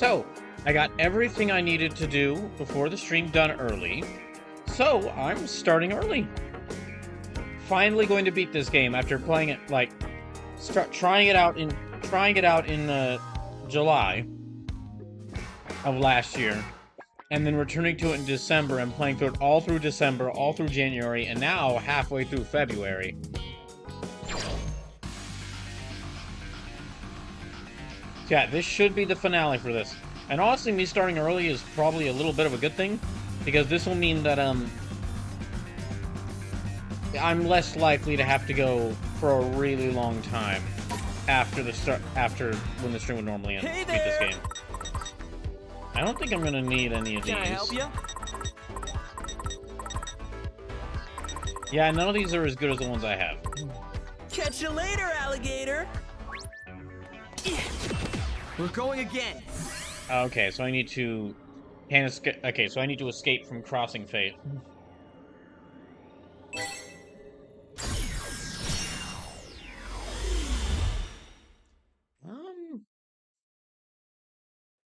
So, I got everything I needed to do before the stream done early. So, I'm starting early. Finally going to beat this game after playing it, like, trying it out in July of last year. And then returning to it in December and playing through it all through December, all through January, and now halfway through February. Yeah, this should be the finale for this. And honestly, me starting early is probably a little bit of a good thing, because this will mean that, I'm less likely to have to go for a really long time after when the stream would normally end to beat this game. I don't think I'm gonna need any of these. Can I help you? Yeah, none of these are as good as the ones I have. Catch you later, alligator. We're going again. Okay, so I need to Okay, so I need to escape from Crossing Fate.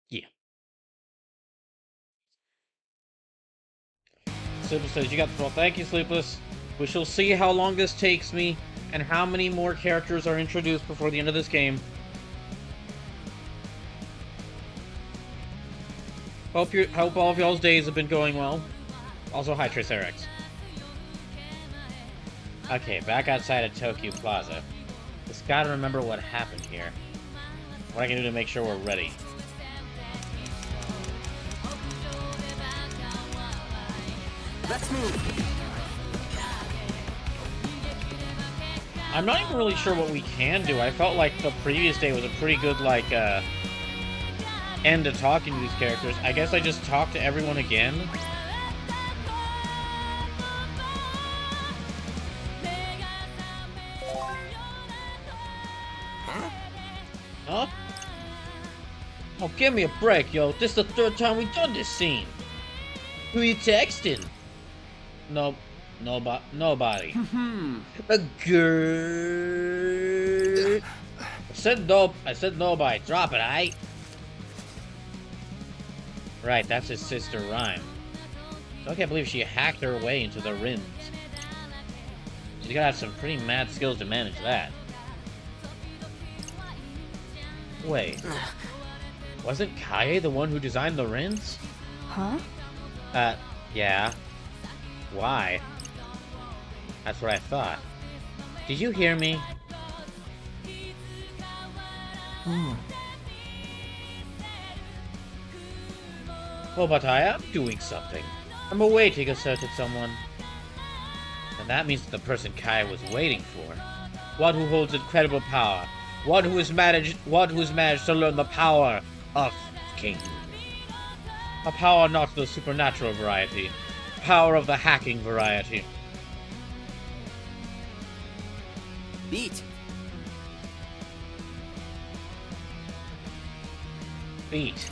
Yeah. Sleepless says, you got the ball. Thank you, Sleepless. We shall see how long this takes me and how many more characters are introduced before the end of this game. Hope all of y'all's days have been going well. Also, hi, Triceratops. Okay, back outside of Tokyo Plaza. Just gotta remember what happened here. What I can do to make sure we're ready. Let's move. I'm not even really sure what we can do. I felt like the previous day was a pretty good, like, end to talking to these characters. I guess I just talk to everyone again. Huh? Oh, give me a break, yo. This is the third time we've done this scene. Who you texting? Nobody. A girl. I said nobody. Drop it, aight? Right, that's his sister Rhyme. So I can't believe she hacked her way into the Rins. She's gotta have some pretty mad skills to manage that. Wait. Wasn't Kaie the one who designed the Rins? Huh? Yeah. Why? That's what I thought. Did you hear me? Well, but I am doing something. I'm awaiting a certain someone. And that means the person Kaie was waiting for. One who holds incredible power. One who has managed to learn the power of King. A power not the supernatural variety. Power of the hacking variety. Beat. Beat.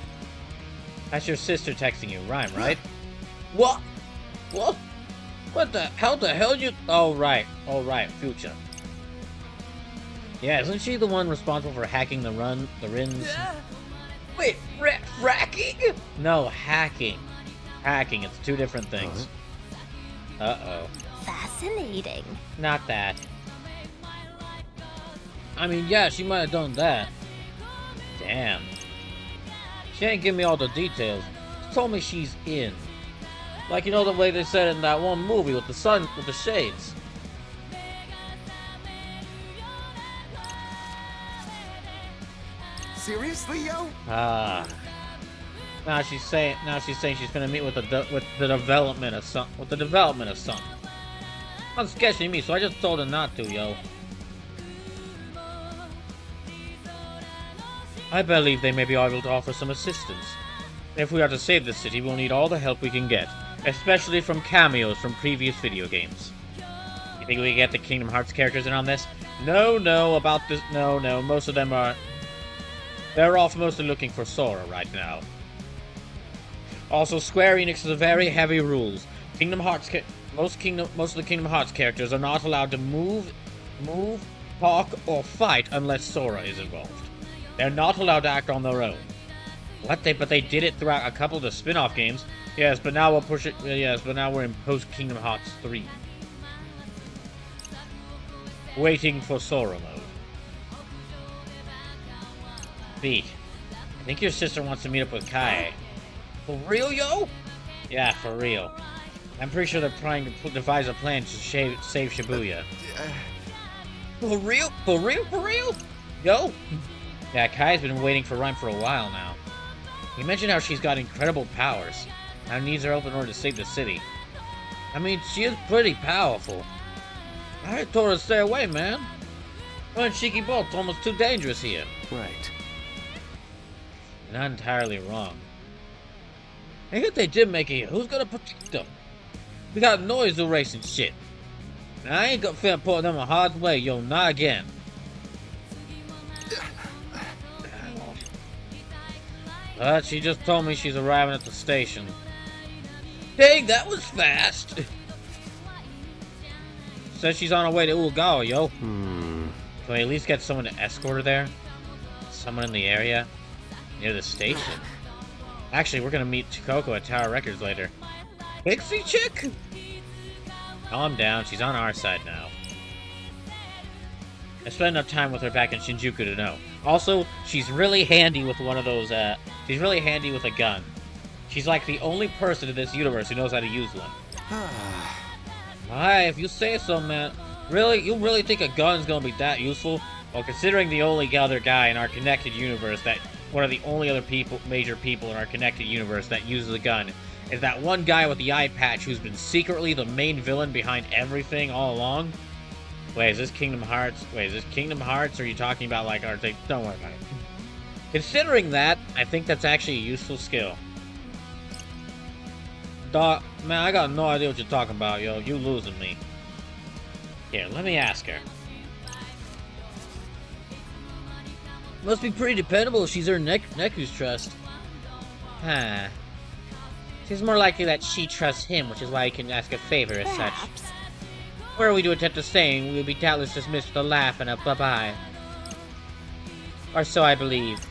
That's your sister texting you, Rhyme, right? What? What? What the hell you... Oh, right, Future. Yeah, isn't she the one responsible for hacking the Rins? Wait, fracking? No, hacking. Hacking, it's two different things. Uh-oh. Fascinating. Not that. I mean, yeah, she might have done that. Damn. She ain't give me all the details. She told me she's in. Like, you know the way they said in that one movie with the sun, with the shades. Seriously, yo? Ah. Now she's saying she's gonna meet with the development of something. That's sketching me, so I just told her not to, yo. I believe they may be able to offer some assistance. If we are to save the city, we'll need all the help we can get, especially from cameos from previous video games. You think we can get the Kingdom Hearts characters in on this? No, most of them are... They're off mostly looking for Sora right now. Also, Square Enix has very heavy rules. Most of the Kingdom Hearts characters are not allowed to move, talk, or fight unless Sora is involved. They're not allowed to act on their own. What? But they did it throughout a couple of the spin-off games. Yes, but now we'll push it. Yes, but now we're in post-Kingdom Hearts 3. Waiting for Sora mode. B. I think your sister wants to meet up with Kai. For real, yo? Yeah, for real. I'm pretty sure they're trying to devise a plan to save Shibuya. For real? For real? For real? Yo? Yeah, Kai's been waiting for Rhyme for a while now. He mentioned how she's got incredible powers. How needs her help in order to save the city. I mean, she is pretty powerful. I told her to stay away, man. Run Shiki Bolt's almost too dangerous here. Right. Not entirely wrong. And if they did make it here, who's gonna protect them? We got noise erasing shit. And I ain't gonna finna put them a hard way, yo, not again. But she just told me she's arriving at the station. Dang, that was fast! Says she's on her way to Uagawa, yo. Can we at least get someone to escort her there? Someone in the area? Near the station? Actually, we're gonna meet Chikoko at Tower Records later. Pixie chick? Calm down, she's on our side now. I spent enough time with her back in Shinjuku to know. Also, she's really handy with one of those, she's really handy with a gun. She's like the only person in this universe who knows how to use one. Alright, if you say so, man. Really? You really think a gun's gonna be that useful? Well, considering the only other guy in our connected universe that... One of the only other major people in our connected universe that uses a gun is that one guy with the eye patch who's been secretly the main villain behind everything all along. Wait, is this Kingdom Hearts? Wait, is this Kingdom Hearts? Or are you talking about, like, our thing? Don't worry about it. Considering that, I think that's actually a useful skill. Dog, man, I got no idea what you're talking about, yo. You losing me. Here, let me ask her. Must be pretty dependable if she's earned Neku's trust. Huh. Seems more likely that she trusts him, which is why he can ask a favor as such. Perhaps. Were we to attempt a saying, we would be doubtless dismissed with a laugh and a bye-bye. Or so I believe.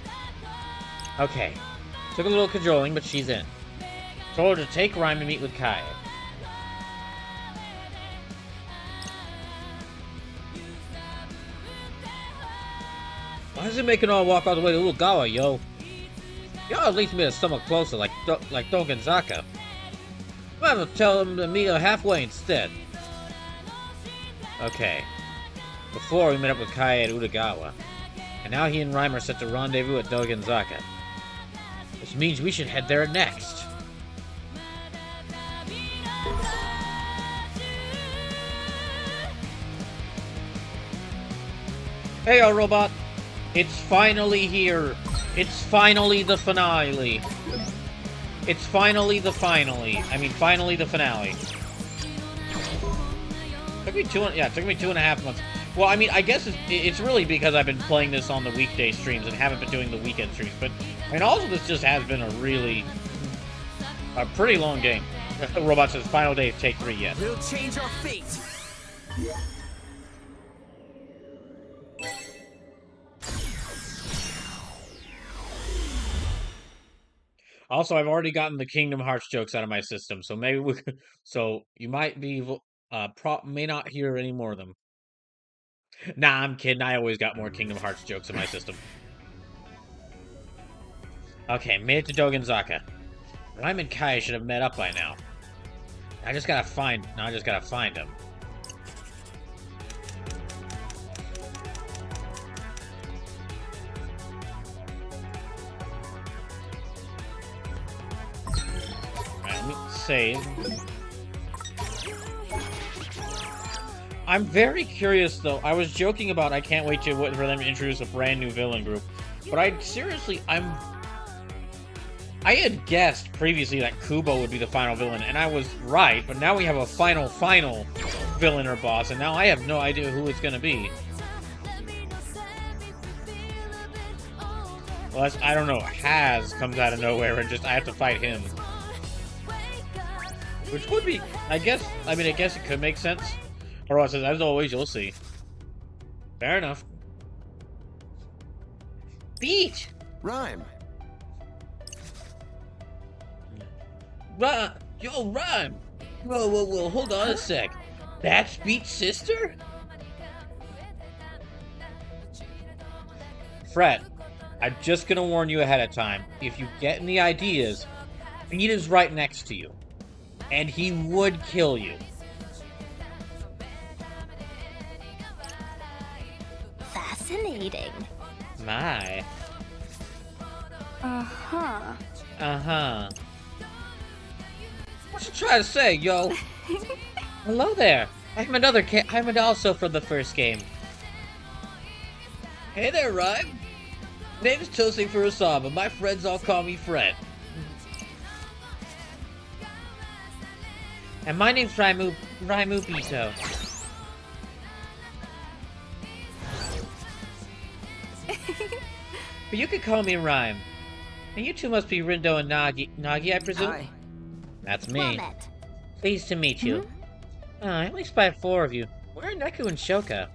Okay. Took a little cajoling, but she's in. Told her to take Rhyme to meet with Kai. Why is it making all walk all the way to Uagawa, yo? Y'all at least meet us somewhat closer, like Dogenzaka. I'm gonna tell him to meet her halfway instead. Okay. Before, we met up with Kai at Uagawa. And now he and Rhyme are set to rendezvous at Dogenzaka. Which means we should head there next. Hey, robot! It's finally here! It's finally the finale! It's finally the finale. I mean, finally the finale. Took me it took me 2.5 months. Well, I mean, I guess it's really because I've been playing this on the weekday streams and haven't been doing the weekend streams. But, and also this just has been a pretty long game. Robot says, final day of Take 3, yes. We'll change our fate. Also, I've already gotten the Kingdom Hearts jokes out of my system, so maybe we could, so you might be may not hear any more of them. Nah, I'm kidding. I always got more Kingdom Hearts jokes in my system. Okay, made it to Dogenzaka. Rhyme and Kai should have met up by now. I just gotta find him. Save. I'm very curious though. I was joking about I can't wait for them to introduce a brand new villain group, but I had guessed previously that Kubo would be the final villain, and I was right. But now we have a final villain or boss, and now I have no idea who it's gonna be. Well, I don't know. Haz comes out of nowhere, and I have to fight him. Which could be, I guess it could make sense. Or else, as always, you'll see. Fair enough. Beat! Rhyme. Yo, Rhyme! Whoa, hold on a sec. That's Beat's sister? Fred, I'm just gonna warn you ahead of time. If you get any ideas, Beat is right next to you. And he would kill you. Fascinating. My. Uh-huh. Uh-huh. What you trying to say, yo? Hello there. I'm also from the first game. Hey there, Rhyme. Name's Toasting Furusawa. My friends all call me Fred. And my name's Raimu Bito. But you could call me Rhyme. And you two must be Rindo and Nagi, I presume? Hi. That's me. Well met. Pleased to meet you. I only spy 4 of you. Where are Neku and Shoka?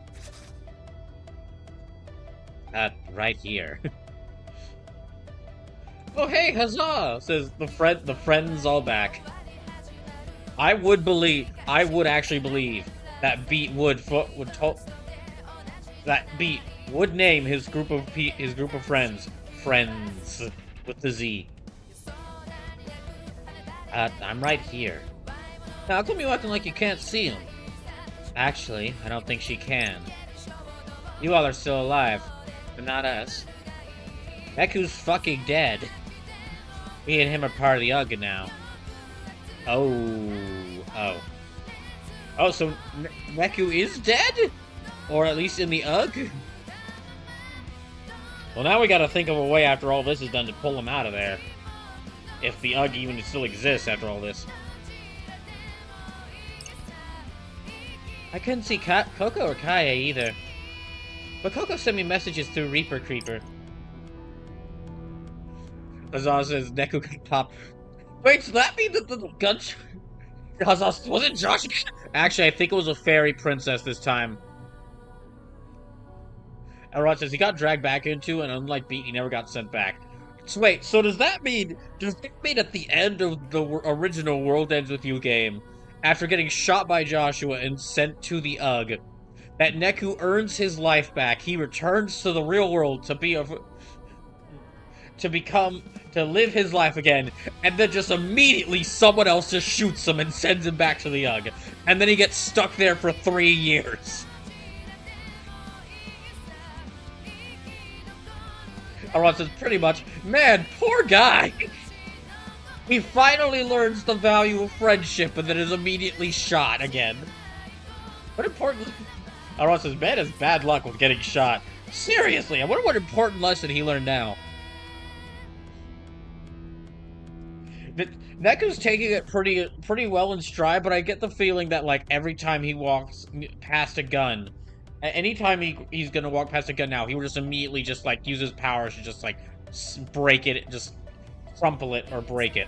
Right here. Oh hey, huzzah! Says the friend's all back. I would actually believe that Beat would name his group of friends with the Z. I'm right here. Now, how come you acting like you can't see him? Actually, I don't think she can. You all are still alive, but not us. Neku's fucking dead. Me and him are part of the UGG now. Oh, so Neku is dead? Or at least in the UGG? Well, now we gotta think of a way after all this is done to pull him out of there. If the UGG even still exists after all this. I couldn't see Coco or Kaie either. But Coco sent me messages through Reaper Creeper. Huzzah says Neku can pop. Wait, so that mean that the gun... Huzzah, was it Josh? Actually, I think it was a fairy princess this time. Elrond says he got dragged back into, and unlike Beat, he never got sent back. So wait, so does that mean at the end of the original World Ends With You game, after getting shot by Joshua and sent to the UGG, that Neku earns his life back, he returns to the real world to live his life again, and then just immediately someone else just shoots him and sends him back to the UGG, and then he gets stuck there for 3 years. Elrond says pretty much, man, poor guy! He finally learns the value of friendship and then is immediately shot again. What important... Elrond says, man has bad luck with getting shot. Seriously, I wonder what important lesson he learned now. Neku's taking it pretty well in stride, but I get the feeling that, like, every time he walks past a gun, anytime he's gonna walk past a gun now, he will just immediately just, like, use his powers to just, like, break it, just crumple it or break it.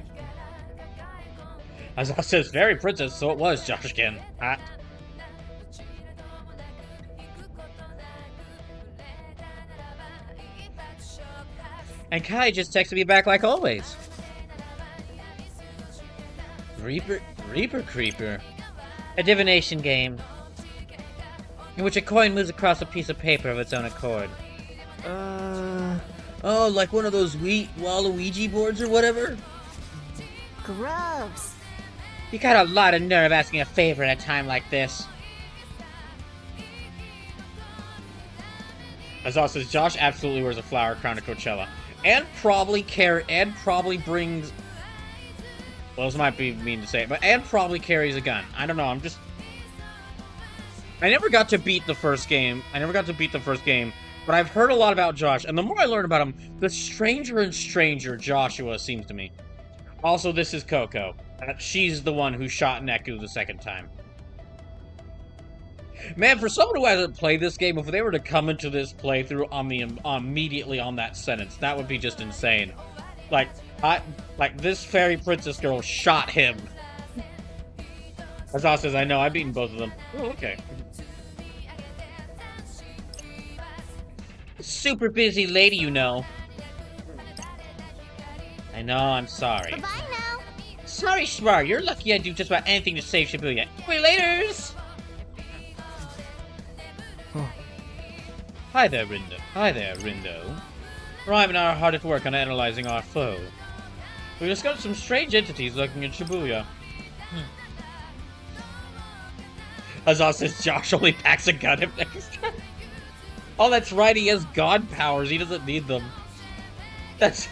As I says, Fairy Princess, so it was, Joshkin. And Kai just texted me back like always. Reaper Creeper. A divination game in which a coin moves across a piece of paper of its own accord. Oh, like one of those Waluigi boards or whatever? Gross. You got a lot of nerve asking a favor at a time like this. Azal says Josh absolutely wears a flower crown to Coachella. And probably brings... Well, this might be mean to say, and probably carries a gun. I don't know, I never got to beat the first game, but I've heard a lot about Josh, and the more I learn about him, the stranger and stranger Joshua seems to me. Also, this is Coco. She's the one who shot Neku the second time. Man, for someone who hasn't played this game, if they were to come into this playthrough immediately on that sentence, that would be just insane. Like this fairy princess girl shot him. Azal says, I know, I've beaten both of them. Oh, okay. Super busy lady, you know. I know, I'm sorry. Bye-bye now. Sorry, Schmar, you're lucky I'd do just about anything to save Shibuya. Wait, laters! Oh. Hi there, Rindo. Rhyme and I are hard at work on analyzing our foe. We discovered some strange entities lurking in Shibuya. Azaz says Josh only packs a gun if necessary. Oh, that's right, he has god powers. He doesn't need them. That's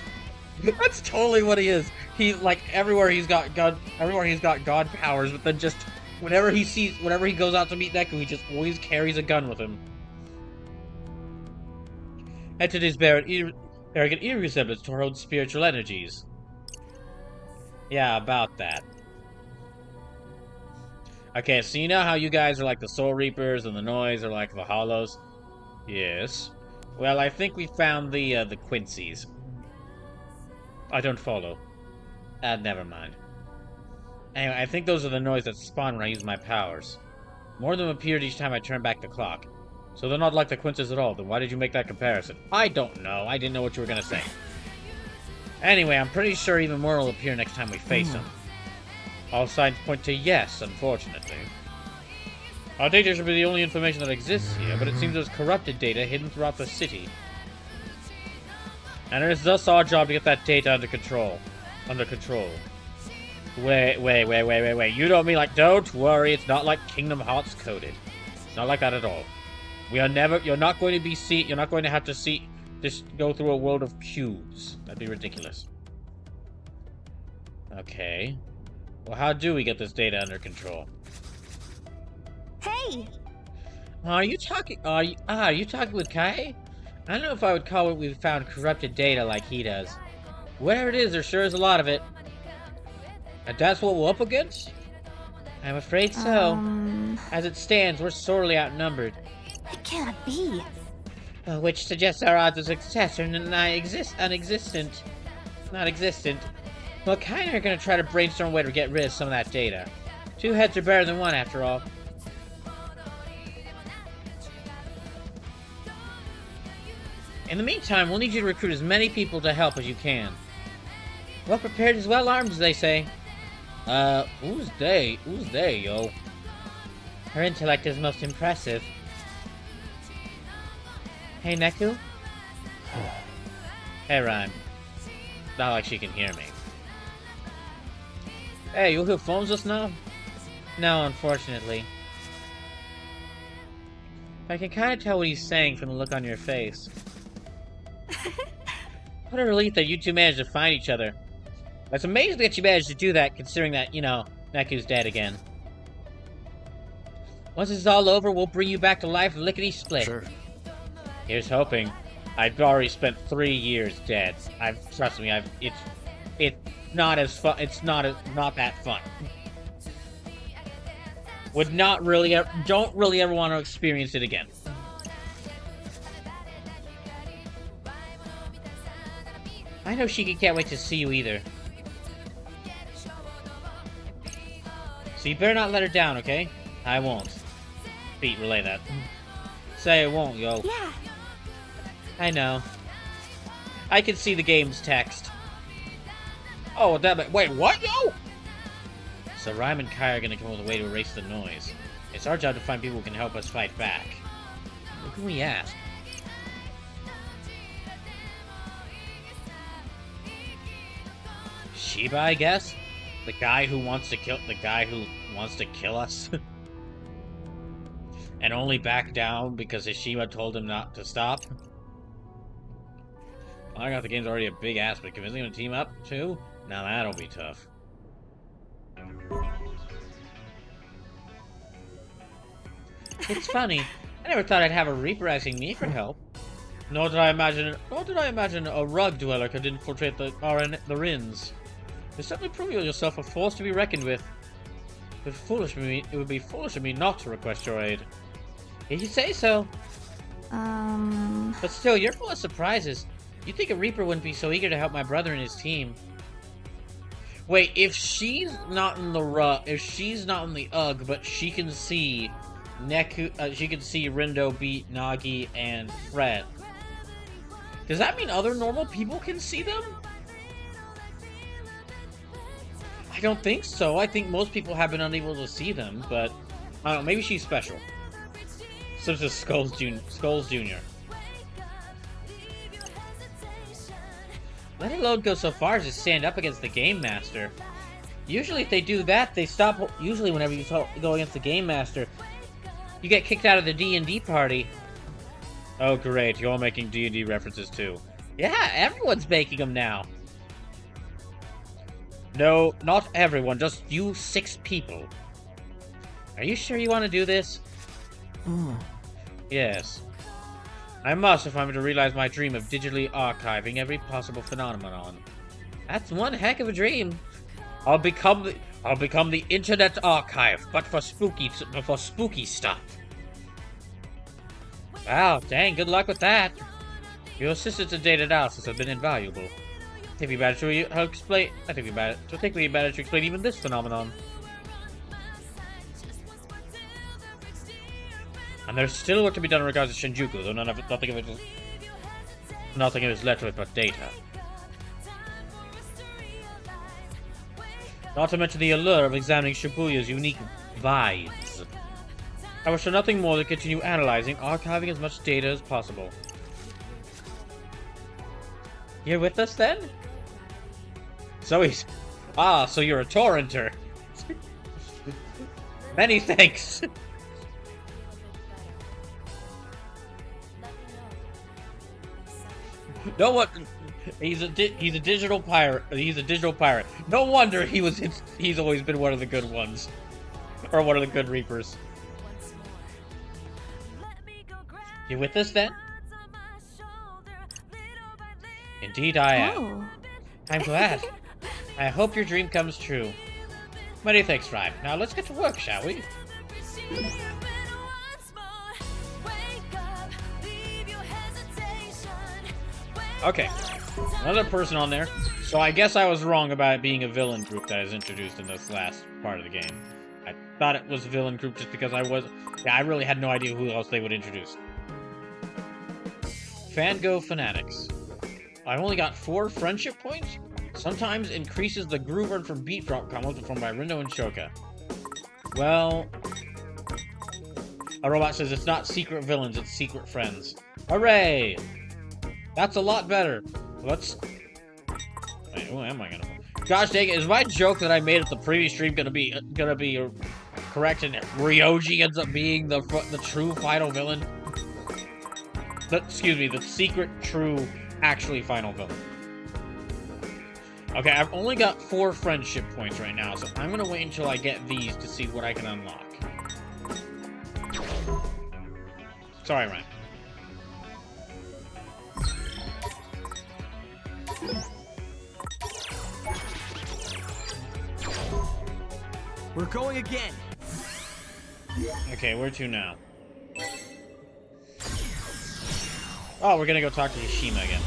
totally what he is. He, like, everywhere he's got god powers, but then just whenever he goes out to meet Neku, he just always carries a gun with him. Entities bear an arrogant eerie resemblance to our own spiritual energies. Yeah, about that. Okay, so you know how you guys are like the Soul Reapers and the Noise are like the Hollows? Yes. Well, I think we found the Quincy's. I don't follow. Never mind. Anyway, I think those are the Noise that spawn when I use my powers. More of them appeared each time I turned back the clock. So they're not like the Quincy's at all, then why did you make that comparison? I don't know, I didn't know what you were gonna say. Anyway, I'm pretty sure even more will appear next time we face them. All signs point to yes, unfortunately. Our data should be the only information that exists here, but it seems there's corrupted data hidden throughout the city. And it is thus our job to get that data under control. Wait. You don't mean like, don't worry, it's not like Kingdom Hearts coded. It's not like that at all. You're not going to have to just go through a world of cubes. That'd be ridiculous. Okay. Well, how do we get this data under control? Hey! Are you talking with Kai? I don't know if I would call what we've found corrupted data like he does. Whatever it is, there sure is a lot of it. And that's what we're up against? I'm afraid so. As it stands, we're sorely outnumbered. It can't be. Which suggests our odds of success are non-existent. Well, Kai and I are gonna try to brainstorm a way to get rid of some of that data. Two heads are better than one, after all. In the meantime, we'll need you to recruit as many people to help as you can. Well prepared is well armed, as they say. Who's they, yo? Her intellect is most impressive. Hey, Neku? Hey, Rhyme. Not like she can hear me. Hey, you who phones us now? No, unfortunately. I can kind of tell what he's saying from the look on your face. What a relief that you two managed to find each other. It's amazing that you managed to do that, considering that, you know, Neku's dead again. Once this is all over, we'll bring you back to life lickety-split. Sure. Here's hoping. I've already spent 3 years dead. Trust me, it's not as fun. It's not that fun. Don't really ever want to experience it again. I know Shiki can't wait to see you either. So you better not let her down, okay? I won't. Pete, relay that. Say I won't, yo. Yeah. I know. I can see the game's text. Oh, wait, what, yo? So Rhyme and Kai are gonna come up with a way to erase the noise. It's our job to find people who can help us fight back. Who can we ask? Shiba, I guess? The guy who wants to kill us? And only back down because Hishima told him not to stop? I got the game's already a big ass, but convincing him to team up, too? Now that'll be tough. It's funny. I never thought I'd have a Reaper asking me for help. Nor did I imagine a rug dweller could infiltrate the Rins. You certainly prove yourself a force to be reckoned with. It would be foolish of me not to request your aid. If you say so. But still, you're full of surprises. You'd think a Reaper wouldn't be so eager to help my brother and his team. Wait, if she's not in the UGG, but she can see she can see Rindo beat Nagi and Fred. Does that mean other normal people can see them? I don't think so. I think most people have been unable to see them, but I don't know, maybe she's special. Such as Skulls Jr. Let alone go so far as to stand up against the Game Master. Usually if they do that, they stop. Usually whenever you go against the Game Master, you get kicked out of the D&D party. Oh great, you're making D&D references too. Yeah, everyone's making them now. No, not everyone, just you 6 people. Are you sure you want to do this? Yes. I must if I'm to realize my dream of digitally archiving every possible phenomenon. That's one heck of a dream. I'll become the Internet Archive, but for spooky stuff. Wow, dang, good luck with that. Your assistance and data analysis have been invaluable. I think we better to explain. I think we better to explain even this phenomenon. And there's still work to be done in regards to Shinjuku, though nothing of it is left with but data. Not to mention the allure of examining Shibuya's unique vibes. I wish for nothing more than continue analyzing, archiving as much data as possible. You're with us then? So you're a torrenter. Many thanks. No one. He's a digital pirate. He's a digital pirate. No wonder he's always been one of the good ones, or one of the good reapers. You with us then? Indeed, I am. Oh. I'm glad. I hope your dream comes true. Many thanks, Rhyme. Now let's get to work, shall we? Okay, another person on there. So I guess I was wrong about it being a villain group that is introduced in this last part of the game. I thought it was a villain group just because I really had no idea who else they would introduce. Fango Fanatics. I only got 4 friendship points? Sometimes increases the Groover from Beat Drop combos performed by Rindo and Shoka. Well, a robot says it's not secret villains, it's secret friends. Hooray! That's a lot better. Let's... Wait, who am I gonna... Gosh dang it, is my joke that I made at the previous stream gonna be correct and Ryoji ends up being the true final villain? Excuse me, the secret, true, actually final villain. Okay, I've only got 4 friendship points right now, so I'm gonna wait until I get these to see what I can unlock. Sorry, Ryan. We're going again. Okay, where to now? Oh, we're gonna go talk to Hishima again.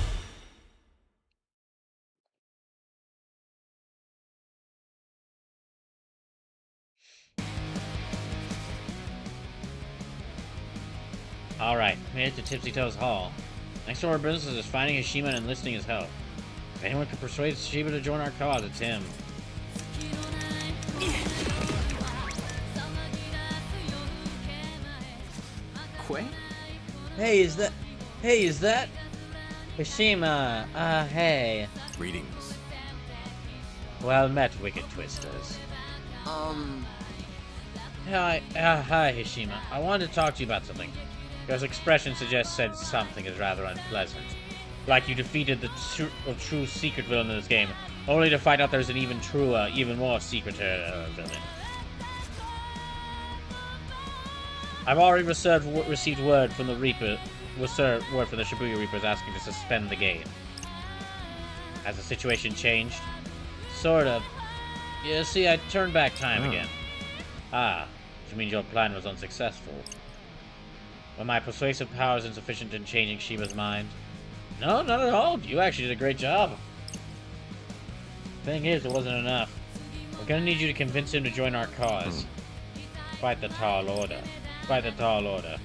Alright, made it to Tipsy Toes Hall. Next order of business is finding Hishima and enlisting his help. If anyone can persuade Hishima to join our cause, it's him. Quay? Hey, is that... Hishima, hey. Greetings. Well met, Wicked Twisters. Hi, Hishima. I wanted to talk to you about something. Your expression suggests said something is rather unpleasant. Like you defeated the true secret villain in this game, only to find out there's an even truer, even more secret villain. I've already received word from the Reaper, word from the Shibuya Reapers asking to suspend the game. Has the situation changed? Sort of. You see, I turned back time again. Ah, which means your plan was unsuccessful. Were my persuasive powers insufficient in changing Shiba's mind? No, not at all. You actually did a great job. Thing is, it wasn't enough. We're gonna need you to convince him to join our cause. Fight the Tall Order. Fight the Tall Order.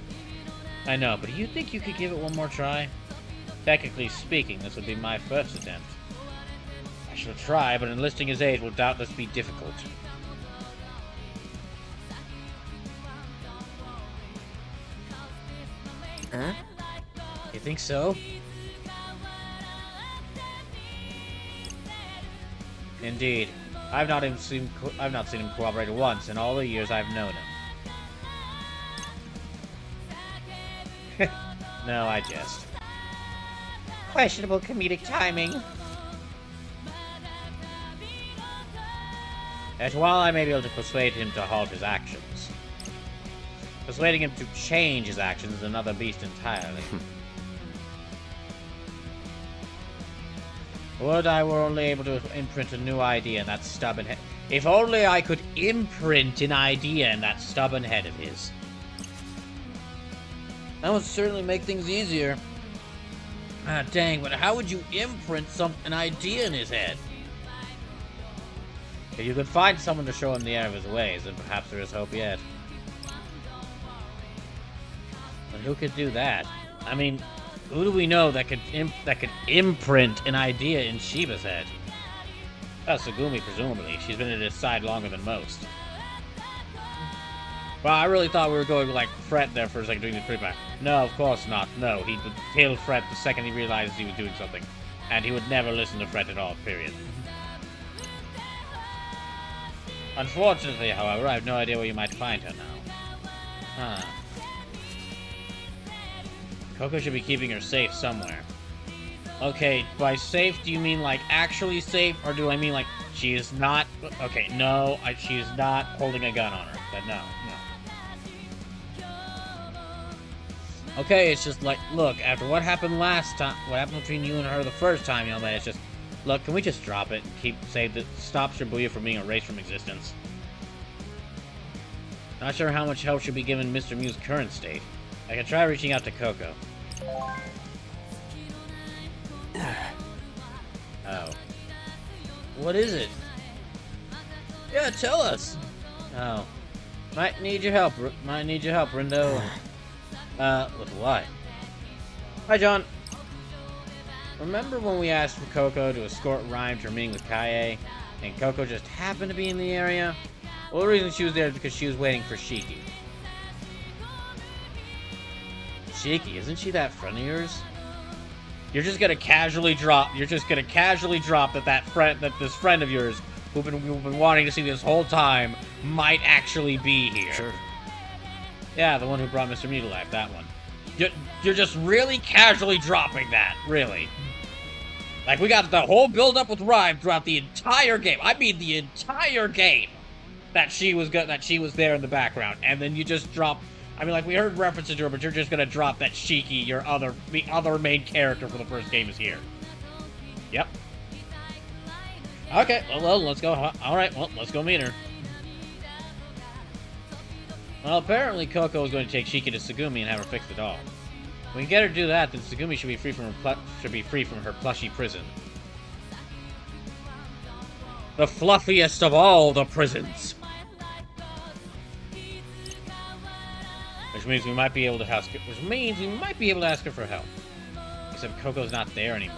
I know, but do you think you could give it one more try? Technically speaking, this would be my first attempt. I shall try, but enlisting his aid will doubtless be difficult. Huh? You think so? Indeed. I've not seen him cooperate once in all the years I've known him. No, I jest. Questionable comedic timing. Yet while I may be able to persuade him to halt his actions, persuading him to change his actions is another beast entirely. Would I were only able to imprint a new idea in that stubborn head. If only I could imprint an idea in that stubborn head of his. That would certainly make things easier. Ah, dang, but how would you imprint an idea in his head? If you could find someone to show him the error of his ways, then perhaps there is hope yet. But who could do that? I mean, who do we know that could imprint an idea in Shiba's head? Well, Tsugumi, presumably. She's been at his side longer than most. Well, I really thought we were going like Fret there for a second doing the pre-back. No, of course not. No, he would tail Fret the second he realized he was doing something. And he would never listen to Fret at all, period. Unfortunately, however, I have no idea where you might find her now. Huh. Coco should be keeping her safe somewhere. Okay, by safe, do you mean like actually safe, or do I mean like she is not... Okay, no, she is not holding a gun on her. But no. Okay, it's just like, look, after what happened last time, what happened between you and her the first time, you know, man, it's just, look, can we just drop it and stop Shibuya from being erased from existence? Not sure how much help should be given Mr. Mew's current state. I could try reaching out to Coco. Oh. What is it? Yeah, tell us! Oh. Might need your help, Rindo. With what? Hi, John. Remember when we asked for Coco to escort Rhyme to her meeting with Kaie, and Coco just happened to be in the area? Well, the reason she was there is because she was waiting for Shiki. Shiki, isn't she that friend of yours? You're just gonna casually drop that this friend of yours who've been wanting to see this whole time might actually be here. Sure. Yeah, the one who brought Mr. Mew to life, that one. You're just really casually dropping that, really. Like, we got the whole build-up with Rhyme throughout the entire game. I mean, the entire game that she was there in the background, and then you just drop... I mean, like, we heard references to her, but you're just gonna drop that Shiki, the other main character for the first game is here. Yep. Okay, well, let's go. Alright, well, let's go meet her. Well, apparently Coco is going to take Shiki to Tsugumi and have her fix the doll. If we can get her to do that, then Tsugumi should be free from her plushy prison. The fluffiest of all the prisons. Which means we might be able to ask her for help. Except Coco's not there anymore.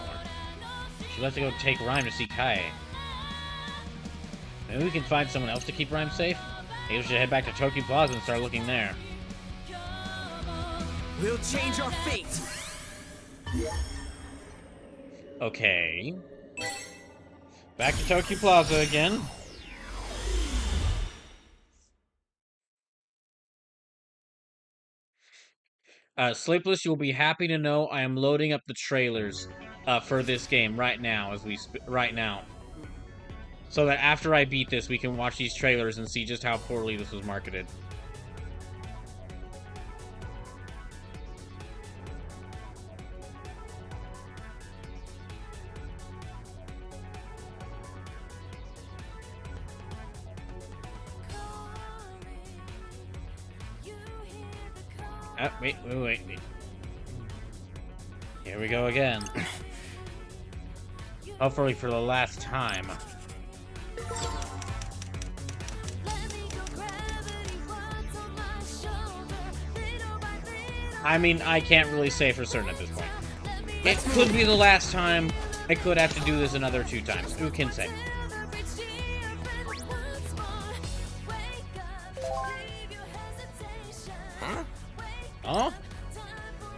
She left to go take Rhyme to see Kaie. Maybe we can find someone else to keep Rhyme safe? Maybe we should head back to Tokyo Plaza and start looking there. We'll change our fate. Okay. Back to Tokyo Plaza again. Sleepless, you'll be happy to know I am loading up the trailers for this game right now, so that after I beat this, we can watch these trailers and see just how poorly this was marketed. Wait. Here we go again. Hopefully for the last time. I mean, I can't really say for certain at this point. It could be the last time. I could have to do this another 2 times. Who can say? Huh? Huh?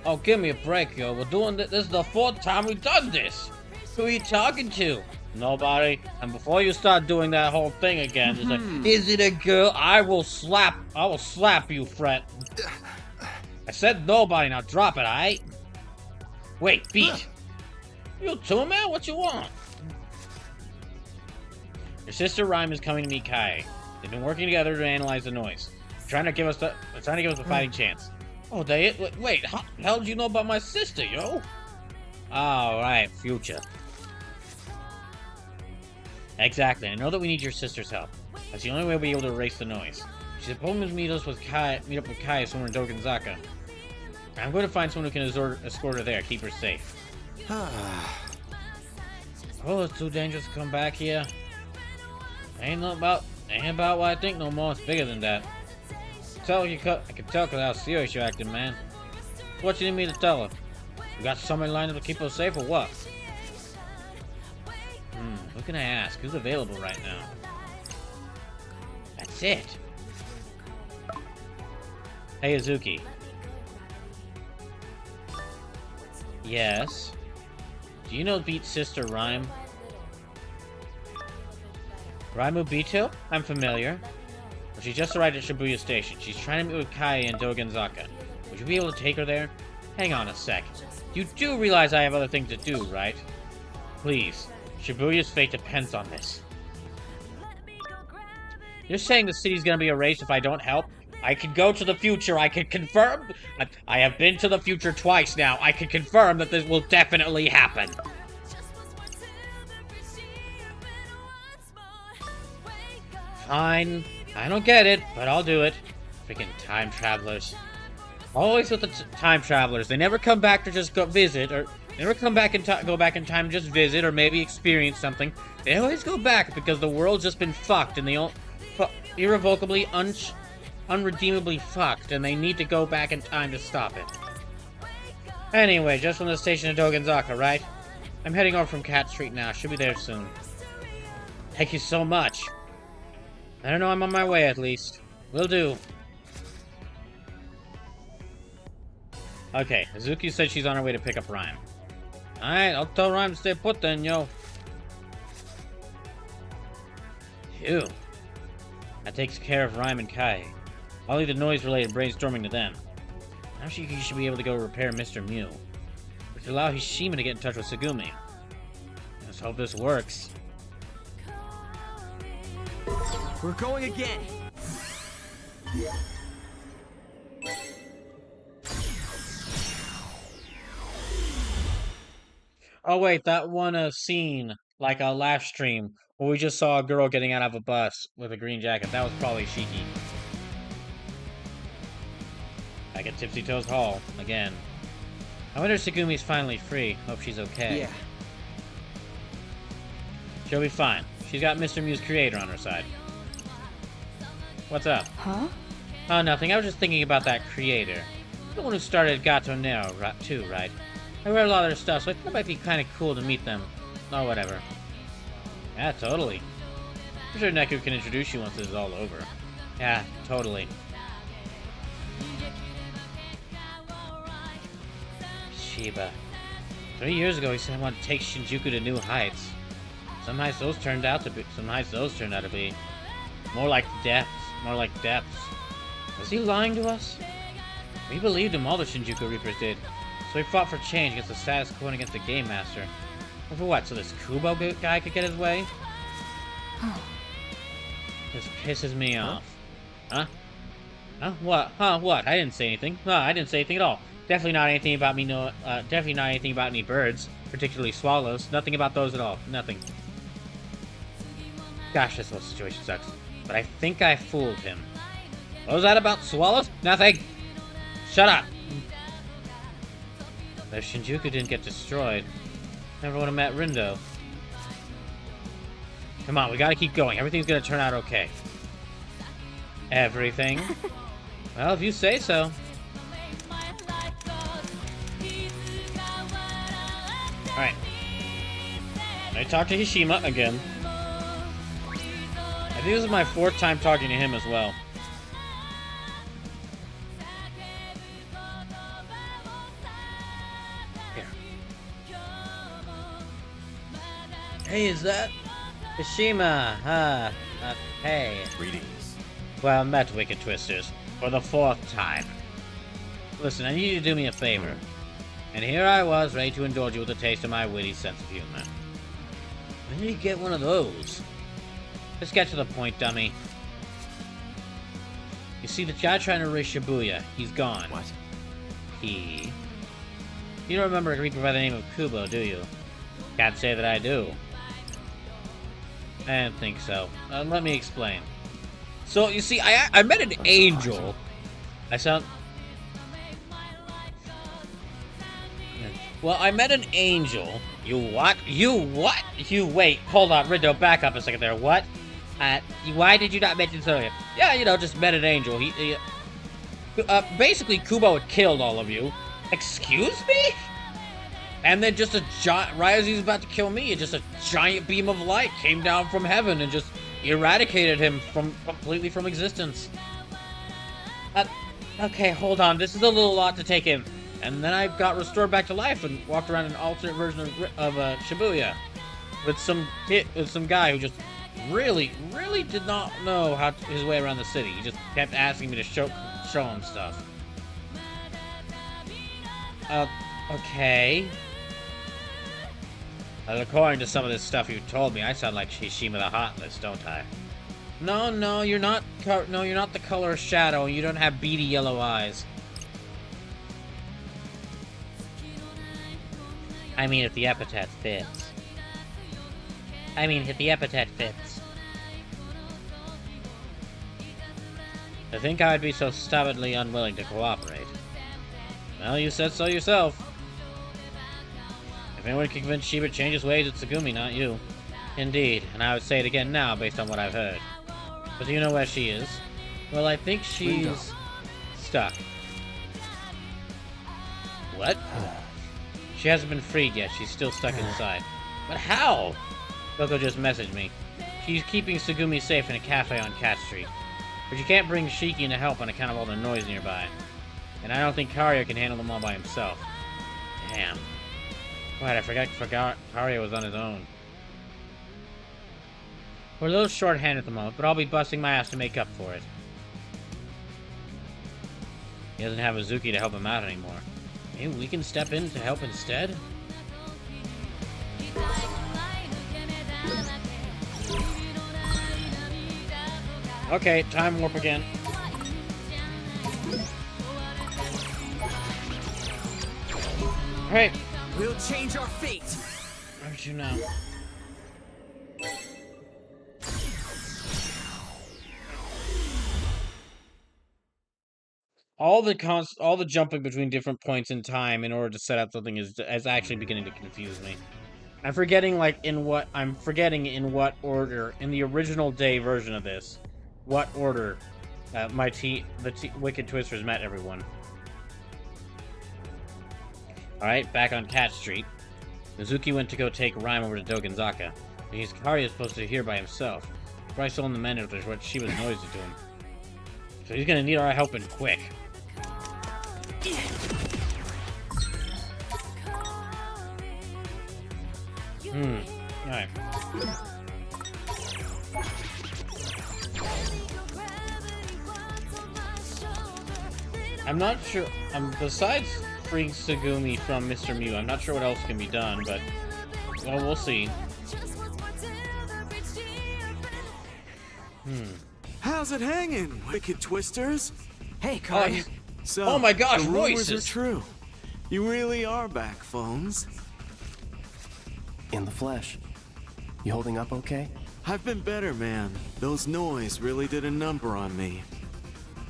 Oh, give me a break, yo. We're doing this. This is the 4th time we've done this. Who are you talking to? Nobody. And before you start doing that whole thing again, it's like, is it a girl? I will slap you, Fred. I said nobody. Now drop it, alright? Wait, Beat. You too, man? What you want? Your sister Rhyme is coming to meet Kai. They've been working together to analyze the noise. They're trying to give us a fighting chance. Oh, wait, how the hell do you know about my sister, yo? Alright, future. Exactly, I know that we need your sister's help. That's the only way we'll be able to erase the noise. She's supposed to meet up with Kai somewhere in Dogenzaka. I'm going to find someone who can escort her there, keep her safe. Oh, it's too dangerous to come back here. Ain't about what I think no more. It's bigger than that. I can tell because how serious you're acting, man. What you need me to tell her? You got somebody lined up to keep her safe or what? Who can I ask? Who's available right now? That's it. Hey, Azuki. Yes. Do you know Beat's sister, Rhyme? Raimu Beato? I'm familiar. Well, she just arrived at Shibuya Station. She's trying to meet with Kai in Dogenzaka. Would you be able to take her there? Hang on a sec. You do realize I have other things to do, right? Please. Shibuya's fate depends on this. You're saying the city's gonna be erased if I don't help? I can go to the future. I can confirm. I have been to the future twice now. I can confirm that this will definitely happen. Fine. I don't get it, but I'll do it. Freaking time travelers. Always with the time travelers. They never come back to just go visit, or never come back and go back in time to just visit, or maybe experience something. They always go back because the world's just been fucked, and they irrevocably, unredeemably fucked, and they need to go back in time to stop it. Anyway, just from the station of Dogenzaka, right? I'm heading over from Cat Street now. Should be there soon. Thank you so much. I don't know, I'm on my way at least. Will do. Okay, Azuki said she's on her way to pick up Rhyme. Alright, I'll tell Rhyme to stay put then, yo. Phew. That takes care of Rhyme and Kai. I'll leave the noise-related brainstorming to them. Now you should be able to go repair Mr. Mew. We could allow Hishima to get in touch with Segumi. Let's hope this works. We're going again. Oh wait, that one scene, like a live stream, where we just saw a girl getting out of a bus with a green jacket. That was probably Shiki. Back at Tipsy Toes Hall, again. I wonder if Segumi's finally free. Hope she's okay. Yeah. She'll be fine. She's got Mr. Mew's creator on her side. What's up? Huh? Oh, nothing. I was just thinking about that creator. The one who started Gato Nero, too, right? I read a lot of their stuff, so I think it might be kind of cool to meet them. Or whatever. Yeah, totally. I'm sure Neku can introduce you once this is all over. Yeah, totally. Shiba. 3 years ago, he said he wanted to take Shinjuku to new heights. Some heights those turned out to be more like depths. Was he lying to us? We believed him, all the Shinjuku Reapers did. So he fought for change against the status quo and against the Game Master. And for what? So this Kubo guy could get his way? This pisses me off. Huh? Huh? What? Huh? What? I didn't say anything. No, I didn't say anything at all. Definitely not anything about me. Definitely not anything about any birds, particularly swallows. Nothing about those at all. Nothing. Gosh, this whole situation sucks. But I think I fooled him. What was that about swallows? Nothing. Shut up. If Shinjuku didn't get destroyed, never would have met Rindo. Come on, we gotta keep going. Everything's gonna turn out okay. Everything? Well, if you say so. Alright. I talked to Hishima again. I think this is my 4th time talking to him as well. Here. Hey, is that Hishima? Hey. Greetings. Well met, Wicked Twisters, for the 4th time. Listen, I need you to do me a favor. And here I was, ready to indulge you with a taste of my witty sense of humor. When did you get one of those? Let's get to the point, dummy. You see, the guy trying to erase Shibuya, he's gone. What? You don't remember a creeper by the name of Kubo, do you? Can't say that I do. I don't think so. Let me explain. So, you see, I met an angel. Well, I met an angel. You what? You what? You wait. Hold on, Rindo, back up a second there. What? Why did you not mention Sonya? Yeah, you know, just met an angel. Basically, Kubo had killed all of you. Excuse me? And then just a giant, right as he was about to kill me, just a giant beam of light came down from heaven and just eradicated him completely from existence. Okay, hold on. This is a little lot to take in. And then I got restored back to life and walked around an alternate version of Shibuya with some guy who just really did not know his way around the city. He just kept asking me to show him stuff. Okay. Well, according to some of this stuff you told me, I sound like Hishima the Heartless, don't I? No, you're not. No, you're not the color of Shadow. You don't have beady yellow eyes. I mean, if the epithet fits. I think I'd be so stubbornly unwilling to cooperate. Well, you said so yourself. If anyone can convince Shiba to change his ways, it's Tsugumi, not you. Indeed, and I would say it again now based on what I've heard. But do you know where she is? Well, I think she's stuck. What? She hasn't been freed yet. She's still stuck inside. But how? Coco just messaged me. She's keeping Tsugumi safe in a cafe on Cat Street. But you can't bring Shiki in to help on account of all the noise nearby. And I don't think Kario can handle them all by himself. Damn. Right, I forgot Kario was on his own. We're a little short-handed at the moment, but I'll be busting my ass to make up for it. He doesn't have Azuki to help him out anymore. Maybe we can step in to help instead? Okay, time warp again. Alright. We'll change our fate. Aren't you now? All the jumping between different points in time in order to set up something is actually beginning to confuse me. I'm forgetting in what order in the original day version of this, what order the Wicked Twisters met everyone. All right, back on Cat Street. Mizuki went to go take Rhyme over to Dogenzaka. He's Karia supposed to hear by himself. Bryce told the men if there's what she was noisy to him. So he's gonna need our help and quick. Alright. I'm not sure, besides freeing Tsugumi from Mr. Mew, I'm not sure what else can be done, but, well, we'll see. How's it hanging, Wicked Twisters? Hey, Karia. So, oh my gosh, the rumors voices! are true. You really are back, Phones. In the flesh. You holding up okay? I've been better, man. Those noise really did a number on me.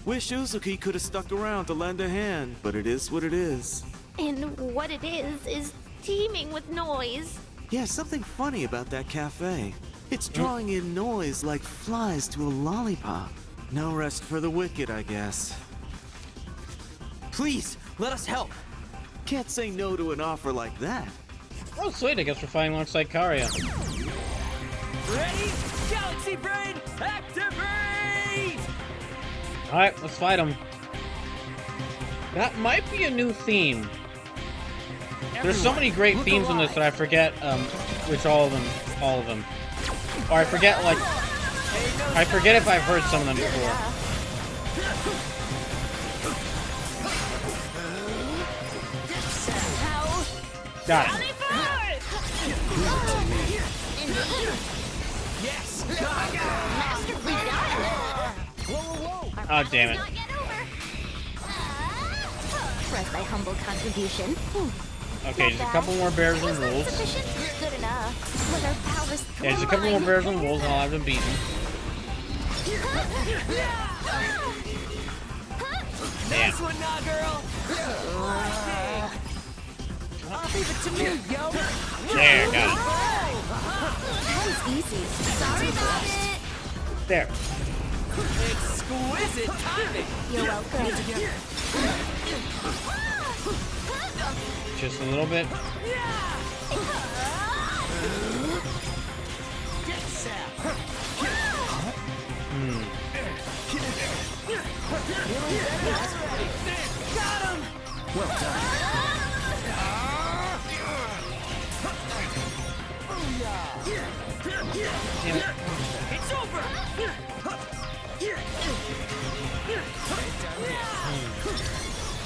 Wish Uzuki could have stuck around to lend a hand, but it is what it is. And what it is teeming with noise. Yeah, something funny about that cafe. It's drawing in noise like flies to a lollipop. No rest for the wicked, I guess. Please, let us help. Can't say no to an offer like that. Oh, sweet, I guess we're fighting alongside Karia. Ready? Galaxy Brain, activate! Alright, let's fight him. That might be a new theme. There's so many great themes in this that I forget which all of them. Or I forget if I've heard some of them before. Got it. Yes! Oh, damn it. Press my humble contribution. Okay, just a couple more bears and wolves. Sufficient? Good enough. When our powers Yeah, just a couple more bears and wolves and I'll have them beaten. Nice one, nah, girl! Leave it to me, yo! There, got That was easy. Sorry about it. it. There. Exquisite timing! You're welcome. Just a little bit. Damn it. It's over!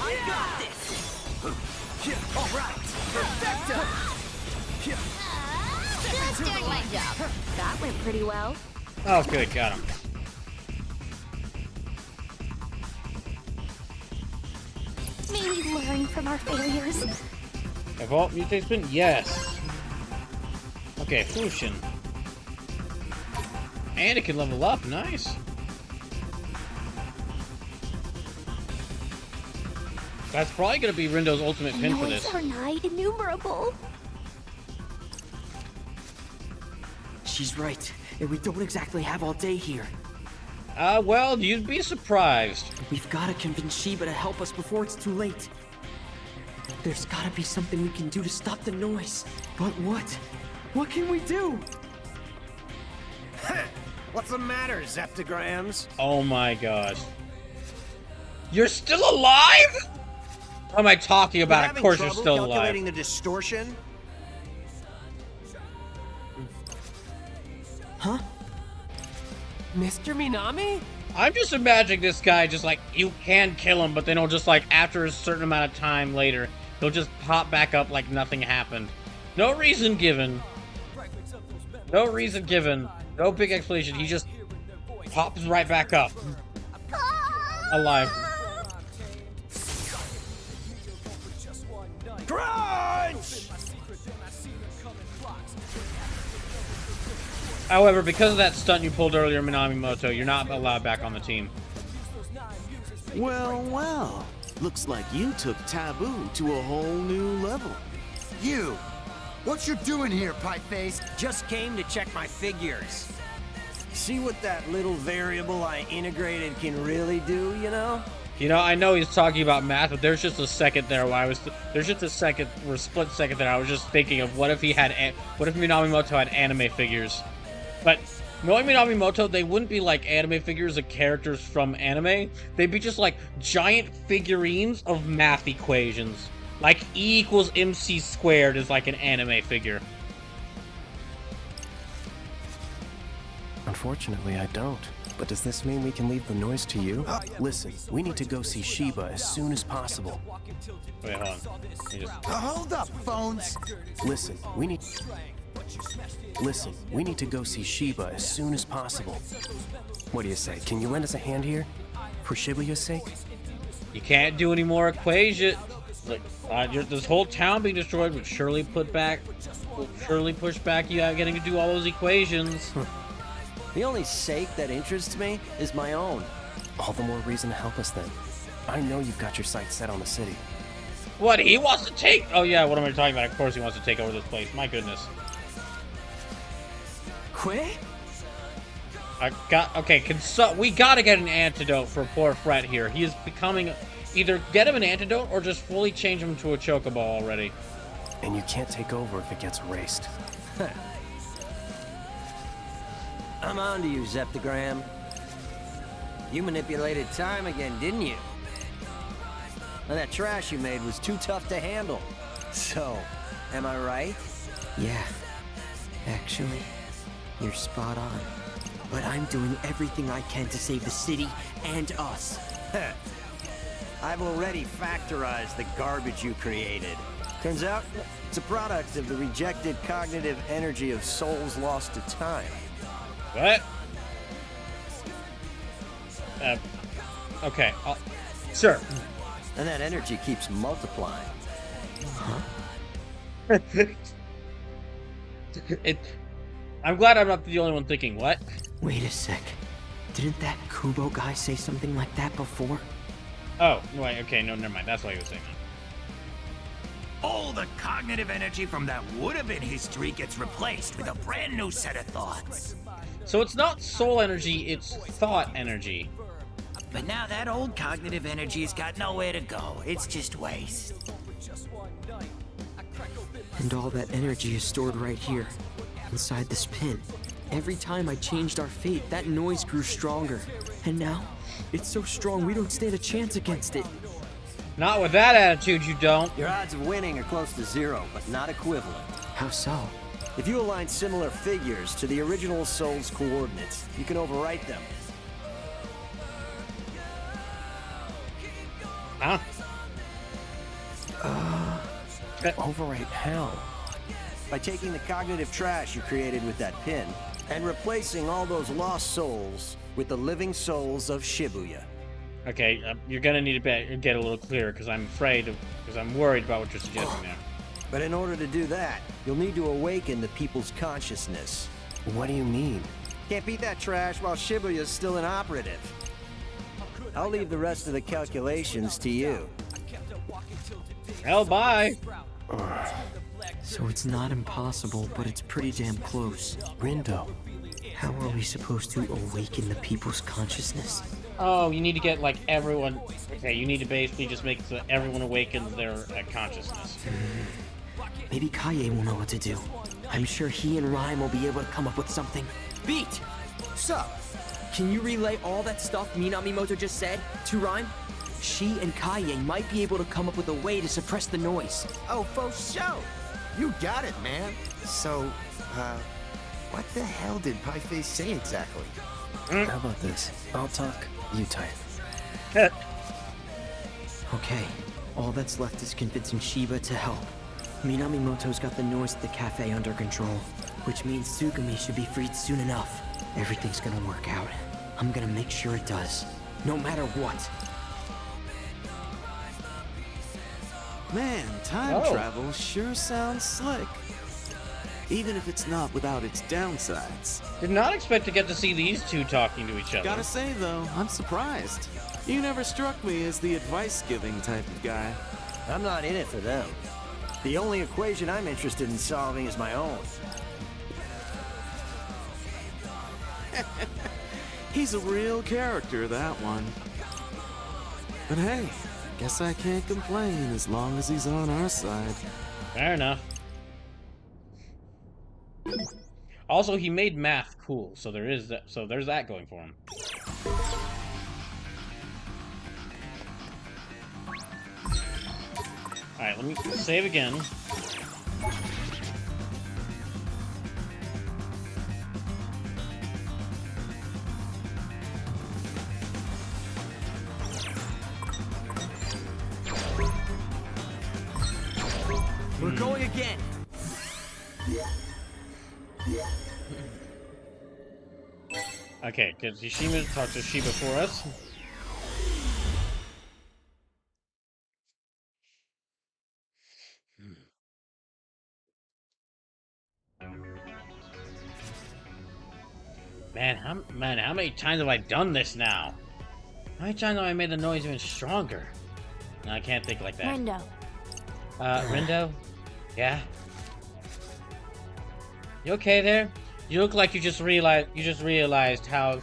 I got this! Alright! Perfecto! Just doing my job. That went pretty well. Oh, good, got him. May we learn from our failures. Have all mutates been? Yes. Okay, Fusion. And it can level up, nice. That's probably gonna be Rindo's ultimate pin for Noise this. are nigh innumerable. She's right. We don't exactly have all day here. Well, you'd be surprised. We've got to convince Sheba to help us before it's too late. There's got to be something we can do to stop the noise. But what? What can we do? What's the matter, Zeptograms? Oh my gosh. You're still alive? What am I talking about? Of Having course you're trouble still calculating alive. the distortion? Huh? Mr. Minami? I'm just imagining this guy just like, you can kill him, but then he'll just like, after a certain amount of time later, he'll just pop back up like nothing happened. No reason given. No reason given. No big explanation. He just pops right back up. Alive. Crunch! However, because of that stunt you pulled earlier, Minamimoto, you're not allowed back on the team. Well, well. Looks like you took Taboo to a whole new level. You! What you doing here, Pieface? Just came to check my figures. See what that little variable I integrated can really do, you know? You know, I know he's talking about math, but there's just a second there where there's just a second, or a split second there, I was just thinking of what if Minamimoto had anime figures. But knowing Minamimoto, they wouldn't be like anime figures of characters from anime. They'd be just like giant figurines of math equations. Like E equals MC squared is like an anime figure. Unfortunately, I don't. But does this mean we can leave the noise to you? Listen, we need to go see Sheba as soon as possible. Wait, hold on. Let me just... Hold up, phones! Listen, we need to go see Sheba as soon as possible. What do you say? Can you lend us a hand here? For Shibuya's sake? You can't do any more equation. Like, this whole town being destroyed would surely push back you getting to do all those equations. The only sake that interests me is my own. All the more reason to help us then. I know you've got your sights set on the city. What, he wants to take? Oh yeah, what am I talking about? Of course he wants to take over this place. My goodness. Quit? We gotta get an antidote for poor Fret here. He is becoming, either get him an antidote or just fully change him to a chocobo already. and you can't take over if it gets erased. I'm on to you, Zeptagram. You manipulated time again, didn't you? And that trash you made was too tough to handle. So, am I right? Yeah. Actually, you're spot on. But I'm doing everything I can to save the city and us. I've already factorized the garbage you created. Turns out, it's a product of the rejected cognitive energy of souls lost to time. What? Okay. Sure. And that energy keeps multiplying. I'm glad I'm not the only one thinking, what? Wait a sec. Didn't that Kubo guy say something like that before? Oh, wait, okay, no, never mind. That's why he was saying that. All the cognitive energy from that would-have-been history gets replaced with a brand new set of thoughts. So it's not soul energy, it's thought energy. But now that old cognitive energy's got nowhere to go. It's just waste. And all that energy is stored right here, inside this pin. Every time I changed our fate, that noise grew stronger. And now, it's so strong we don't stand a chance against it. Not with that attitude, you don't. Your odds of winning are close to zero, but not equivalent. How so? If you align similar figures to the original soul's coordinates, you can overwrite them. Huh? Overwrite how? By taking the cognitive trash you created with that pin, and replacing all those lost souls with the living souls of Shibuya. Okay, you're gonna need to get a little clearer, because I'm worried about what you're suggesting there. But in order to do that, you'll need to awaken the people's consciousness. What do you mean? Can't beat that trash while Shibuya's still inoperative. I'll leave the rest of the calculations to you. Hell, bye! So it's not impossible, but it's pretty damn close. Rindo. How are we supposed to awaken the people's consciousness? Oh, you need to get, like, everyone... Okay, you need to basically just make so everyone awakens their consciousness. Maybe Kaye will know what to do. I'm sure he and Rhyme will be able to come up with something. Beat! Sup? Can you relay all that stuff Minamimoto just said to Rhyme? She and Kaye might be able to come up with a way to suppress the noise. Oh, for sure. You got it, man. So, what the hell did Pieface say exactly? How about this? I'll talk, you type. Okay, all that's left is convincing Shiba to help. Minamimoto's got the noise at the cafe under control, which means Tsugumi should be freed soon enough. Everything's gonna work out. I'm gonna make sure it does, no matter what. Man, time travel sure sounds slick. Even if it's not without its downsides. Did not expect to get to see these two talking to each other. Gotta say though, I'm surprised. You never struck me as the advice-giving type of guy. I'm not in it for them. The only equation I'm interested in solving is my own. He's a real character, that one. But hey, guess I can't complain as long as he's on our side. Fair enough. Also, he made math cool, so there's that going for him. Alright, let me save again. We're going again. Okay, get Hishima to talk to Shiba for us. Man, how many times have I done this now? How many times have I made the noise even stronger? No, I can't think like that. Rindo. Rindo? Yeah? You okay there? You look like you just realized how...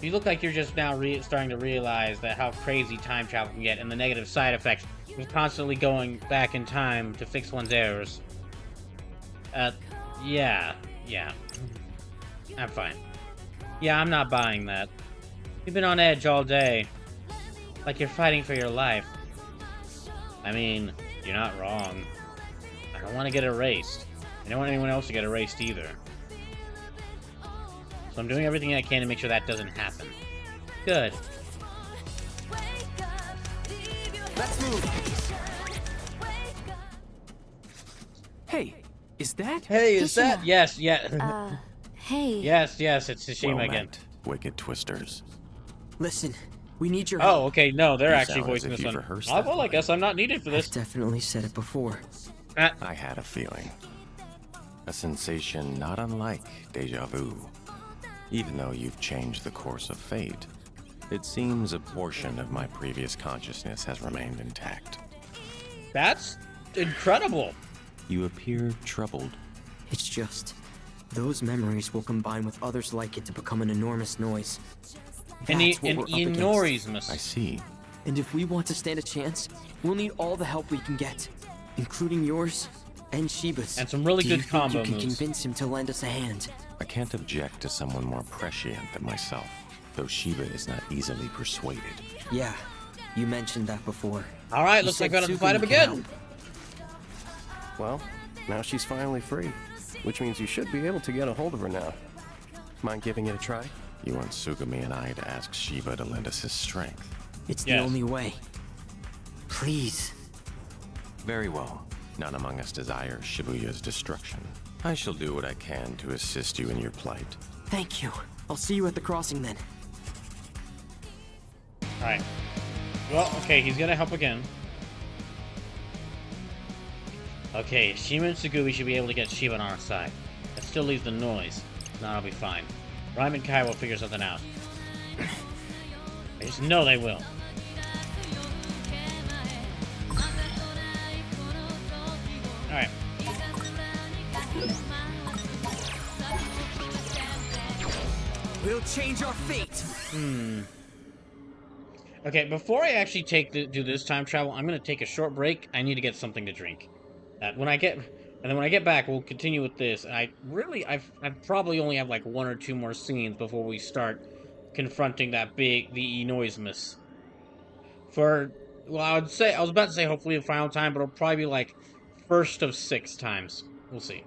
You look like you're just now starting to realize that how crazy time travel can get and the negative side effects of constantly going back in time to fix one's errors. Yeah. I'm fine. Yeah, I'm not buying that. You've been on edge all day. Like you're fighting for your life. I mean, you're not wrong. I don't want to get erased. I don't want anyone else to get erased either. So I'm doing everything I can to make sure that doesn't happen. Good. Let's move. Hey, is that? Hey, is that? Tishina. Yes, yeah. Hey. Yes, it's Tsushima Well again. met, wicked twisters. Listen, we need your help. Oh, okay, no, they're You actually sound as voicing if this you've one. rehearsed Oh, that well, I line. guess I'm not needed for I've this. definitely said it before. I had a feeling. A sensation not unlike deja vu. Even though you've changed the course of fate, it seems a portion of my previous consciousness has remained intact. That's incredible. You appear troubled. It's just, those memories will combine with others like it to become an enormous noise. An That's what we're up against. enormous. I see. And if we want to stand a chance, we'll need all the help we can get, including yours and Shiba's. And some really Do good you think combo you can moves. convince him to lend us a hand? I can't object to someone more prescient than myself, though Shiba is not easily persuaded. Yeah, you mentioned that before. All right, You looks like said we're gonna fight him Tsugumi can again. help. Well, now she's finally free, which means you should be able to get a hold of her now. Mind giving it a try? You want Sugami and I to ask Shiba to lend us his strength. It's Yes. the only way. Please. Very well. None among us desires Shibuya's destruction. I shall do what I can to assist you in your plight. Thank you. I'll see you at the crossing then. All right. Well, okay, he's gonna help again. Okay, Shima and Sugumi should be able to get Shiba on our side. That still leaves the noise. No, I'll be fine. Rhyme and Kai will figure something out. I just know they will. Alright. We'll change our fate. Okay, before I actually do this time travel, I'm gonna take a short break. I need to get something to drink. And then when I get back, we'll continue with this. And I probably only have like 1 or 2 more scenes before we start confronting the Enoismus. I was about to say hopefully the final time, but it'll probably be like first of 6 times. We'll see.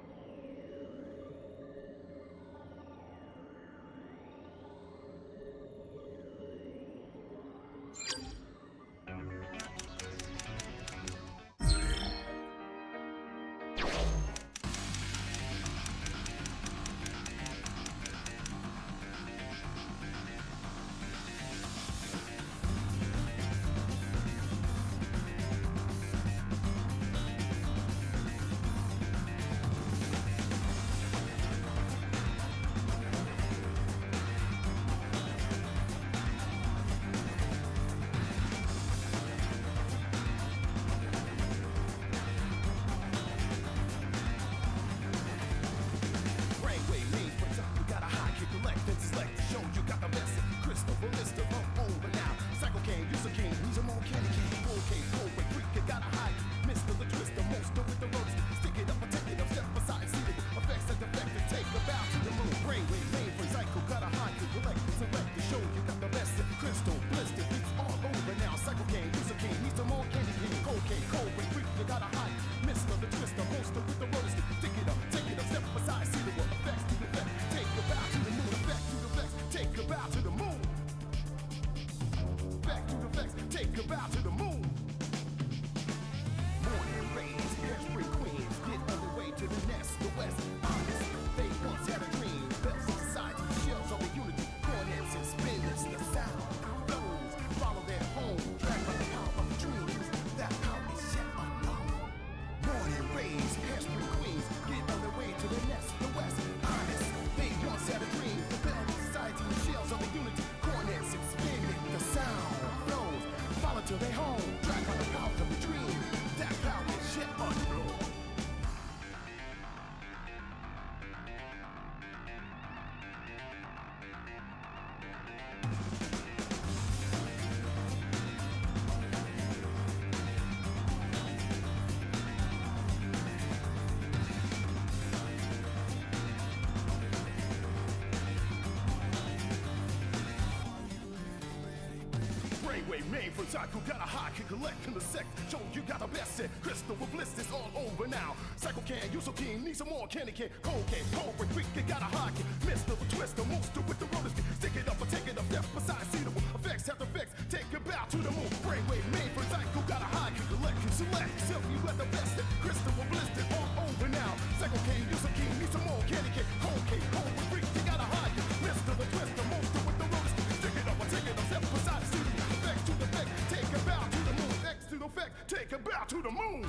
Brainwave main for Psycho, got a high kick, collect in the sect. Show you got the best set. Crystal with blisters all over now. Psycho can, use so keen, need some more candy can. Cocaine, Cobra, Creek, you got a high kick. Mister, the twister, monster with the roller stick. Stick it up or take it up, step aside, suitable. Effects have effects, take it bow to the moon. Brainwave main for Psycho, got a high kick, collect and select. Self, you got the best set. Crystal with blisters all over now. Psycho can, use so keen, need some more candy can. Cocaine, Cobra, Creek, you got a high kick. Mister, the twister, monster with the roller stick. Stick it up or take it up, step aside, suitable. Effects to the effect, take a bow to the moon. X to the effect, take a bow to the moon.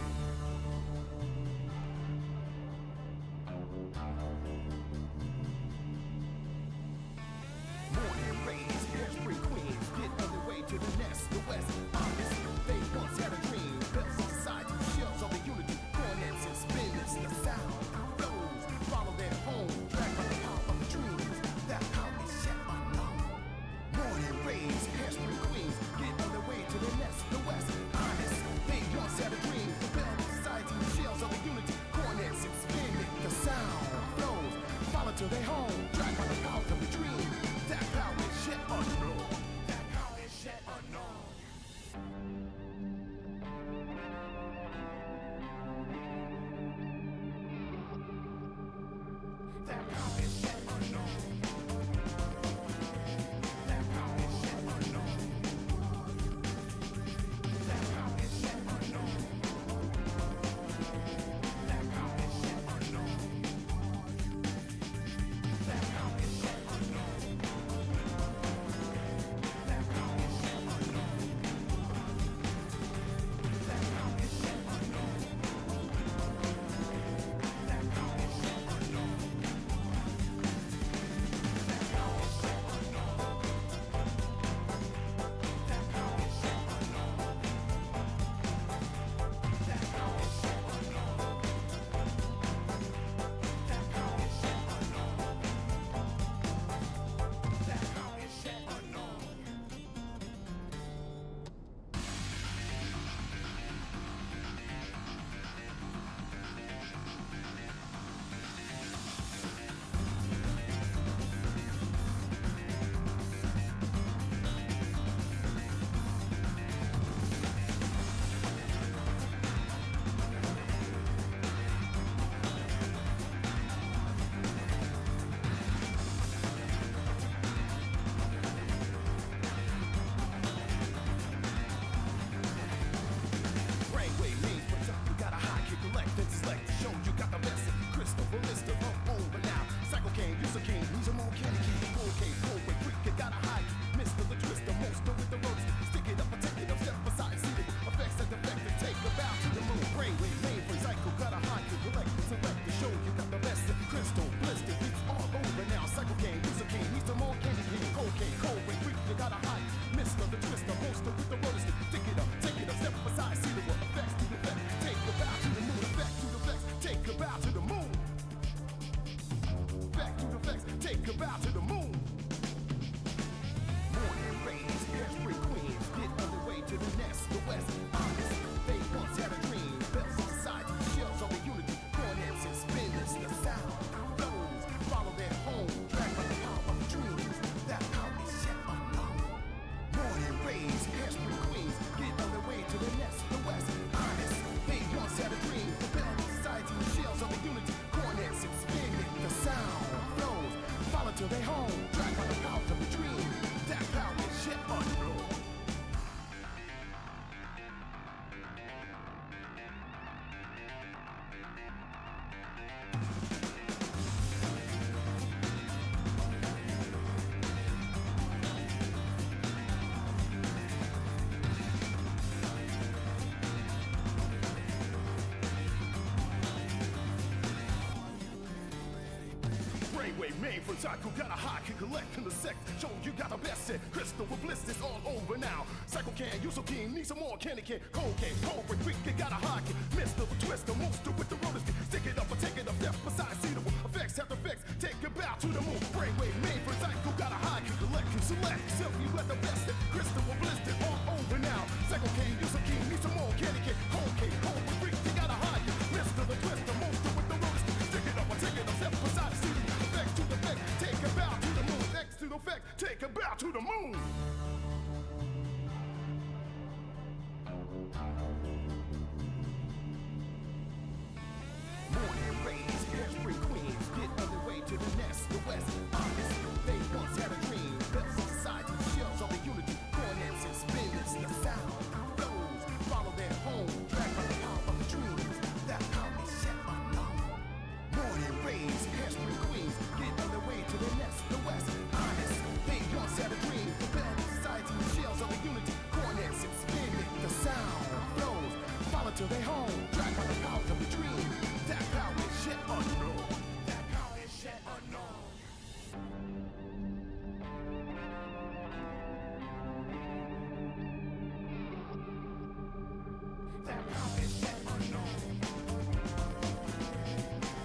Morning rays, hairspray queens, get on their way to the nest, the west. Honest, they once had a dream. Bells of society, shells of the unity, cornets and spinets, the sound flows. Follow their home, track by the power of the dreams. That power is yet unknown. Morning rays, hairspray queens, get on their way to the nest, the west. Honest, they once had a dream. The bell of society, shells of the unity, cornets and spinets, the sound flows. Follow to their home, track by the power of the dreams. That power is yet unknown. That power is yet unknown. That power is yet unknown. That power is yet unknown. That power is yet unknown. That power is yet unknown. That power is yet unknown. That power is yet unknown. That power is yet unknown. That power is yet unknown. That power is yet unknown. That power is yet unknown. That power is yet unknown. That power is yet unknown. That power is yet unknown. Brainwave means protect. You got a high kick, collect and select. Show you got the best. Crystal, ballista, up over now. Psycho cane, use a cane, need some more candy cane. Cocaine, Cobra, Creek, you got a high kick. Mister, the twister, monster with the roller stick. Stick it up or take it up, step aside, see the effects and effect and take a bow to the moon. Brainwave main for Psycho, got a high kick, collect and select. To show you got the best. Crystal, ballistic, it's all over now. Psycho cane, use a cane, need some more candy cane. Cocaine, Cobra, Creek, you got a high kick. Mister, the twister, monster with the roller stick. Stick it up, step aside, see the effects to the effect. Take a bow to the moon, effect to the effects, take a bow to the moon. Back to the effects, take a bow to the moon. Morning rays, hairspray queens, get on their way to the nest, the west. Honest, they once had a dream. Bells of society, shells of the unity, cornets and spinets, the sound flows. Follow their home, track by the power of the dreams. That power is yet unknown. Morning rays, hairspray queens, get on their way to the nest, the west. Honest, they once had a dream. The bell of society, shells of the unity, cornets and spinets, the sound flows. Follow to their home, track by the power of the dream. That power is yet unknown. Brainwave main for Psycho, got a high kick, collect in the sect. Show you got the best set. Crystal with blisters all over now. Psycho can, use so keen, need some more candy can. Cocaine, Cobra, Creek, you got a high kick. Mister, the twister, monster with the roller stick. Stick it up or take it up, step aside, see the effects have effects. Take a bow to the moon. Brainwave main for Psycho, got a high kick, collect and select. Self, you got the best set. Crystal with blisters all over now. Psycho can, use so keen, need some more candy can. Cocaine, Cobra, Creek, you got a high kick. Mister, the twister, monster with the roller stick. Stick it up or take it up, step aside, see the effects to the effect. Take a bow to the moon. X to the effect, take a bow to the moon. the West. Honest, they once had a dream. Bells of society, shells of the unity. Cornets and spinets, the sound flows. Follow their home, dragged by the power of the dreams. That power is yet unknown. Morning rays, hairspring queens, get on their way to their nest, the West. Honest, they once had a dream. The bell of society, shells of the unity. Cornets and spinets, the sound flows. Follow to their home, dragged by the power of the dream. That power is yet unknown. That power is yet unknown. That power is yet unknown.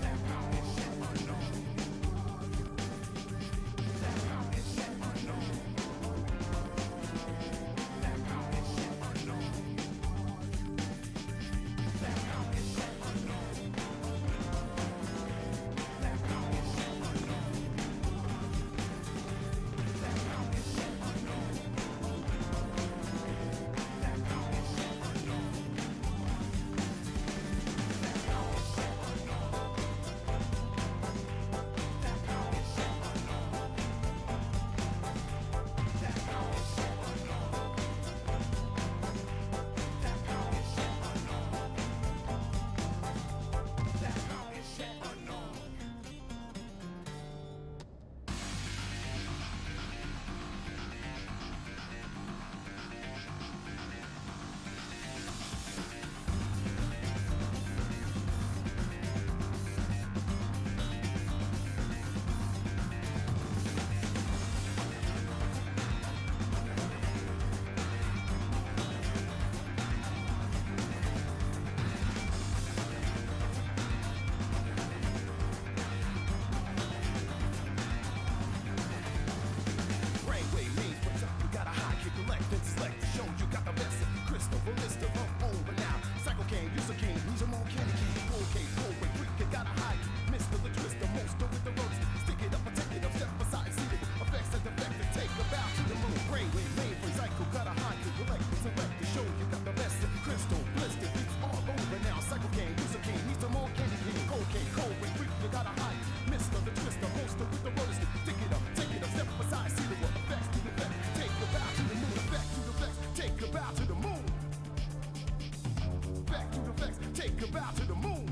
That power is yet unknown. That power is yet unknown. That power is yet unknown. That power is yet unknown. That power is yet unknown. That power is yet unknown. That power is yet unknown. Brainwave means what's up, you gotta hide, kick, collect, then select to show you got the best. Crystal, ballista, up over now. Psycho King, use a king, who's a more candy king. Okay, way, freak, you gotta hide. Mr. the Twister, monster with the ropes. Stick it up, take it up, step aside, see the effects and defect and take a bow to the moon. Brainwave main for Psycho, gotta hide, kick, collect, then select to show you got the best. Crystal, blister, it's all over now. Psycho King, use a king, he's a more candy king. Okay, way, freak, you gotta hide. Mr. the Twister, monster with the ropes. Stick it up, step aside, see the effects to the effect. Take a bow to the moon, effect to the effects. Take a bow to the moon. Back to the effects, take a bow to the moon.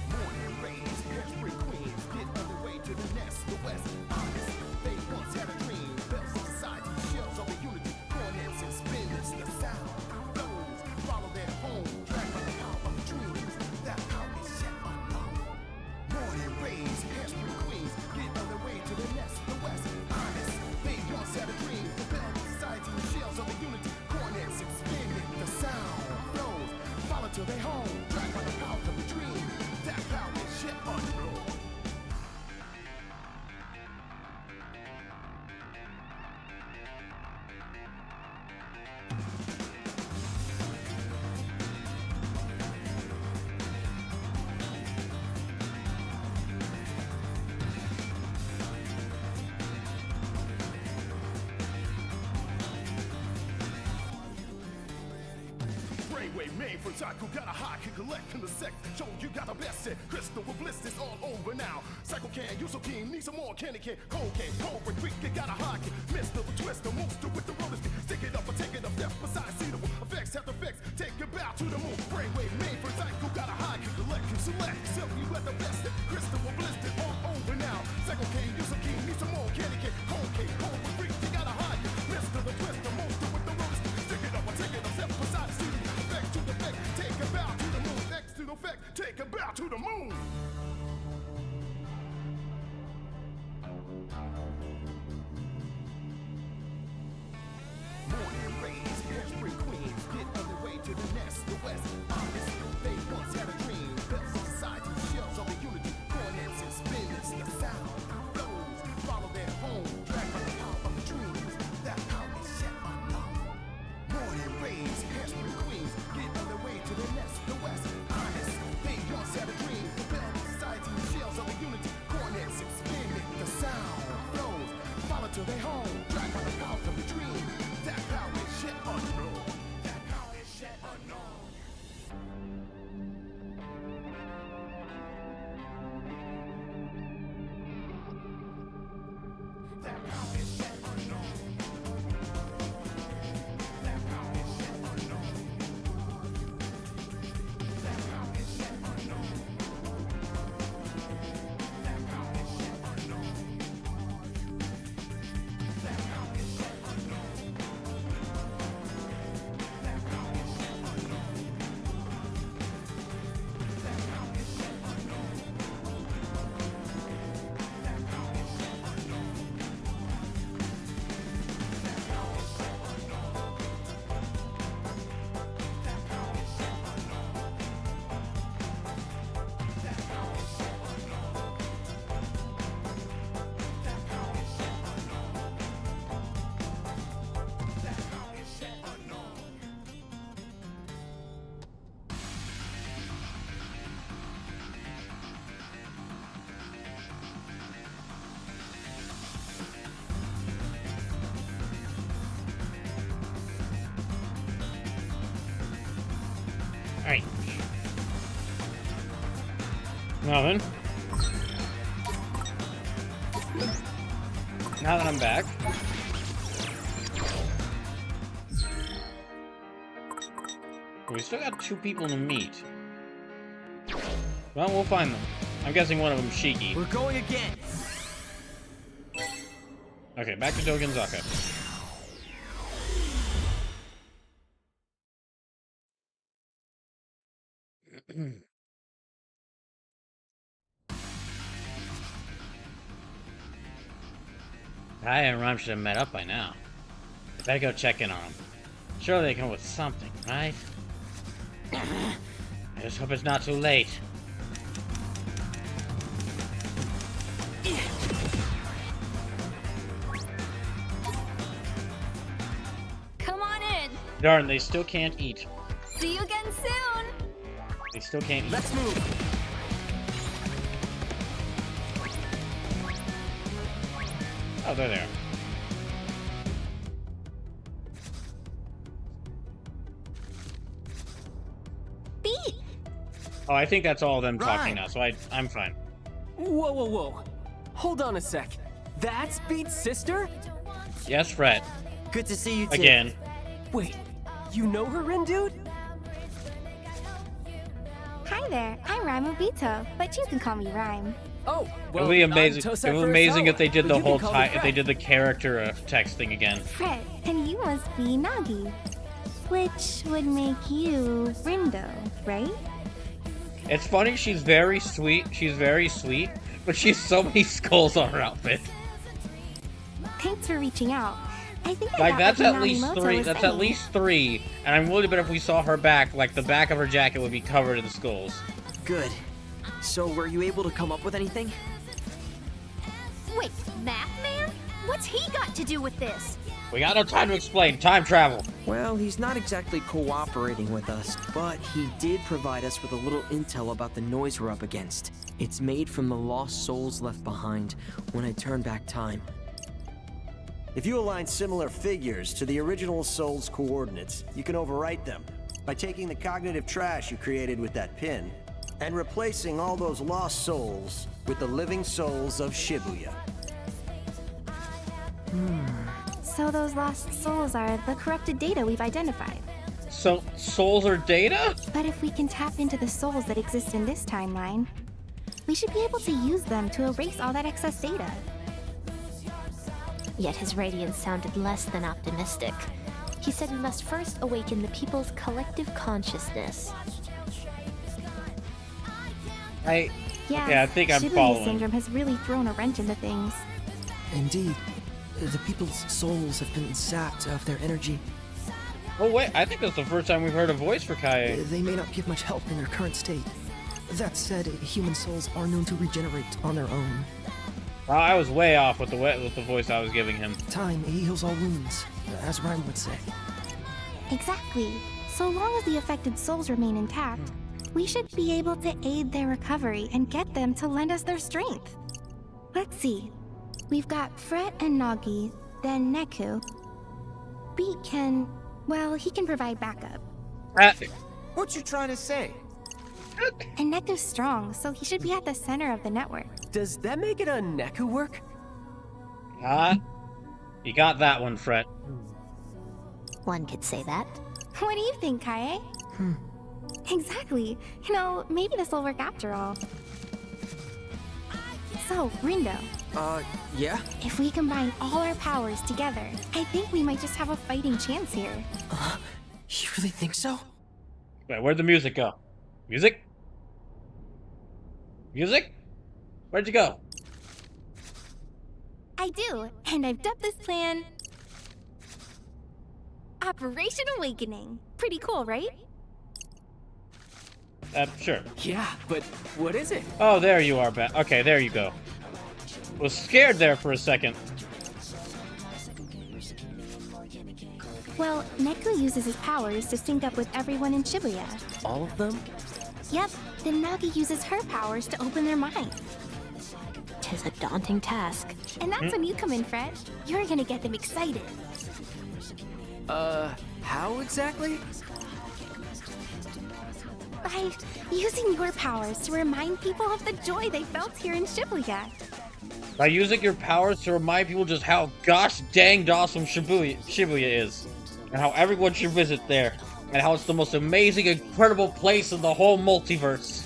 Morning rays, hairspring queens, get on their way to the nest, the West. Honest, they once had a dream. Bells of society, shells of the unity. Cornets and spinets, the sound flows. Follow their home, dragged by the power of the dreams. That power is yet unknown. Morning rays, hairspring queens, get on their way to the nest, the West. Honest, they once had a dream. The bell of society, shells of the unity. Cornets and spinets, the sound flows. Follow to their home, dragged by the power of the dream. That power is yet unknown. Brainwave made for Psycho, gotta hide, can collect in the sect. Show you got the best set. Crystal with blisters all over now. Psycho can, use a king, need some more candy can. Cocaine, cobra, freak, you gotta hide. Mr. the Twister, monster with the rollers. Stick it up or take it up, step aside, see the effects, have the effects. Take a bow to the moon. Brainwave made for Psycho, gotta hide, can collect, can select. Self you at the best set. Crystal with blisters all over now. Psycho can, use a king, need some more candy can. Cocaine, cobra, freak, you gotta hide. Mr. the Twister, monster with the rollers. Stick it up or take it up, step aside, see the effects to the effect. Take a bow to the moon. Next to the effect, take a bow to the moon. Morning rays, hairspring queens, get on their way to the nest, the West. Honest, they once had a dream. Bells of society, shells of the unity. Cornets and spinets, the sound flows. Follow their home, dragged by the power of the dreams. That power is yet unknown. Morning rays, hairspring queens, get on their way to the nest, the West. Honest, they once had a dream. The bell Alright. Nothing. Now that I'm back. We still got 2 people to meet. Well, we'll find them. I'm guessing one of them's Shiki. We're going again. Okay, back to Dogenzaka. I and Rhyme should have met up by now. I better go check in on them. Surely they come up with something, right? I just hope it's not too late. Come on in. Darn, they still can't eat. See you again soon. They still can't eat. Let's move. Oh, they're there. Beat. Oh, I think that's all of them Right. talking now, so I'm fine. Whoa, whoa, whoa. Hold on a sec. That's Beat's sister? Yes, Fred. Good to see you too. Again. Wait, you know her, Rin dude? Hi there. I'm Rhyme Obito, but you can call me Rhyme. Oh, It well, would be I'm amazing. Tosa It would be amazing if they Furusawa, did but the you can whole call me time. If they Fred. did the character text thing again. Fred, and you must be Nagi. Which would make you Rindo, right? It's funny. She's very sweet. She's very sweet, but she's so many skulls on her outfit. Thanks for reaching out. I think I Like got that's what at least Minamoto 3. was That's saying. at least 3. And I'm willing to bet if we saw her back, like the back of her jacket would be covered in skulls. Good. So, were you able to come up with anything? Wait, Math Man? What's he got to do with this? We got no time to explain. Time travel. Well, he's not exactly cooperating with us, but he did provide us with a little intel about the noise we're up against. It's made from the lost souls left behind when I turn back time. If you align similar figures to the original soul's coordinates, you can overwrite them by taking the cognitive trash you created with that pin and replacing all those lost souls with the living souls of Shibuya. So those lost souls are the corrupted data we've identified. So souls are data? But if we can tap into the souls that exist in this timeline, we should be able to use them to erase all that excess data. Yet his radiance sounded less than optimistic. He said we must first awaken the people's collective consciousness. Yeah, I think I'm Shibuya following. syndrome has really thrown a wrench into things. Indeed. The people's souls have been sapped of their energy. Oh wait, I think that's the first time we've heard a voice for Kaie. They may not give much help in their current state. That said, human souls are known to regenerate on their own. Wow, I was way off with the voice I was giving him. Time heals all wounds, as Rhyme would say. Exactly. So long as the affected souls remain intact, we should be able to aid their recovery and get them to lend us their strength. Let's see. We've got Fret and Nagi, then Neku. Beat can... well, he can provide backup. What you trying to say? And Neku's strong, so he should be at the center of the network. Does that make it a Neku work? You got that one, Fret. One could say that. What do you think, Kaie? Exactly. You know, maybe this will work after all. So, Rindo, Yeah? if we combine all our powers together, I think we might just have a fighting chance here. You really think so? Wait, where'd the music go? Music? Music? Where'd you go? I do, and I've dubbed this plan Operation Awakening. Pretty cool, right? Sure. Yeah, but what is it? Oh, there you are, Bat. Okay, there you go. Was scared there for a second. Well, Neku uses his powers to sync up with everyone in Shibuya. All of them? Yep, then Nagi uses her powers to open their mind. Tis a daunting task. And that's when you come in, Fred. You're gonna get them excited. How exactly? By using your powers to remind people of the joy they felt here in Shibuya. By using your powers to remind people just how gosh dang awesome Shibuya is. And how everyone should visit there. And how it's the most amazing, incredible place in the whole multiverse.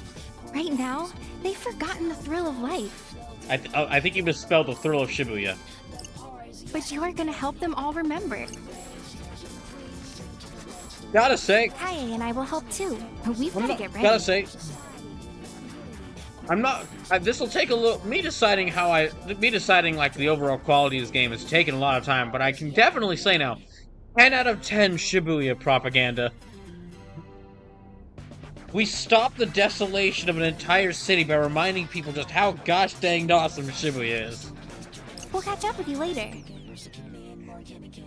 Right now, they've forgotten the thrill of life. I think you misspelled the thrill of Shibuya. But you are gonna help them all remember. Gotta say, Kaie and I will help too. But we've gotta get ready. gotta say, I'm not. This will take a little. Me deciding like the overall quality of this game has taken a lot of time, but I can definitely say now, 10 out of 10 Shibuya propaganda. We stopped the desolation of an entire city by reminding people just how gosh dang awesome Shibuya is. We'll catch up with you later.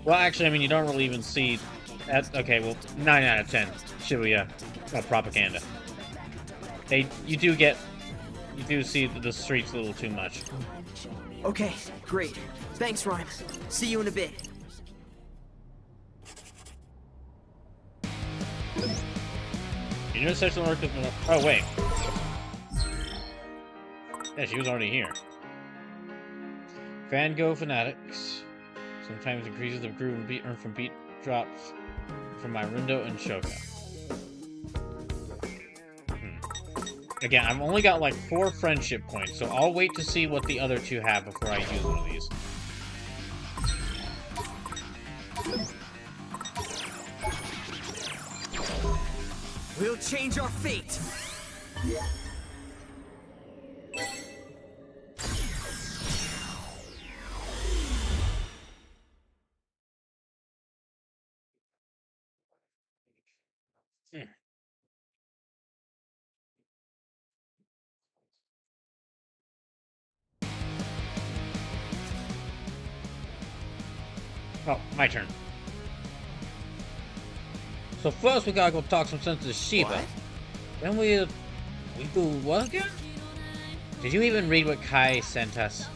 Well, actually, I mean, you don't really even see. Okay, well, 9 out of 10 Shibuya propaganda. You do see the streets a little too much. Okay, great. Thanks, Rhyme. See you in a bit. You know, sexual work is... Oh, wait. Yeah, she was already here. Fango Fanatics. Sometimes increases the groove and beat earned from beat drops from my Rindo and Shoka. Again, I've only got like 4 friendship points, so I'll wait to see what the other 2 have before I use one of these. We'll change our fate. Oh, my turn. So first we gotta go talk some sense to Shiba. What? Then we do what again? Did you even read what Kai sent us?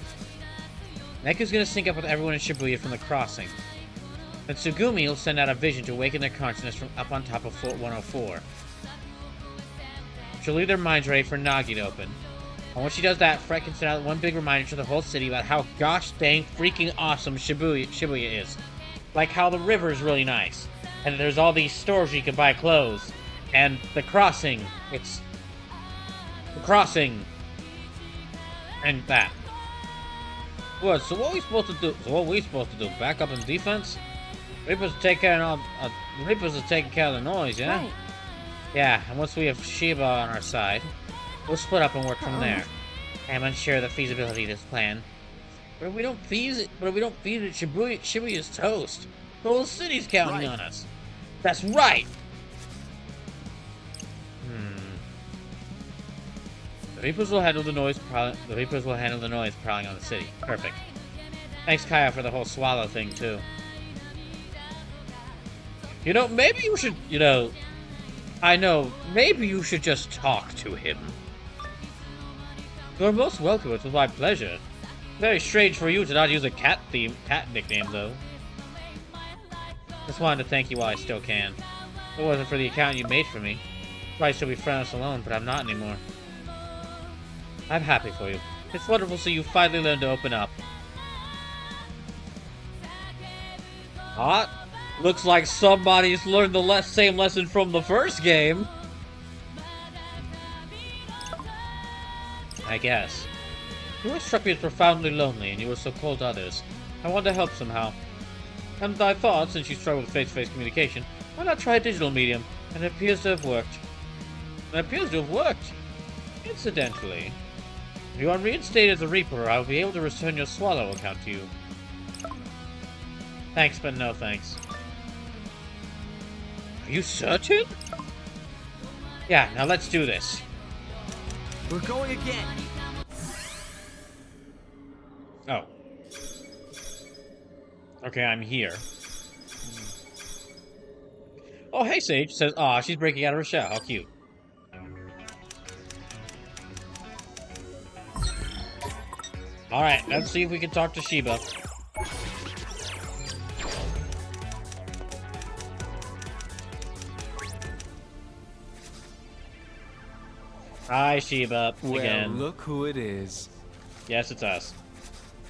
Neku's gonna sync up with everyone in Shibuya from the crossing. Then Tsugumi will send out a vision to awaken their consciousness from up on top of Fort 104. She'll leave their minds ready for Nagi to open. And once she does that, Fret can send out one big reminder to the whole city about how gosh dang freaking awesome Shibuya is. Like how the river is really nice. And there's all these stores where you can buy clothes. And the crossing, it's... The crossing. And that. What, so what are we supposed to do? Back up in defense? Reapers are taking care of the noise, yeah? Right. Yeah, and once we have Shiba on our side, we'll split up and work from there. I'm unsure of the feasibility of this plan. But if we don't feed it, Shibuya's toast. The whole city's counting on us. That's right! The Reapers will handle the noise prowling on the city. Perfect. Thanks, Kaya, for the whole swallow thing, too. You know, maybe you should, maybe you should just talk to him. You're most welcome, it was my pleasure. Very strange for you to not use a cat nickname, though. Just wanted to thank you while I still can. If it wasn't for the account you made for me, I'd probably still be friendless alone, but I'm not anymore. I'm happy for you. It's wonderful to see you finally learn to open up. Hot? Looks like somebody's learned the same lesson from the first game. I guess. You always struck me as profoundly lonely, and you were so cold to others. I wanted to help somehow. And I thought, since you struggle with face-to-face communication, why not try a digital medium? And it appears to have worked. Incidentally, if you are reinstated as a Reaper, I will be able to return your Swallow account to you. Thanks, but no thanks. Are you certain? Yeah, now let's do this. We're going again. Oh. Okay, I'm here. Oh, hey, Sage. Says, aw, she's breaking out of her shell. How cute. Alright, let's see if we can talk to Shiba. Hi, Sheba. Well, Again. look who it is. Yes, it's us.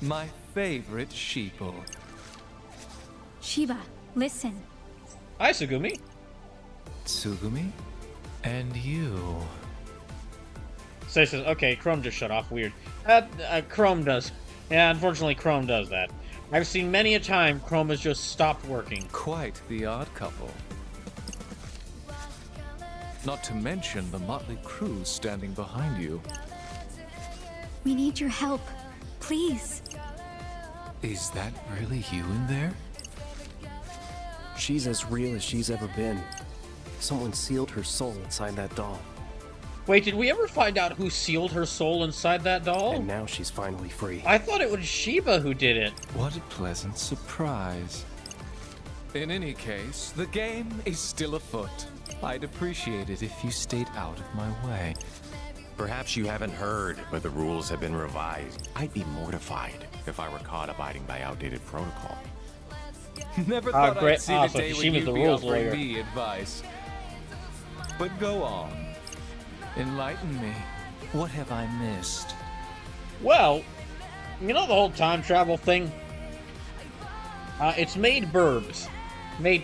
My favorite sheeple. Shiba, listen. Hi, Tsugumi. Tsugumi? And you. So says, okay, Chrome just shut off. Weird. Chrome does. Yeah, unfortunately, Chrome does that. I've seen many a time Chrome has just stopped working. Quite the odd couple. Not to mention the motley crew standing behind you. We need your help. Please. Is that really you in there? She's as real as she's ever been. Someone sealed her soul inside that doll. Wait, did we ever find out who sealed her soul inside that doll? And now she's finally free. I thought it was Sheba who did it. What a pleasant surprise. In any case, the game is still afoot. I'd appreciate it if you stayed out of my way. Perhaps you haven't heard, but the rules have been revised. I'd be mortified if I were caught abiding by outdated protocol. Never thought great. I'd see So the day when she was you'd the be rules offering lawyer. me advice. But go on. Enlighten me. What have I missed? Well, you know the whole time travel thing? It's made burbs. Made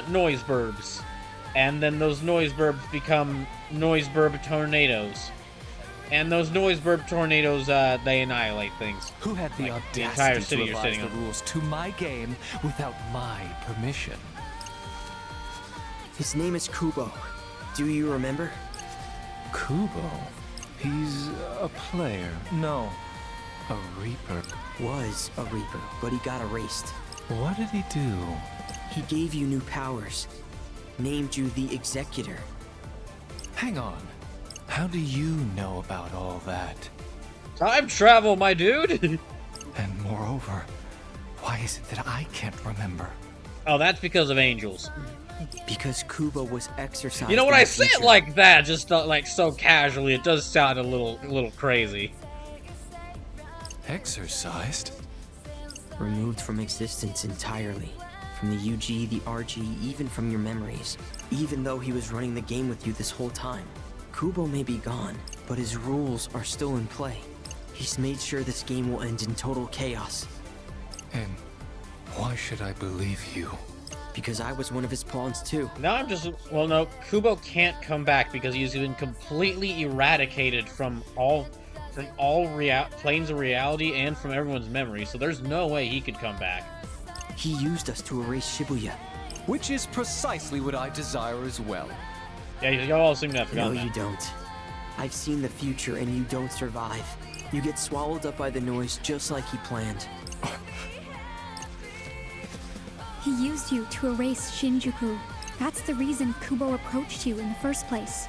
noise burbs. And then those noise burbs become noise burb tornadoes. And those noise burb tornadoes, they annihilate things. Who had the Like, audacity entire city to you're revise sitting the on. rules to my game without my permission? His name is Kubo. Do you remember? Kubo? He's a player. No, a Reaper. Was a Reaper, but he got erased. What did he do? He gave you new powers. Named you the Executor. Hang on. How do you know about all that? Time travel, my dude! And moreover, why is it that I can't remember? Oh, that's because of angels. Because Kubo was exercised. You know, when in I the say it future. like that, just like so casually, it does sound a little crazy. Exercised? Removed from existence entirely. From the UG, the RG, even from your memories. Even though he was running the game with you this whole time. Kubo may be gone, but his rules are still in play. He's made sure this game will end in total chaos. And why should I believe you? Because I was one of his pawns too. Now I'm just... Well, no, Kubo can't come back because he's been completely eradicated from all planes of reality and from everyone's memory, so there's no way he could come back. He used us to erase Shibuya. Which is precisely what I desire as well. Yeah, y'all seem to have No, forgotten that. you don't. I've seen the future and you don't survive. You get swallowed up by the noise just like he planned. He used you to erase Shinjuku. That's the reason Kubo approached you in the first place.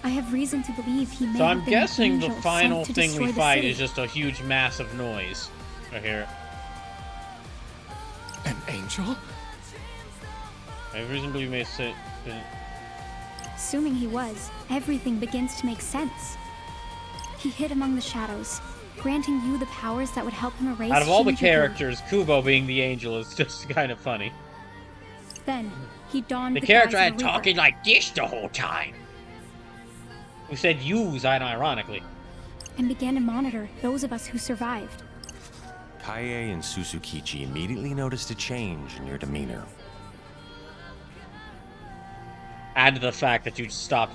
I have reason to believe he may So have I'm been guessing an the angel final sent to thing destroy we the fight city. is just a huge mass of noise. I hear it. An angel? I have reason to believe he may say... Assuming he was, everything begins to make sense. He hid among the shadows, granting you the powers that would help him erase Out of all the Shinjuku. characters, Kubo being the angel is just kind of funny. Then, he donned The the character guise had of a Reaper. talking like this the whole time. We said use, ironically. And began to monitor those of us who survived. Kaie and Susukichi immediately noticed a change in your demeanor. And the fact that you stopped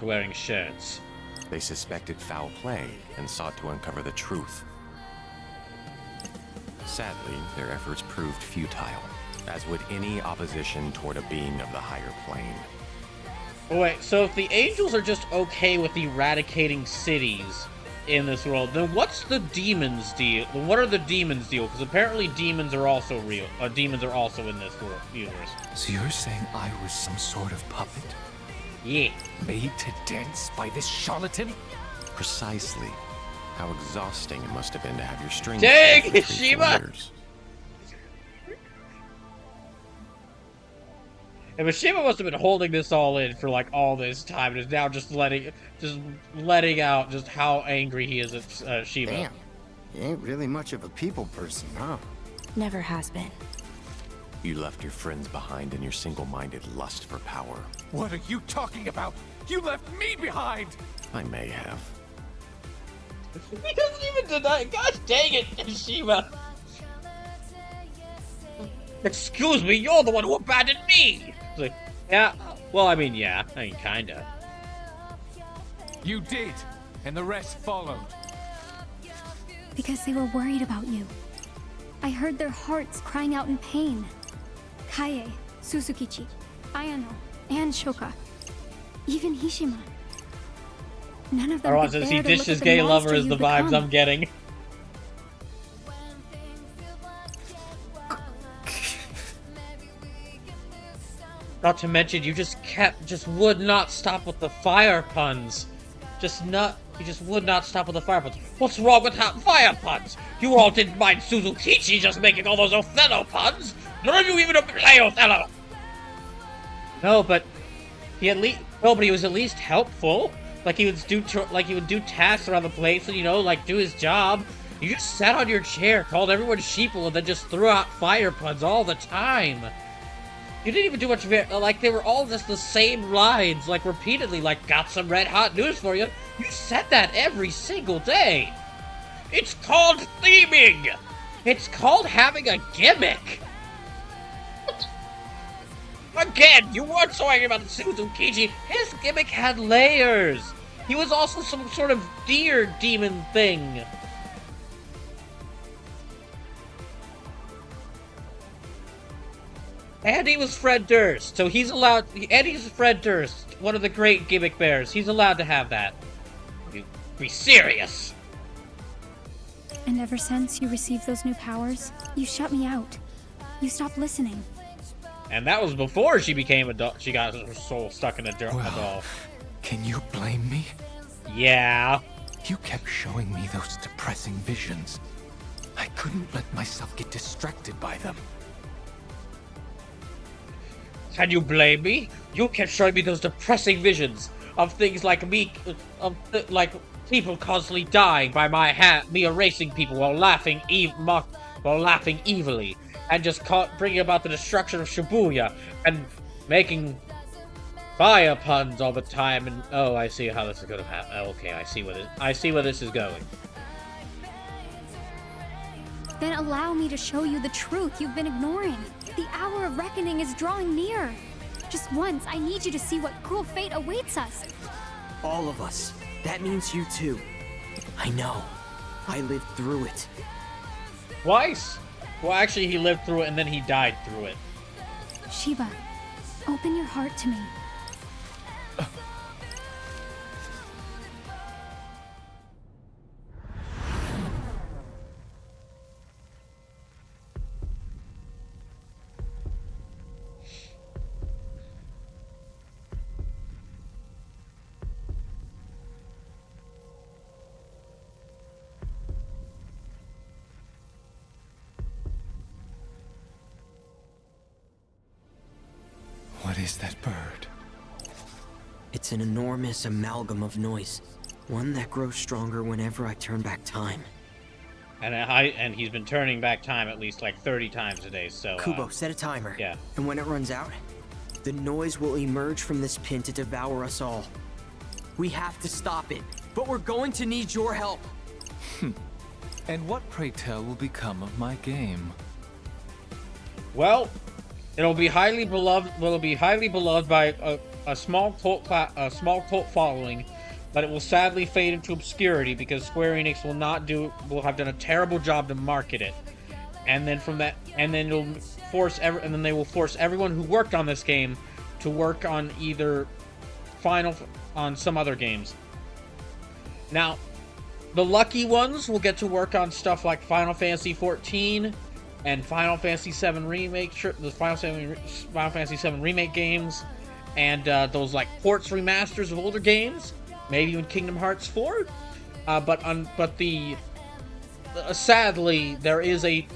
wearing shirts. They suspected foul play and sought to uncover the truth. Sadly, their efforts proved futile, as would any opposition toward a being of the higher plane. Oh, wait, so if the angels are just okay with eradicating cities in this world, then what's the demons' deal? What are the demons' deal? Because apparently demons are also real. Demons are also in this world universe. So you're saying I was some sort of puppet? Yeah. Made to dance by this charlatan? Precisely. How exhausting it must have been to have your strings Dang, pulled for 3-4 Sheba! years. And Mishima must have been holding this all in for like all this time, and is now just letting out just how angry he is at Shiva. Damn. You ain't really much of a people person, huh? Never has been. You left your friends behind in your single-minded lust for power. What are you talking about? You left me behind! I may have. He doesn't even deny it. God dang it, Shiva. Excuse me, you're the one who abandoned me! It's like, yeah, well, I mean, kinda. You did, and the rest followed. Because they were worried about you. I heard their hearts crying out in pain. Kaie, Suzukichi, Ayano, and Shoka. Even Hishima. None of them Everyone could says bear he to look dishes at the gay monster lover is you've the vibes become. I'm getting. Not to mention, you just would not stop with the fire puns. You just would not stop with the fire puns. What's wrong with fire puns? You all didn't mind Suzukichi just making all those Othello puns? None of you even play Othello! No, but he was at least helpful. Like he would do tasks around the place and, like do his job. You just sat on your chair, called everyone sheeple, and then just threw out fire puns all the time. You didn't even do much of it. Like, they were all just the same lines, like, repeatedly, like, got some red hot news for you. You said that every single day. It's called theming. It's called having a gimmick. Again, you weren't so angry about Suzukichi. His gimmick had layers. He was also some sort of deer demon thing. And he was Fred Durst, so he's allowed. And he's Fred Durst, one of the great gimmick bears. He's allowed to have that. Be serious. And ever since you received those new powers, you shut me out. You stopped listening. And that was before she became a doll. She got her soul stuck in a doll. Can you blame me? Yeah. You kept showing me those depressing visions. I couldn't let myself get distracted by them. Can you blame me? You kept showing me those depressing visions of things like like people constantly dying by me erasing people while laughing evilly, and just bringing about the destruction of Shibuya and making fire puns all the time. And oh, I see how this is going to happen. Okay, I see where this is going. Then allow me to show you the truth you've been ignoring. The hour of reckoning is drawing near. Just once, I need you to see what cruel fate awaits us. All of us. That means you too. I know. I lived through it. Twice? Well, actually, he lived through it and then he died through it. Shiba, open your heart to me. What is that bird? It's an enormous amalgam of noise. One that grows stronger whenever I turn back time. And he's been turning back time at least like 30 times a day, so... Kubo, set a timer. Yeah. And when it runs out, the noise will emerge from this pin to devour us all. We have to stop it, but we're going to need your help. And what, pray tell, will become of my game? Well, it'll be highly beloved. Will be highly beloved by a small cult following, but it will sadly fade into obscurity because Square Enix will have done a terrible job to market it, and then they will force everyone who worked on this game to work on on some other games. Now, the lucky ones will get to work on stuff like Final Fantasy XIV and Final Fantasy VII Remake, the Final Fantasy VII Remake games, and those like ports, remasters of older games, maybe even Kingdom Hearts 4. Sadly, there is a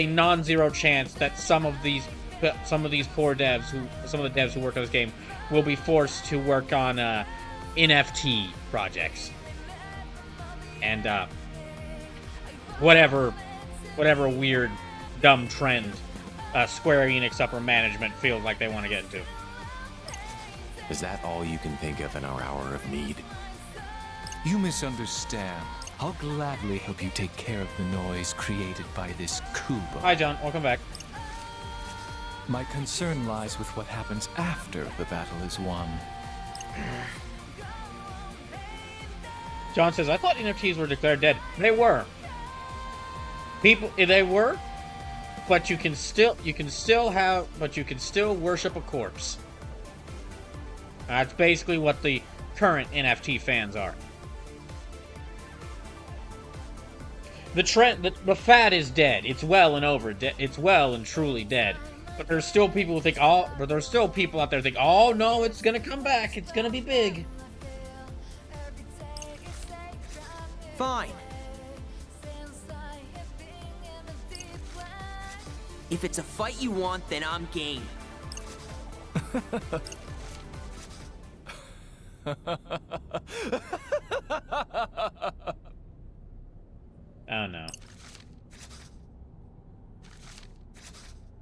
non-zero chance that some of these poor devs some of the devs who work on this game will be forced to work on NFT projects and whatever weird dumb trend Square Enix upper management feels like they want to get into. Is that all you can think of in our hour of need? You misunderstand. I'll gladly help you take care of the noise created by this Kubo. Hi, John. Welcome back. My concern lies with what happens after the battle is won. John says, I thought NFTs were declared dead. They were. They were, but you can still worship a corpse. That's basically what the current NFT fans are. The fad is dead. It's well and truly dead. But there's still people who think, there's still people out there who think, oh no, it's gonna come back. It's gonna be big. Fine. If it's a fight you want, then I'm game. Oh no.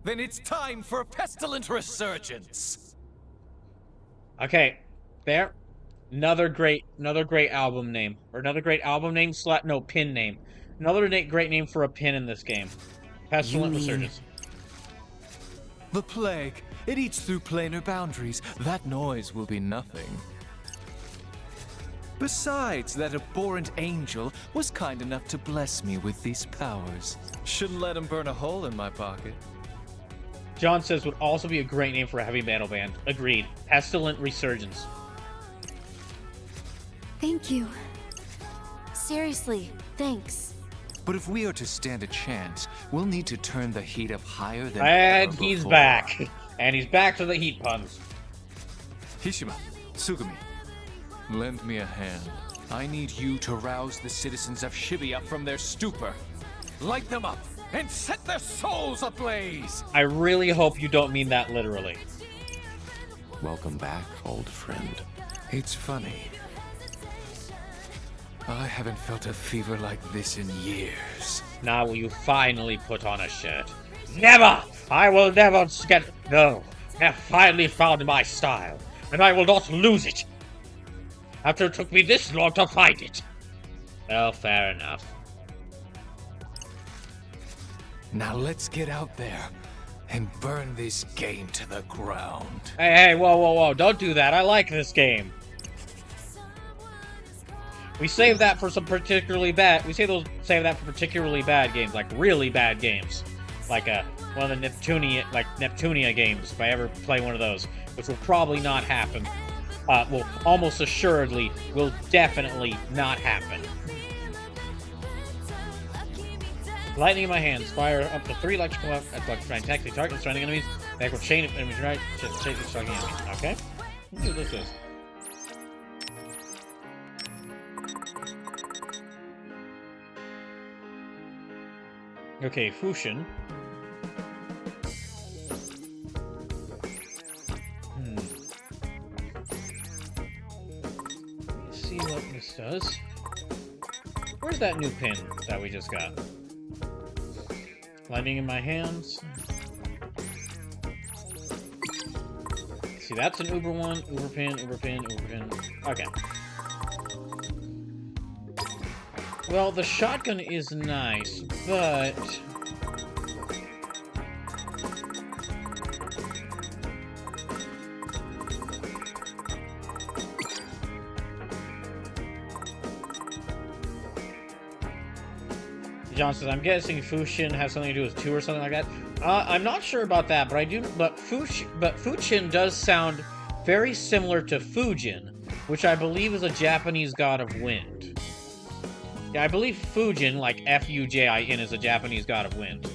Then it's time for a pestilent resurgence. Okay, there. Another great album name, or another great album name / pin name. Another great name for a pin in this game. Pestilent Resurgence. The plague. It eats through planar boundaries. That noise will be nothing. Besides, that abhorrent angel was kind enough to bless me with these powers. Shouldn't let him burn a hole in my pocket. John says would also be a great name for a heavy metal band. Agreed. Pestilent Resurgence. Thank you. Seriously, thanks. But if we are to stand a chance, we'll need to turn the heat up higher than And ever he's before. back. And he's back to the heat puns. Hishima, Tsugumi, lend me a hand. I need you to rouse the citizens of Shibuya from their stupor. Light them up and set their souls ablaze! I really hope you don't mean that literally. Welcome back, old friend. It's funny. I haven't felt a fever like this in years. Now will you finally put on a shirt? Never! I will never get... No. I have finally found my style, and I will not lose it. After it took me this long to find it. Well, fair enough. Now let's get out there and burn this game to the ground. Hey, whoa, don't do that. I like this game. We save that for some particularly bad... save that for particularly bad games, like really bad games. Like one of the Neptunia games, if I ever play one of those, which will probably not happen. Will almost assuredly, will definitely not happen. Lightning in my hands, fire up to 3 electrical electrifying attacks, target surrounding enemies, backward chain of enemies right, chain of striking enemies. Okay? Let's see what this is. Okay, Fushin. Let's see what this does. Where's that new pin that we just got? Lightning in my hands. See, that's an Uber one. Uber pin, Uber pin, Uber pin. Okay. Well, the shotgun is nice, but... John says, I'm guessing Fushin has something to do with 2 or something like that. I'm not sure about that, but I do. But Fushin does sound very similar to Fujin, which I believe is a Japanese god of wind. Yeah, I believe Fujin, like F-U-J-I-N, is a Japanese god of wind.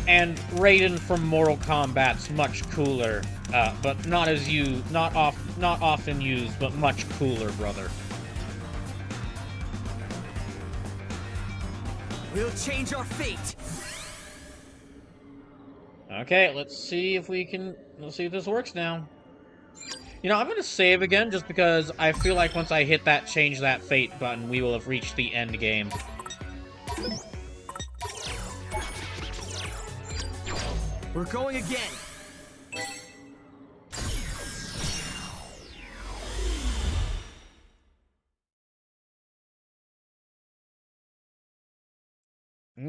And Raiden from Mortal Kombat's much cooler, but not often used, but much cooler, brother. We'll change our fate. Okay, let's see if this works now. You know, I'm gonna save again just because I feel like once I hit that change that fate button, we will have reached the end game. We're going again.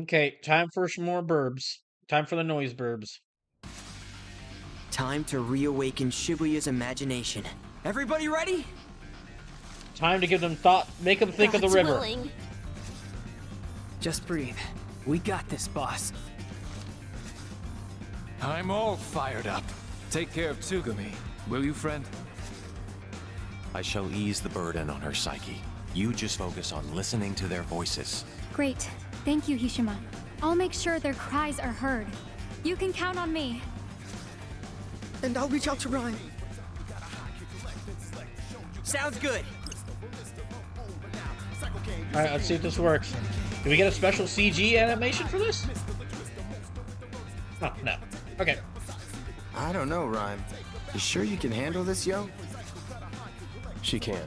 Okay, time for some more burbs. Time for the noise burbs. Time to reawaken Shibuya's imagination. Everybody ready? Time to give them thought, make them think of the river. Just breathe. We got this, boss. I'm all fired up. Take care of Tsugumi, will you, friend? I shall ease the burden on her psyche. You just focus on listening to their voices. Great. Thank you, Hishima. I'll make sure their cries are heard. You can count on me. And I'll reach out to Ryan. Sounds good. Alright, let's see if this works. Do we get a special CG animation for this? Oh, no. Okay. I don't know, Ryan. You sure you can handle this, yo? She can.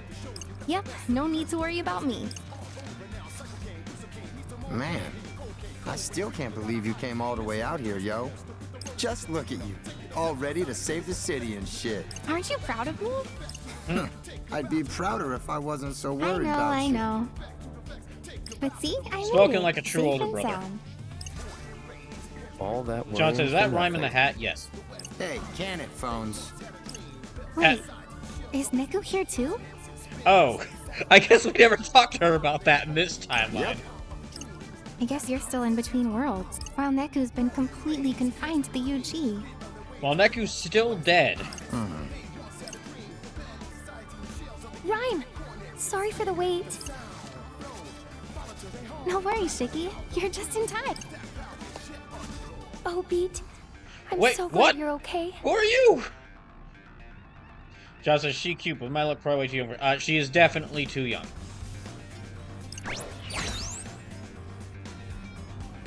Yep, no need to worry about me. Man, I still can't believe you came all the way out here, yo. Just look at you, all ready to save the city and shit. Aren't you proud of me? I'd be prouder if I wasn't so worried about I you. know. But see, I made Spoken it. like a true Safe older and brother. sound. All that John worrying says, is that for rhyme in the nothing. hat? Yes. Hey, can it, phones? Wait, is Neku here too? Oh, I guess we never talked to her about that in this timeline. Yep. I guess you're still in between worlds, while Neku's been completely confined to the UG. While Neku's still dead. Rhyme! Sorry for the wait. No worries, Shiki. You're just in time. Oh, Beat. I'm Wait, so glad what? you're okay. Who are you? John says, she cute, but might look probably too young for... she is definitely too young.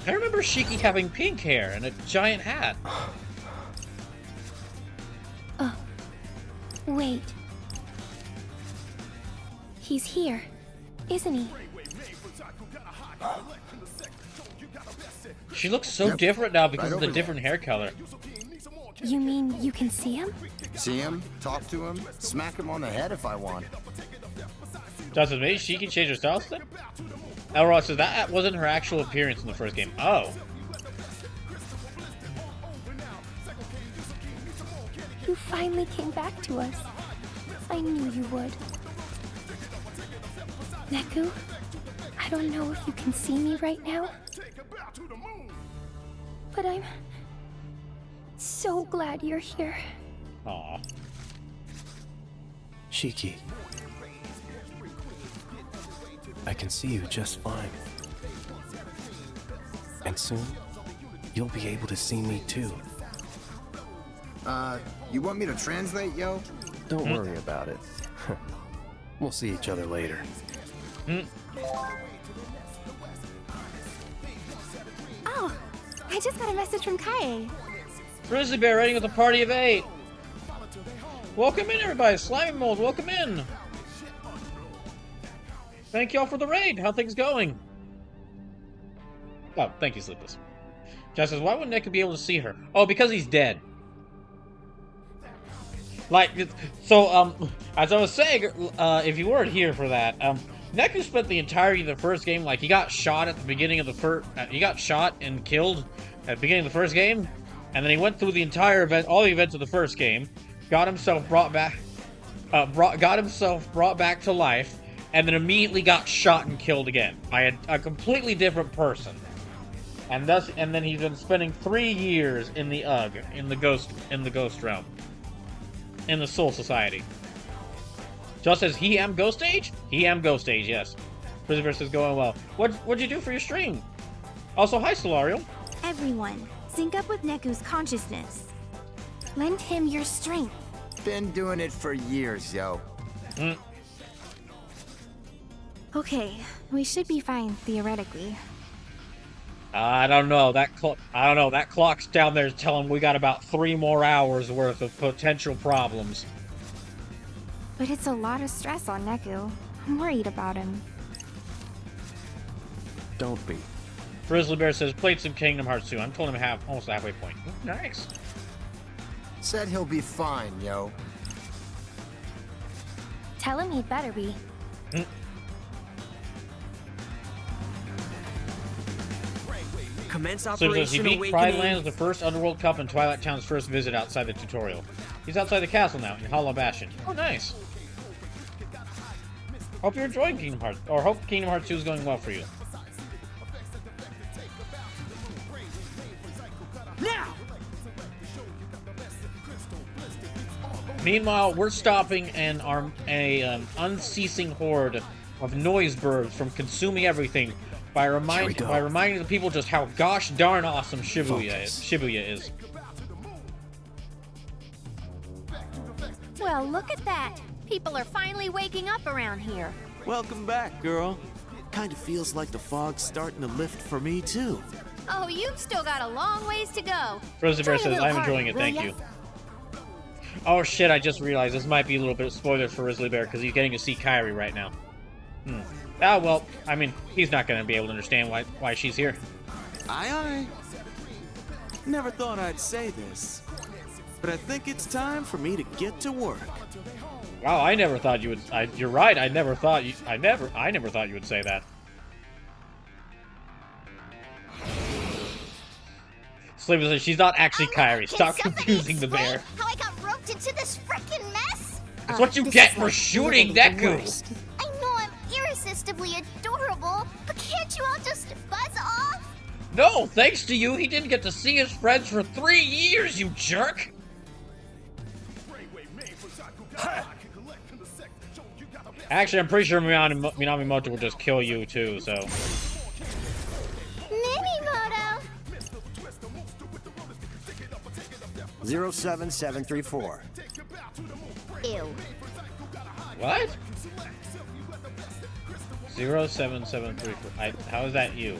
I remember Shiki having pink hair and a giant hat. Wait. He's here, isn't he? She looks so Yep. different now because Right of the over different hair color. You mean you can see him? See him, talk to him, smack him on the head if I want. John says, maybe Shiki changed her style then? Elrod says, that wasn't her actual appearance in the first game. Oh. You finally came back to us. I knew you would. Neku, I don't know if you can see me right now, but I'm so glad you're here. Aw. Shiki. I can see you just fine. And soon, you'll be able to see me too. You want me to translate, yo? Don't worry about it. We'll see each other later. Oh, I just got a message from Kaie. Grizzly Bear raiding with a party of 8. Welcome in, everybody. Slimy Mold, welcome in. Thank y'all for the raid. How things going? Oh, thank you, Sleepless. Jess says, why wouldn't Neku be able to see her? Oh, because he's dead. Like, so, as I was saying, if you weren't here for that, Neku spent the entirety of the first game, like, he got shot at the beginning of the first, he got shot and killed at the beginning of the first game, and then he went through the entire event, all the events of the first game, got himself brought back to life, and then immediately got shot and killed again by a completely different person. And then he's been spending 3 years in the UG, in the ghost realm. In the Soul Society. Just says, he am Ghost Age? He am Ghost Age, yes. Prisonverse is going well. What'd you do for your stream? Also, hi, Solarium. Everyone, sync up with Neku's consciousness. Lend him your strength. Been doing it for years, yo. Okay, we should be fine, theoretically. I don't know. That clock's down there telling we got about 3 more hours worth of potential problems. But it's a lot of stress on Neku. I'm worried about him. Don't be. Grizzly Bear says, played some Kingdom Hearts 2. I'm told him almost halfway point. Ooh, nice. Said he'll be fine, yo. Tell him he'd better be. Commence So he Operation beat Awakening. Pride Lands, the first Underworld Cup, and Twilight Town's first visit outside the tutorial. He's outside the castle now, in Hollow Bastion. Oh, nice. Hope you're enjoying Kingdom Hearts, or hope Kingdom Hearts 2 is going well for you. Now! Meanwhile, we're stopping an unceasing horde of noise birds from consuming everything by reminding the people just how gosh darn awesome Shibuya is. Well, look at that. People are finally waking up around here. Welcome back, girl. Kind of feels like the fog's starting to lift for me, too. Oh, you've still got a long ways to go. Rosie Bear Try a says, little I'm enjoying it, harder, thank will you. ya? Oh shit, I just realized this might be a little bit of spoilers for Grizzly Bear because he's getting to see Kairi right now. Ah, well, I mean, he's not going to be able to understand why she's here. Aye. Never thought I'd say this, but I think it's time for me to get to work. Wow, I never thought you would. You're right. I never thought you would say that. Sliver says she's not actually Kairi. Stop confusing the bear. How I got roped into this frickin' mess? It's what you get for shooting Neku. I know I'm irresistibly adorable, but can't you all just buzz off? No, thanks to you, he didn't get to see his friends for 3 years, you jerk. Actually, I'm pretty sure Minamimoto will just kill you too, so. Minimoto! 07734. Ew. What? 07734. How is that you?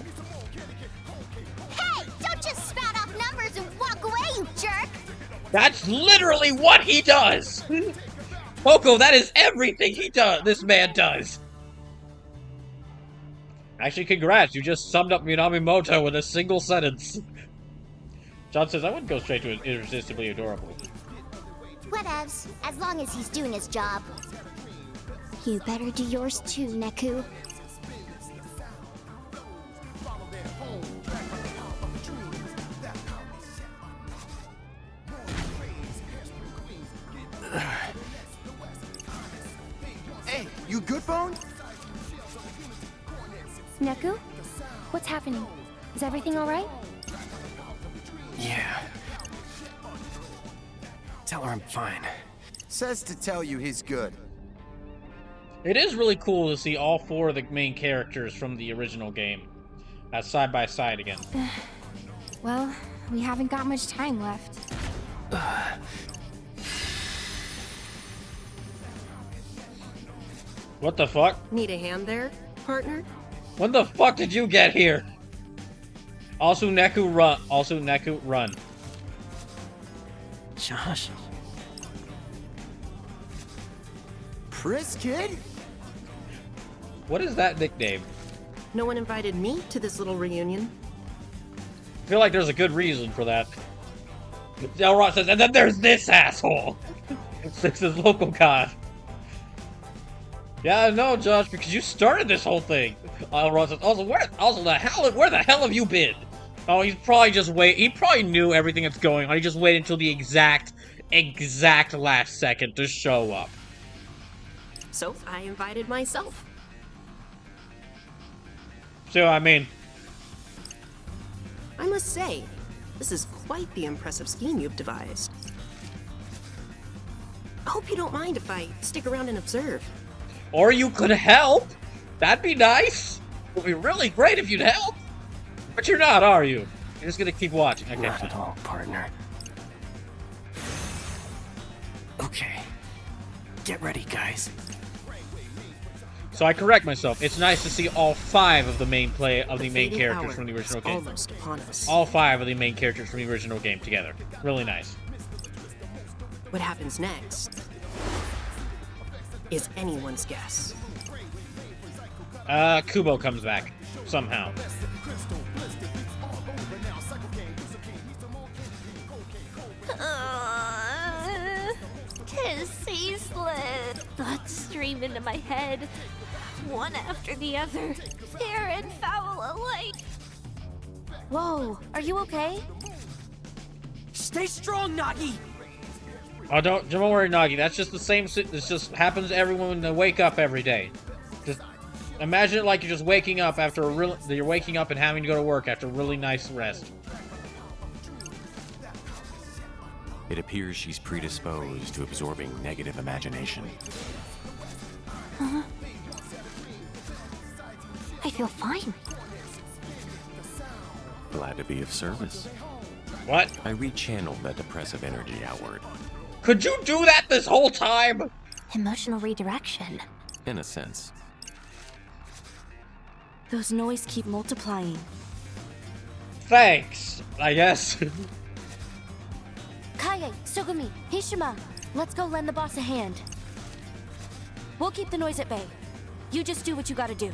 Hey! Don't just spout off numbers and walk away, you jerk! That's literally what he does! Poco, that is everything he does. This man does. Actually, congrats. You just summed up Minamimoto in a single sentence. John says, I wouldn't go straight to irresistibly adorable. Whatevs, as long as he's doing his job. You better do yours too, Neku. Hey, you good, Bone? Neku? What's happening? Is everything alright? Yeah. Tell her I'm fine. Says to tell you he's good. It is really cool to see all 4 of the main characters from the original game side by side again. Well, we haven't got much time left. What the fuck? Need a hand there, partner? When the fuck did you get here? Also, Neku, run. Also, Neku, run. Josh. Pris Kid? What is that nickname? No one invited me to this little reunion. I feel like there's a good reason for that. Elrond says, and then there's this asshole! This is local god. Yeah, I know, Josh, because you started this whole thing. Elrond says, where the hell have you been? Oh, he's probably just he probably knew everything that's going on. He just waited until the exact last second to show up. So I invited myself. So, I mean... I must say, this is quite the impressive scheme you've devised. I hope you don't mind if I stick around and observe. Or you could help! That'd be nice! It would be really great if you'd help! But you're not, are you? You're just gonna keep watching. Okay. Not at all, partner. Okay. Get ready, guys. So I correct myself. It's nice to see all 5 of the main fading characters hour from the original is game. almost upon us. All 5 of the main characters from the original game together. Really nice. What happens next? is anyone's guess. Kubo comes back. Somehow. Tis ceaseless. Thoughts stream into my head, one after the other, fair and foul alike. Whoa, are you okay? Stay strong, Nagi! Oh, don't worry, Nagi. That's just the same. This just happens to everyone when they wake up every day. Just imagine it like you're just waking up after a real. You're waking up and having to go to work after a really nice rest. It appears she's predisposed to absorbing negative imagination. Huh? I feel fine. Glad to be of service. What? I rechanneled that depressive energy outward. Could you do that this whole time? Emotional redirection. In a sense. Those noise keep multiplying. Thanks, I guess. Kaie, Sugumi, Hishima, let's go lend the boss a hand. We'll keep the noise at bay. You just do what you gotta do.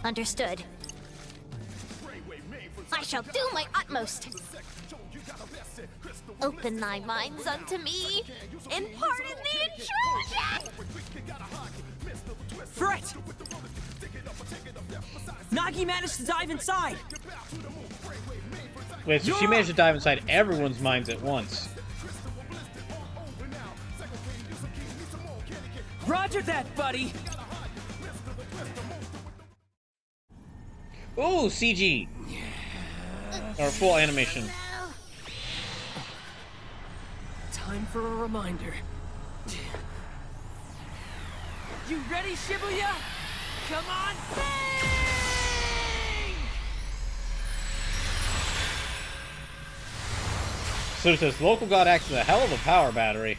Understood. I shall do my utmost. Open thy minds unto me, and pardon the intrusion! Fret! Nagi managed to dive inside! Wait, so she managed to dive inside everyone's minds at once. Roger that, buddy! Ooh, CG! Or full animation. Time for a reminder. You ready, Shibuya? Come on! So it says, local god acts as a hell of a power battery.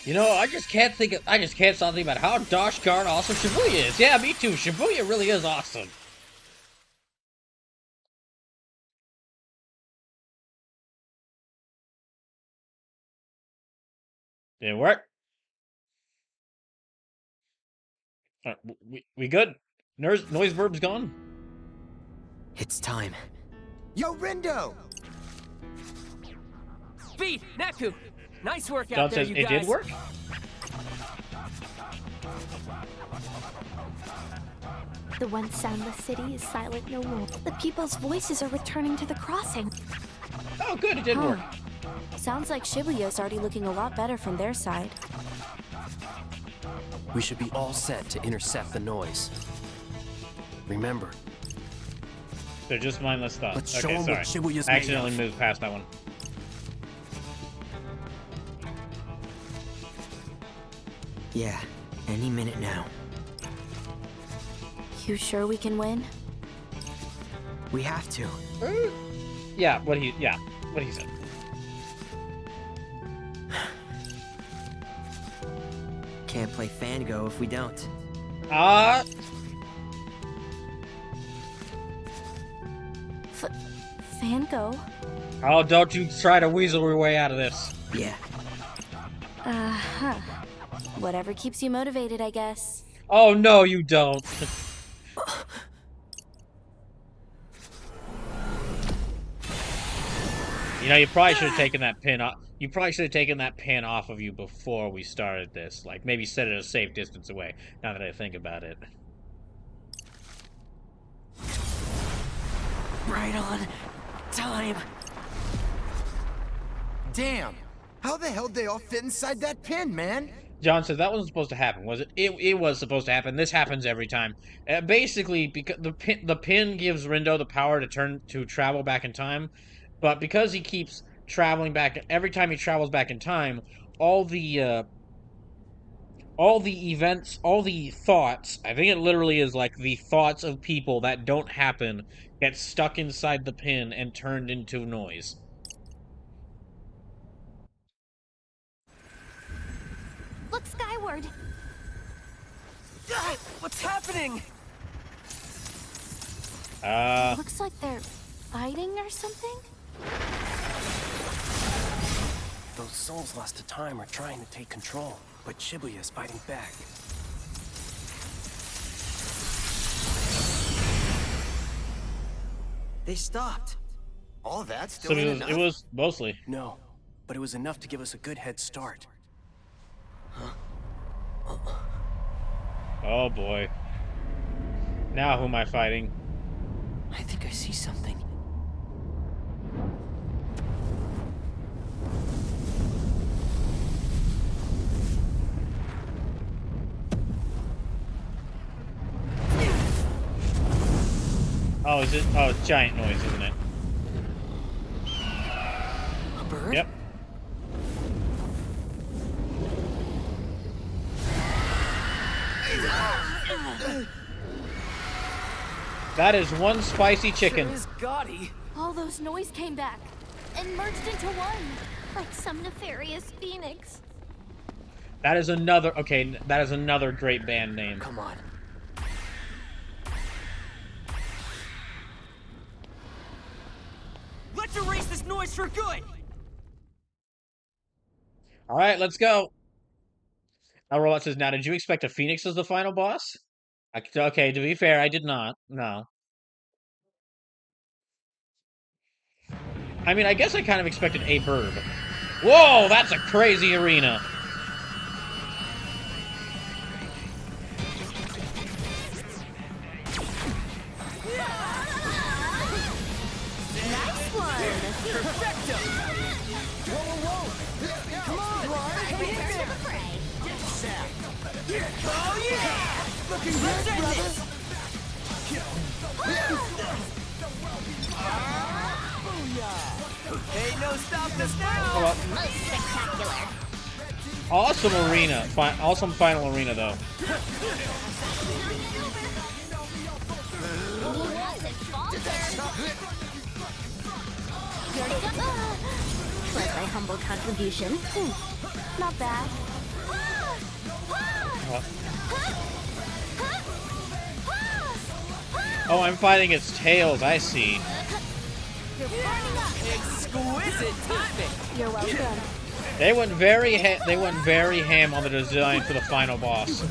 You know, I just can't stop thinking about how gosh darn awesome Shibuya is. Yeah, me too. Shibuya really is awesome. Did it work? Alright, we good? Noise verb's gone? It's time. Yo, Rindo! Speed, Neku! Nice work John out there, says you it guys. did work? The once soundless city is silent no more. The people's voices are returning to the crossing. Oh, good, it did work. Sounds like Shibuya's already looking a lot better from their side. We should be all set to intercept the noise. Remember, They're just mindless thoughts. Let's show Okay, 'em what sorry. Shibuya's I made accidentally of. moved past that one. Yeah, any minute now. You sure we can win? We have to. Yeah, what he said. Can't play Fango if we don't. Fango? Oh, don't you try to weasel your way out of this. Yeah. Uh-huh. Whatever keeps you motivated, I guess. Oh, no, you don't. You know, you probably should have taken that pin off. You probably should have taken that pin off of you before we started this. Like, maybe set it a safe distance away, now that I think about it. Right on time. Damn! How the hell did they all fit inside that pin, man? John says that wasn't supposed to happen, was it? It was supposed to happen. This happens every time. Basically, because the pin gives Rindo the power to travel back in time, but because he keeps traveling back, every time he travels back in time, all the events, all the thoughts, I think it literally is like the thoughts of people that don't happen, get stuck inside the pin and turned into noise. Look skyward. What's happening? Looks like they're fighting or something? Those souls lost to time are trying to take control, but Shibuya's fighting back. They stopped. All that So still ain't it enough? was mostly. No, but it was enough to give us a good head start. Oh boy. Now who am I fighting? I think I see something. Oh, is it? Oh, it's giant noise, isn't it? A bird? Yep. That is one spicy chicken. Sure is gaudy. All those noise came back and merged into one. Like some nefarious phoenix. That is another. Okay, that is another great band name. Come on. Let's erase this noise for good. All right, let's go. Now Robot says, "Now, did you expect a phoenix as the final boss?" Okay, to be fair, I did not. No. I mean, I guess I kind of expected a bird. Whoa, that's a crazy arena. Nice one! Perfecto! Whoa! Come on, Ron! Hang in there! Get Sam! Oh yeah! Looking good, brother! Ain't no stopping us now! Most spectacular. Awesome arena. Awesome final arena, though. Wasn't faltered. Was my humble contribution. Not bad. Oh, I'm fighting its tails. I see. Exquisite timing! You're welcome. They went very ham on the design for the final boss.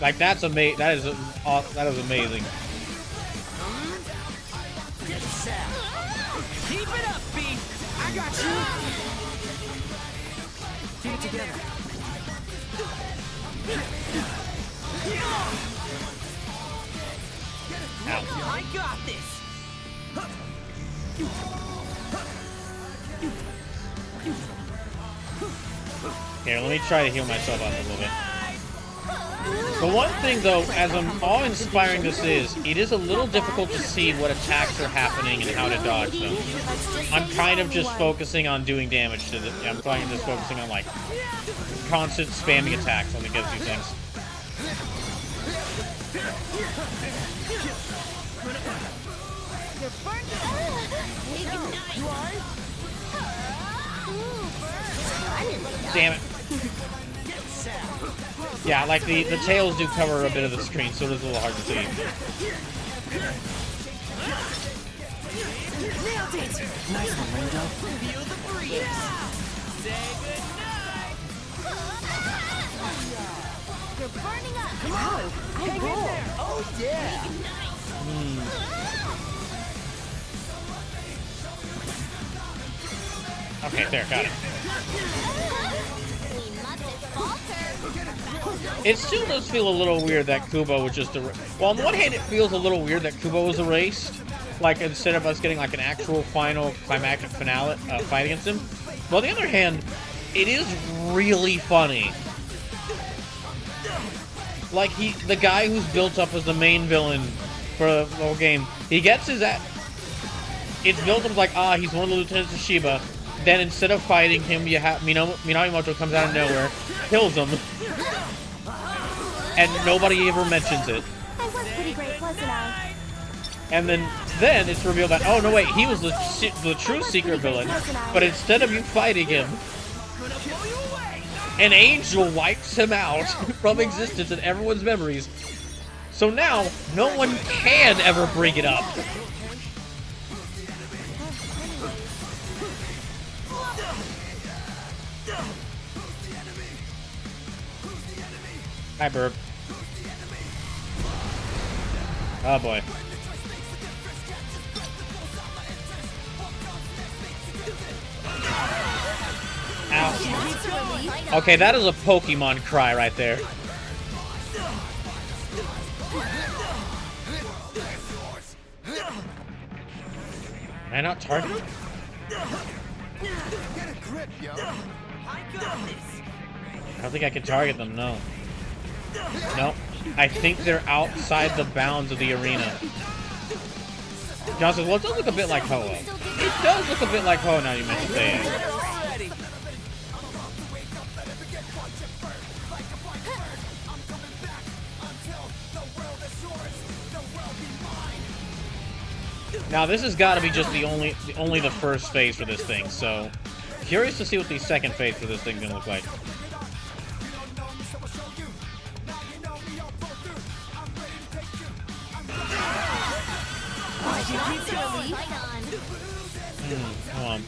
Like that's amazing. That is amazing. Keep it up, B. I got you. Keep it together. Ow. I got this. Here, let me try to heal myself up a little bit. The one thing, though, as awe-inspiring this is, it is a little difficult to see what attacks are happening and how to dodge them. I'm kind of just focusing on doing damage to the... I'm kind of just focusing on, like, constant spamming attacks when it gives you things. Damn it. Yeah, like the tails do cover a bit of the screen, so it is a little hard to see. Nailed it. Nice one, Ringo. Feel the breeze. Say goodnight. You're burning up. Come on. Hang in there. Oh yeah. Okay, there, got it. We mustn't falter. It still does feel a little weird that Kubo was just well, on the one hand, it feels a little weird that Kubo was erased. Like, instead of us getting, like, an actual final climactic finale fight against him. But on the other hand, it is really funny. Like, the guy who's built up as the main villain for the whole game, he gets his it's built up like, he's one of the lieutenants of Shiba. Then instead of fighting him, you have Minamimoto comes out of nowhere, kills him, and nobody ever mentions it. I was pretty great, wasn't I? And then it's revealed that, oh no wait, he was the true secret villain. But instead of you fighting him, An angel wipes him out from existence in everyone's memories. So now, no one can ever bring it up. Hi, Burb. Oh, boy. Ow. Okay, that is a Pokemon cry right there. Can I not target him? I don't think I can target them, no. No. I think they're outside the bounds of the arena. John says, well, it does look a bit like Ho-Oh. It does look a bit like Ho-Oh now you mentioned it. Now this has got to be just only the first phase for this thing, so curious to see what the second phase for this thing's gonna look like. Hold on.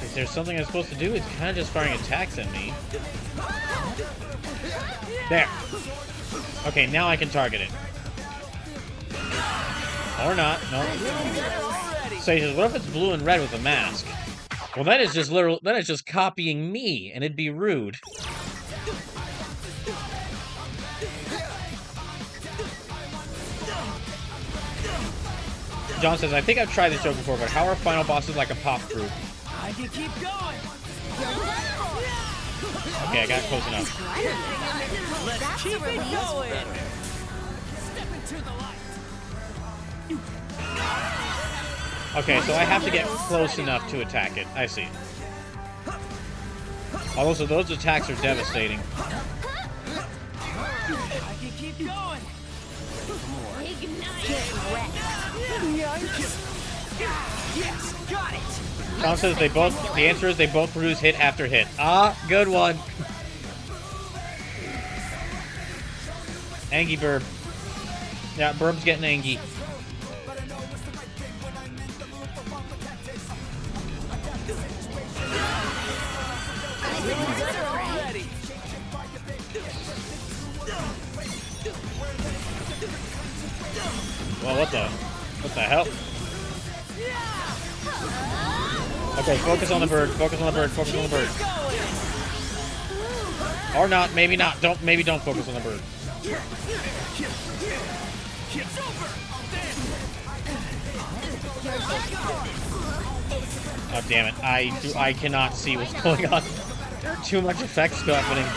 Is there something I'm supposed to do? It's kind of just firing attacks at me. There. Okay, now I can target it. Or not. No. So he says, what if it's blue and red with a mask? Well, that is just literal. That is just copying me, and it'd be rude. John says, I think I've tried this joke before, but how are final bosses like a pop group? I can keep going. Okay, I got close enough. Let's keep it going. Step into the light. Okay, so I have to get close enough to attack it. I see. Also, those attacks are devastating. I can keep going. Yes, got it. Tom says the answer is they both produce hit after hit. Ah, good one. Angie Burb. Yeah, Burb's getting angy. Well, what the hell? Okay, focus on the bird, focus on the bird, focus on the bird. Or not, maybe not. Maybe don't focus on the bird. Oh damn it. I cannot see what's going on. There are too much effects happening.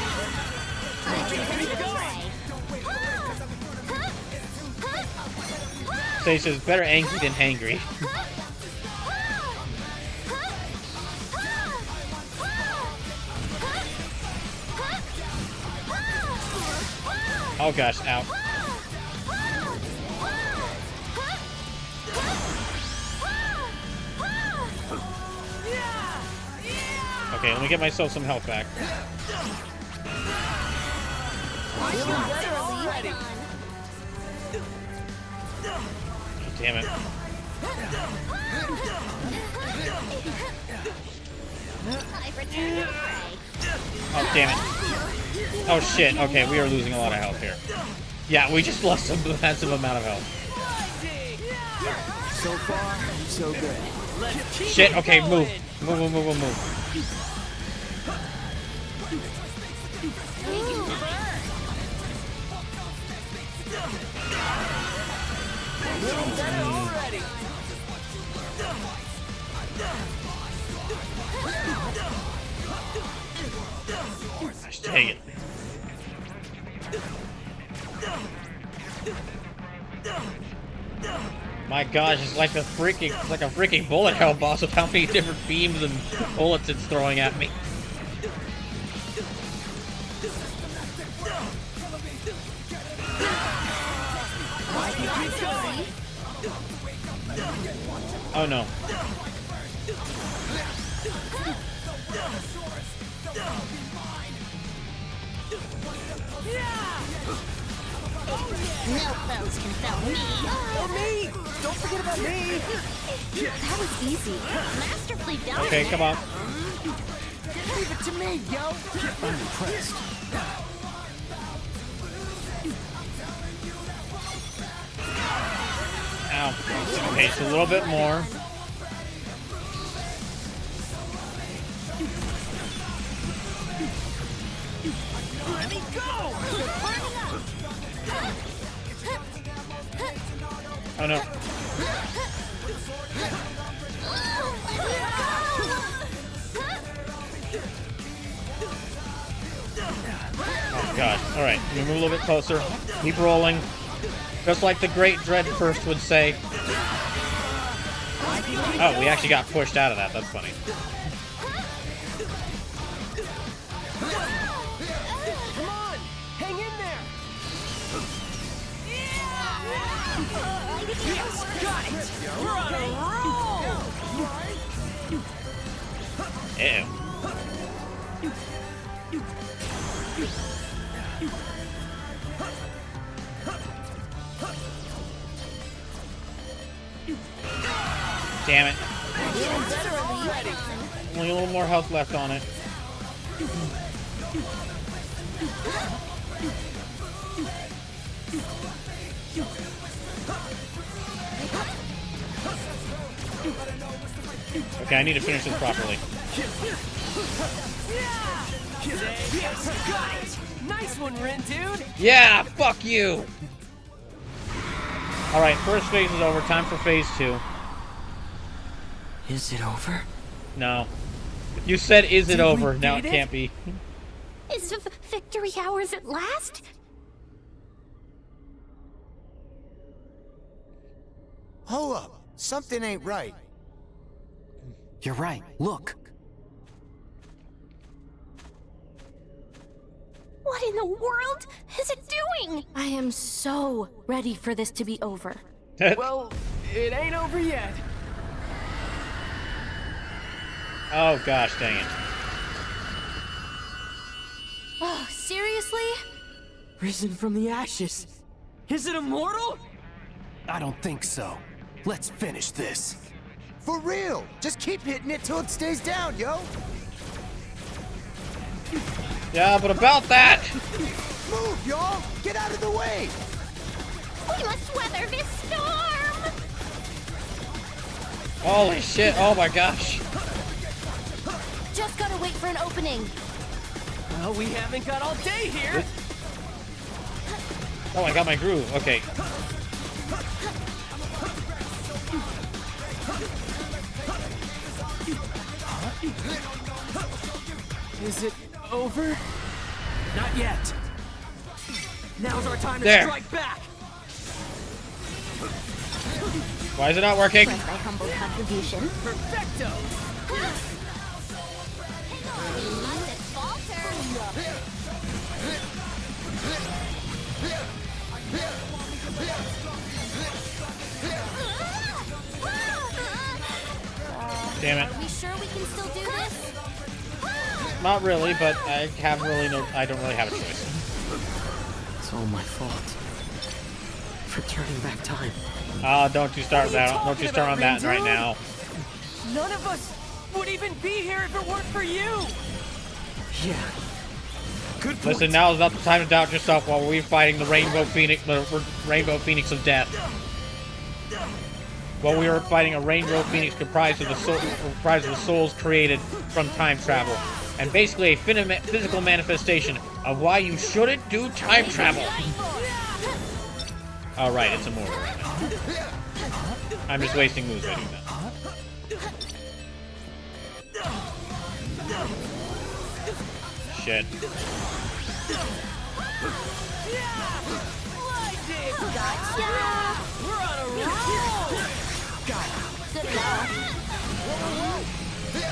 So he says better angry than hangry. Oh gosh, ow. Okay, let me get myself some health back. Damn it. Oh, damn it. Oh, shit. Okay, we are losing a lot of health here. Yeah, we just lost a massive amount of health. So far, so good. Shit, okay, move. Move. Gosh, dang it. My gosh, it's like a freaking bullet hell boss with how many different beams and bullets it's throwing at me. Oh no. No foes can foul me. Or me! Don't forget about me! That was easy. Masterfully done. Okay, come on. Leave it to me, yo! I'm impressed. Ow. Okay, it's a little bit more. Let me go! Oh no. Oh god. Alright, move a little bit closer. Keep rolling. Just like the great Dreadfirst would say. Oh, we actually got pushed out of that. That's funny. Come on! Hang in there! Yes! Got it! We're on a roll! Ew. Damn it. Only a little more health left on it. Okay, I need to finish this properly. Yes! Got it! Nice one, Ren, dude! Yeah, fuck you! Alright, first phase is over. Time for phase 2. Is it over? No. You said, is it Did over? we Now it beat can't be. Is victory ours at last? Hold up. Something ain't right. You're right. Look. What in the world is it doing? I am so ready for this to be over. Well, it ain't over yet. Oh gosh, dang it. Oh, seriously? Risen from the ashes. Is it immortal? I don't think so. Let's finish this. For real! Just keep hitting it till it stays down, yo! Yeah, but about that! Move, y'all! Get out of the way! We must weather this storm! Holy shit, oh my gosh. Just gotta wait for an opening. Well, we haven't got all day here. Oh, I got my groove. Okay. Is it over? Not yet. Now's our time to There. strike back. Why is it not working? My humble contribution. Perfecto. Damn it. Are we sure we can still do this? Not really, but I don't really have a choice. It's all my fault. For turning back time. Don't you start that. Don't you start on that right now. None of us would even be here if it weren't for you. Yeah. Good point. Listen, now is not the time to doubt yourself while we're fighting the Rainbow Phoenix of Death. While we are fighting a Rainbow Phoenix comprised of the souls created from time travel, and basically a physical manifestation of why you shouldn't do time travel. Oh right, it's immortal. I'm just wasting moves by doing that. Shit. Gotcha. We're on a roll. Got it. Good enough.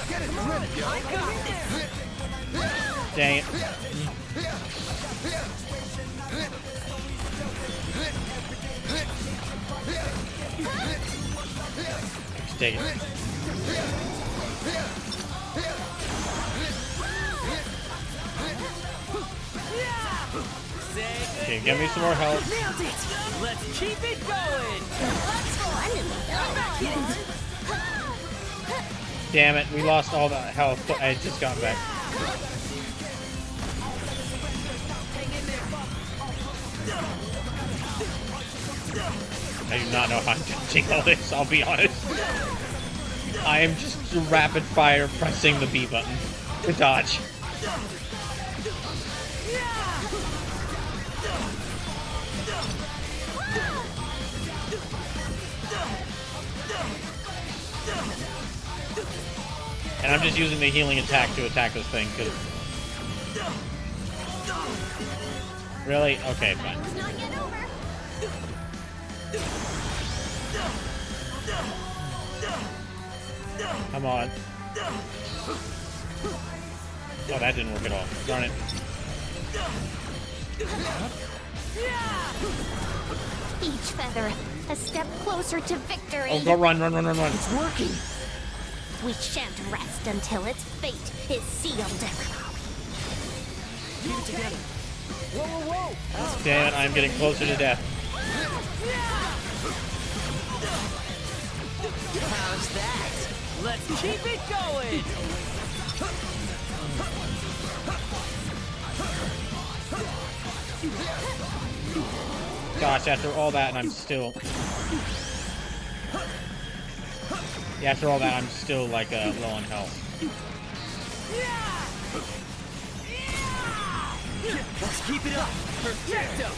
Get it, grip, yo! I got this. Dang it. take it. Okay, give me some more health. Nailed it! Let's keep it going! Damn it, we lost all that health, but I just got back. I do not know how I'm dodging all this, I'll be honest. I am just rapid fire pressing the B button to dodge. And I'm just using the healing attack to attack this thing, because... Really? Okay, fine. Come on. Oh, that didn't work at all. Darn it. Each feather, a step closer to victory. Oh, go run. It's working. We shan't rest until its fate is sealed. Keep it together. Whoa! Damn it, I'm getting closer to death. How's that? Let's keep it going! Gosh, after all that, and I'm still... Yeah, after all that, I'm still, like, low on health. Let's keep it up! Perfecto!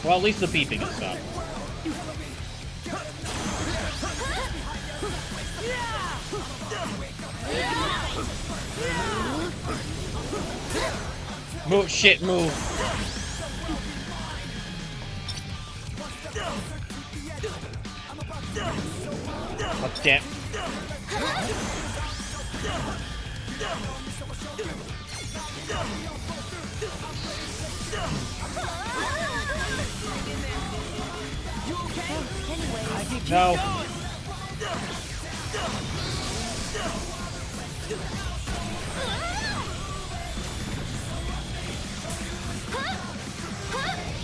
Well, at least the beeping has stopped. Move, shit, move. Oh, damn. No.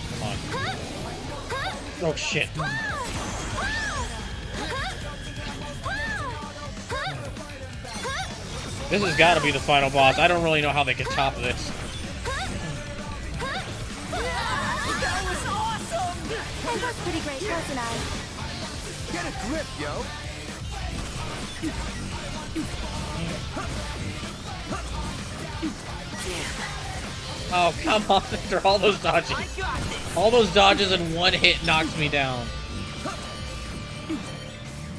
Come on. Oh shit. This has got to be the final boss. I don't really know how they can top this. That was awesome! That was pretty great, wasn't I? Get a grip, yo! Oh, come on. After all those dodges. All those dodges in one hit knocks me down.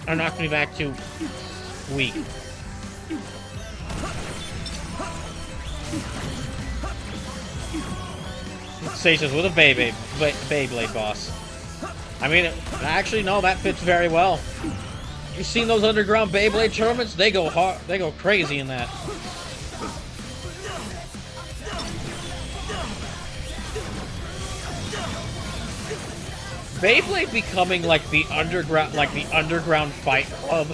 Or knocks me back to weak. Stasis with a Beyblade boss. I mean, actually, no, that fits very well. You've seen those underground Beyblade tournaments? They go hard. They go crazy in that. Beyblade becoming like the underground Fight Club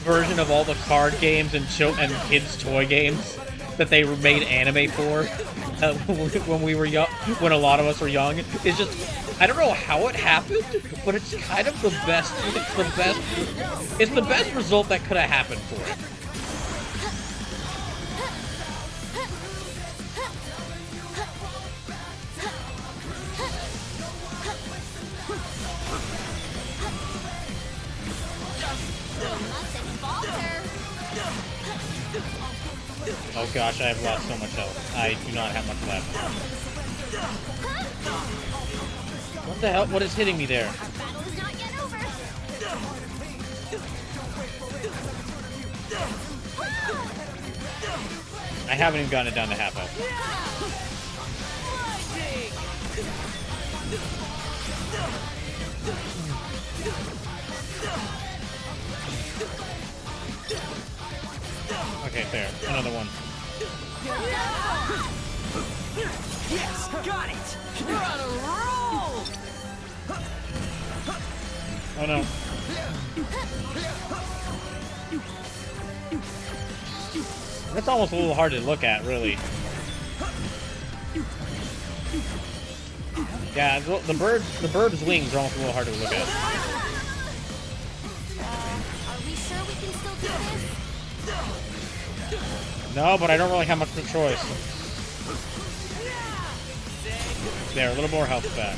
version of all the card games and kids' toy games that they made anime for when we were young, when a lot of us were young. It's just, I don't know how it happened, but it's kind of the best. It's the best result that could have happened for it. Oh gosh, I have lost so much health. I do not have much left. What the hell? What is hitting me there? I haven't even gotten it down to half health. Okay, fair. Another one. Yes, got it! We're on a roll! Oh no. That's almost a little hard to look at, really. Yeah, the bird's wings are almost a little hard to look at. Are we sure we can still do this? No, but I don't really have much of a choice. There, a little more health back.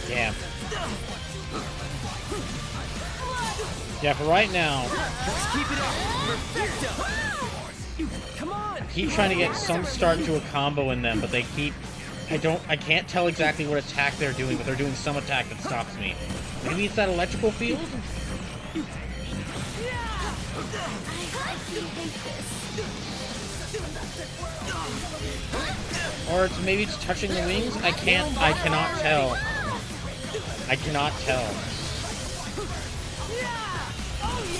Damn. Yeah, for right now, Let's keep it up. Perfecto. Come on. I keep trying to get some start to a combo in them, but they keep... I can't tell exactly what attack they're doing, but they're doing some attack that stops me. Maybe it's that electrical field? Or maybe it's touching the wings? I cannot tell. I cannot tell.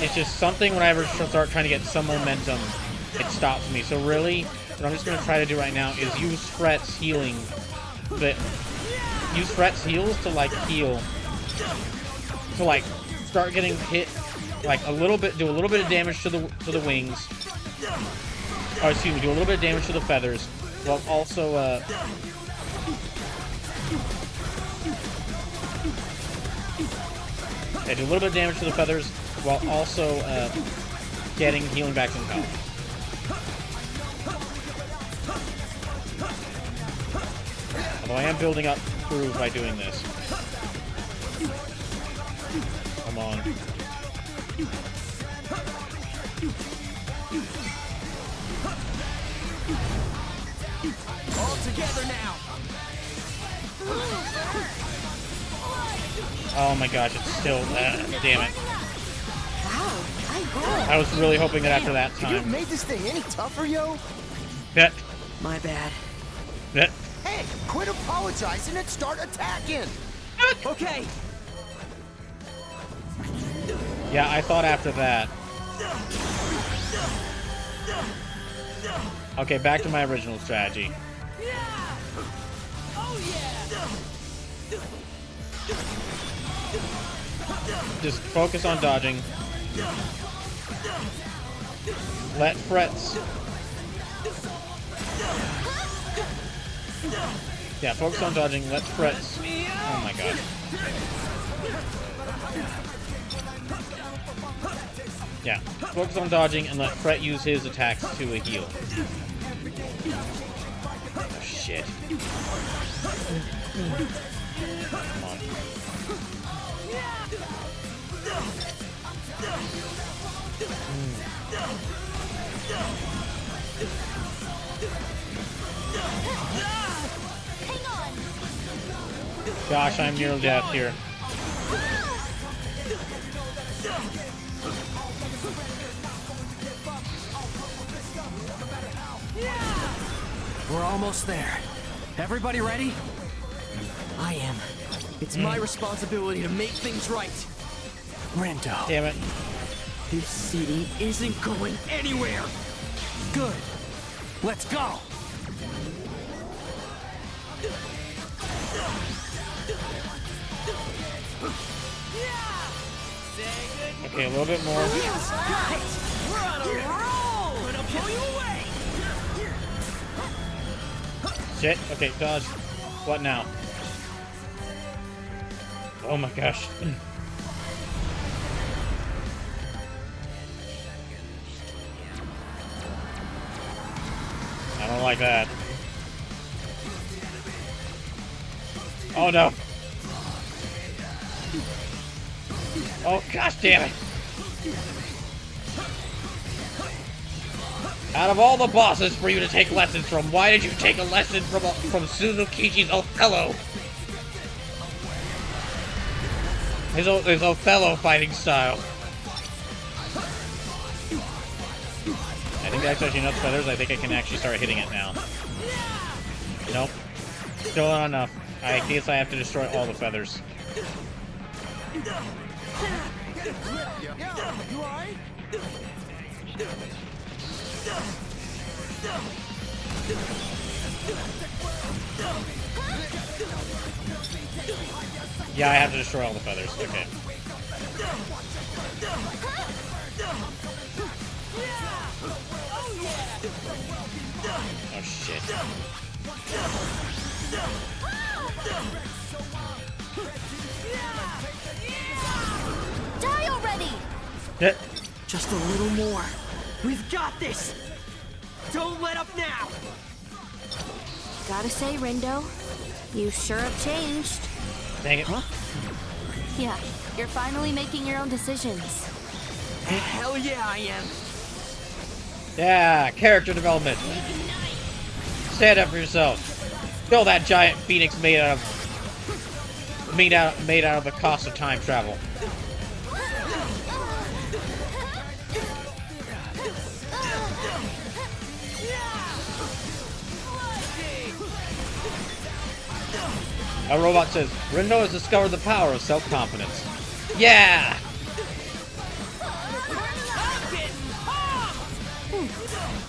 It's just something when I ever start trying to get some momentum, it stops me. So really, what I'm just going to try to do right now is use Fret's healing. Use Fret's heals to like heal. To like start getting hit like a little bit, do a little bit of damage to the wings. Oh, excuse me, do a little bit of damage to the feathers, while also do a little bit of damage to the feathers, while also getting healing back in power. Although I am building up proof by doing this. Come on. All together now. Oh my gosh, it's still... damn it. Wow, I was really hoping that after that Could you have time... made this thing any tougher, yo? Bet. My bad. Bet. Hey, quit apologizing and start attacking. Okay. Yeah, I thought after that. Okay, back to my original strategy. Just focus on dodging. Let Fret's... Yeah, focus on dodging, let Fret's... Oh my god. Yeah, focus on dodging and let Fret use his attacks to a heal. Oh, shit. Come on. Gosh, I'm near death here. We're almost there. Everybody ready? I am. It's my responsibility to make things right. Rando. Damn it. This city isn't going anywhere. Good. Let's go. Okay, a little bit more. We're on a roll. I'm gonna pull you away. Shit. Okay, dodge. What now? Oh my gosh. I don't like that. Oh no. Oh gosh damn it. Out of all the bosses for you to take lessons from, why did you take a lesson from Suzukichi's Othello? His Othello fighting style. I think that's actually enough feathers. I think I can actually start hitting it now. Nope. Still not enough. I guess I have to destroy all the feathers. Yeah, I have to destroy all the feathers. Okay. Oh shit. Die already! Just a little more. We've got this! Don't let up now! Gotta say, Rindo, you sure have changed. Dang it. Huh? Yeah, you're finally making your own decisions. Hell yeah, I am! Yeah, character development. Stand up for yourself. Kill that giant phoenix made out of the cost of time travel. A robot says, Rindo has discovered the power of self-confidence. Yeah!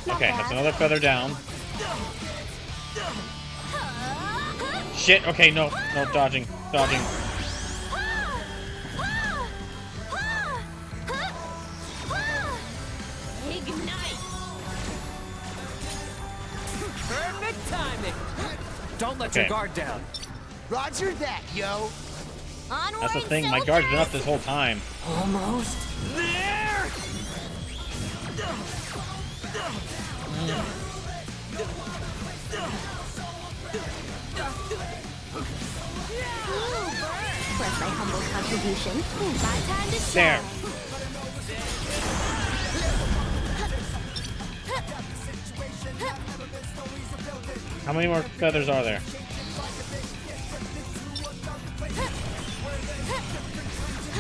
Okay, that's another feather down. Shit, okay, no, dodging. Ignite! Perfect timing! Don't let your guard down. Roger that, yo. That's the thing, my guard's been up this whole time. Almost there! Plus my humble contribution. My time to shine. There. How many more feathers are there?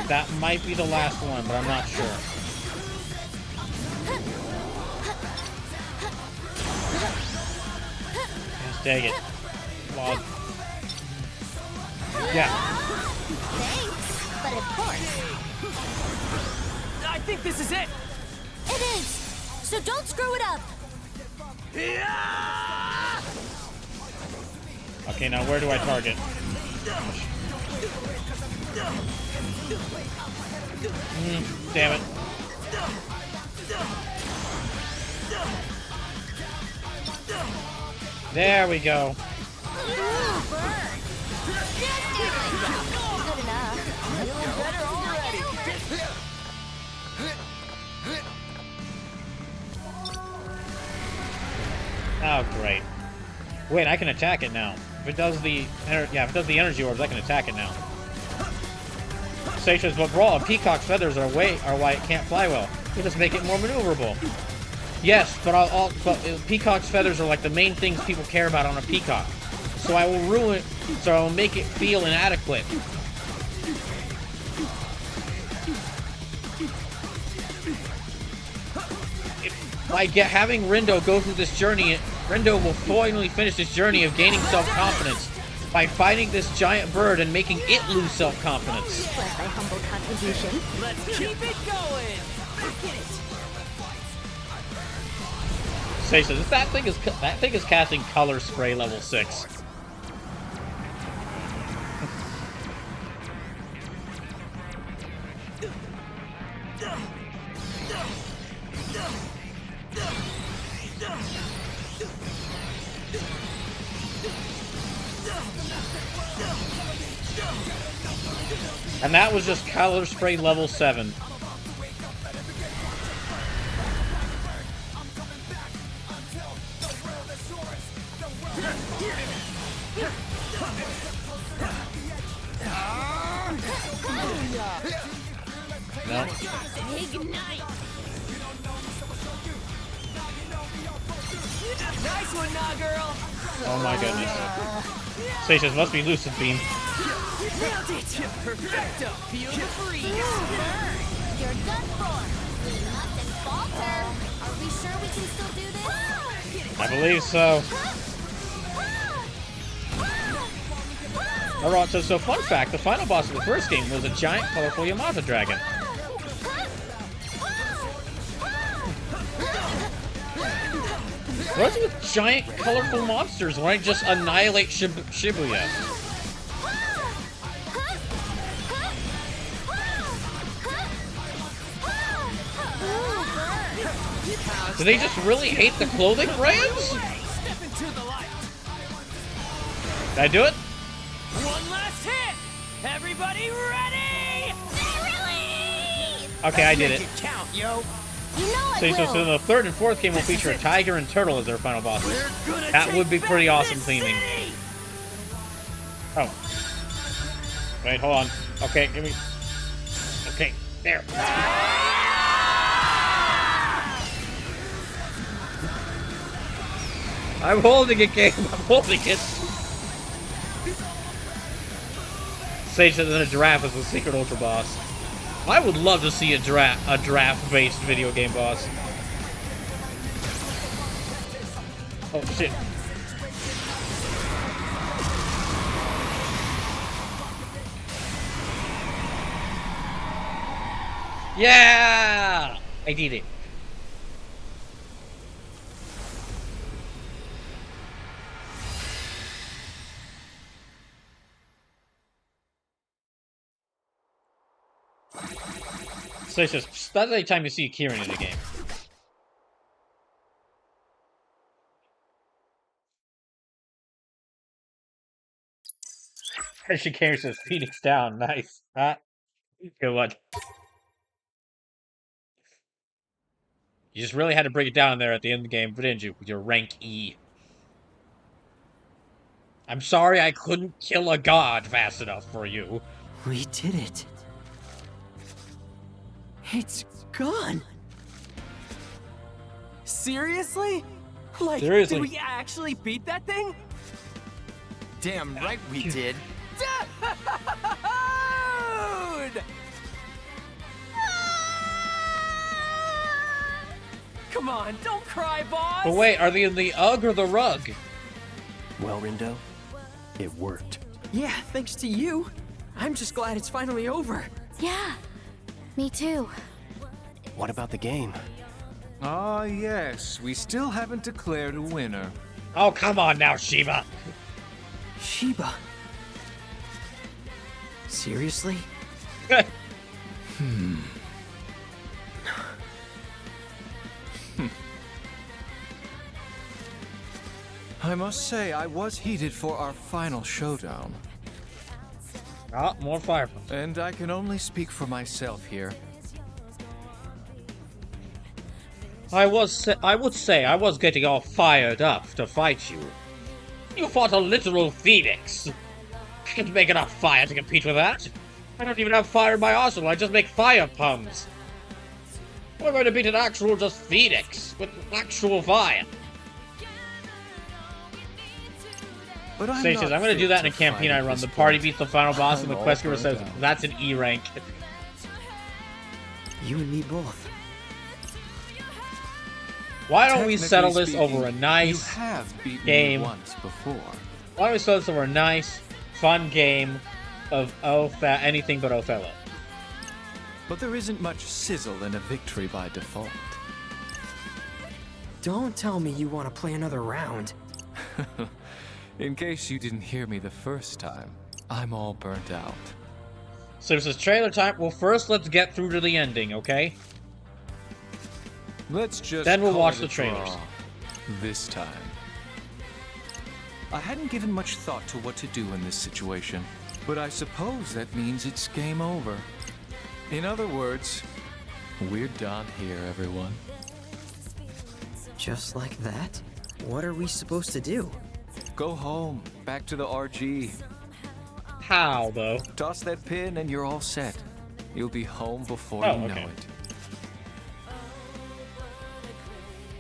That might be the last one, but I'm not sure. Yes, dang it. Log. Yeah. Thanks, but of course. I think this is it! It is! So don't screw it up! Okay, now where do I target? Damn it. There we go. Good enough. Feeling better already! Oh, great. Wait, I can attack it now. If it does the energy orbs, I can attack it now. Seisha's, but Brawl, Peacock's feathers are why it can't fly well. You just make it more maneuverable. Yes, but Peacock's feathers are like the main things people care about on a peacock. So I will make it feel inadequate. By having Rindo go through this journey, Rindo will finally finish this journey of gaining self-confidence by fighting this giant bird and making it lose self-confidence. Plus my humble contribution. Let's keep it going! Seisha, that thing is casting color spray level 6. And that was just color spray level 7. No. Ignite! Nice one, nah, girl! Oh my goodness. Seisha, must be Lucid Beam. Nailed it! Perfecto! Feel the breeze! You're done for! We mustn't falter! Are we sure we can still do this? I believe so. Alright, so fun fact, the final boss of the first game was a giant, colorful Yamata dragon. What's with giant, colorful monsters? Why not just annihilate Shibuya? Do they just really hate the clothing brands? Did I do it? One last hit! Everybody ready? Okay, I did it. Count, yo. You know So the third and fourth game will feature a tiger and turtle as their final bosses. That would be pretty awesome theming. Oh. Wait, hold on. Okay, give me... Okay, there. I'm holding it, game. I'm holding it. Sage said that a giraffe is the secret ultra boss. I would love to see a giraffe-based video game boss. Oh shit. Yeah! I did it. So it's just, that's the time you see Kieran in the game. She carries his Phoenix down. Nice. Good one. You just really had to bring it down there at the end of the game, didn't you? With your rank E. I'm sorry I couldn't kill a god fast enough for you. We did it. It's gone. Seriously? Like, Seriously. did we actually beat that thing? Damn right we did. Dude! Come on, don't cry, boss! But wait, are they in the UGG or the rug? Well, Rindo, it worked. Yeah, thanks to you. I'm just glad it's finally over. Yeah, me too. What about the game? Ah, yes. We still haven't declared a winner. Oh, come on now, Shiba. Shiba? Seriously? I must say, I was heated for our final showdown. Ah, more fire. And I can only speak for myself here. I would say I was getting all fired up to fight you. You fought a literal phoenix. I can't make enough fire to compete with that. I don't even have fire in my arsenal, I just make fire puns. We're going to beat an actual just phoenix with actual fire. But I'm Sage says, I'm going to do that in a campaign I run. The party beats the final boss and the quest giver says, that's an E rank. You and me both. Why don't we settle this over a nice you have beaten game? Me once before. Why don't we settle this over a nice, fun game of anything but Othello? But there isn't much sizzle in a victory by default. Don't tell me you want to play another round. In case you didn't hear me the first time, I'm all burnt out. So this is trailer time. Well, first let's get through to the ending, okay? Let's just then we'll call watch it the a trailers. draw. This time. I hadn't given much thought to what to do in this situation, but I suppose that means it's game over. In other words, we're done here, everyone. Just like that? What are we supposed to do? Go home, back to the RG. How, though? Toss that pin and you're all set. You'll be home before you know it.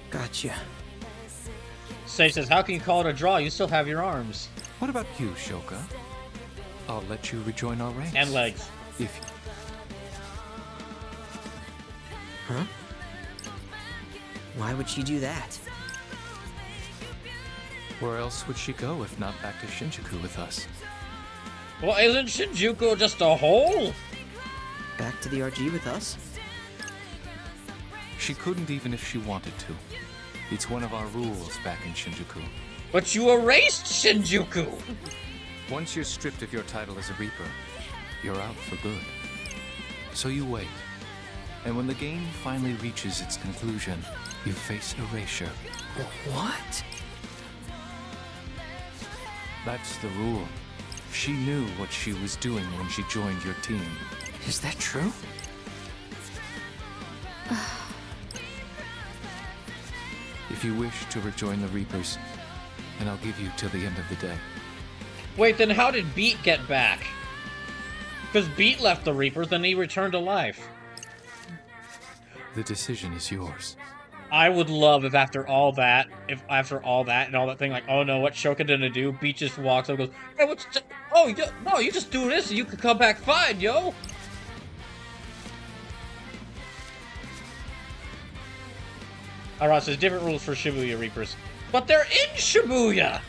Gotcha. Sage says, how can you call it a draw? You still have your arms. What about you, Shoka? I'll let you rejoin our ranks. And legs. If Huh? Why would she do that? Where else would she go if not back to Shinjuku with us? Well, isn't Shinjuku just a hole? Back to the RG with us? She couldn't even if she wanted to. It's one of our rules back in Shinjuku. But you erased Shinjuku! Once you're stripped of your title as a Reaper, you're out for good. So you wait. And when the game finally reaches its conclusion, you face erasure. What? That's the rule. She knew what she was doing when she joined your team. Is that true? If you wish to rejoin the Reapers, then I'll give you till the end of the day. Wait, then how did Beat get back? Because Beat left the Reapers, then he returned to life. The decision is yours. I would love if after all that and all that thing, like, oh no, what's Shoka gonna do? Beat just walks up and goes, hey, no, you just do this and you can come back fine, yo! Alright, so there's different rules for Shibuya Reapers. But they're in Shibuya!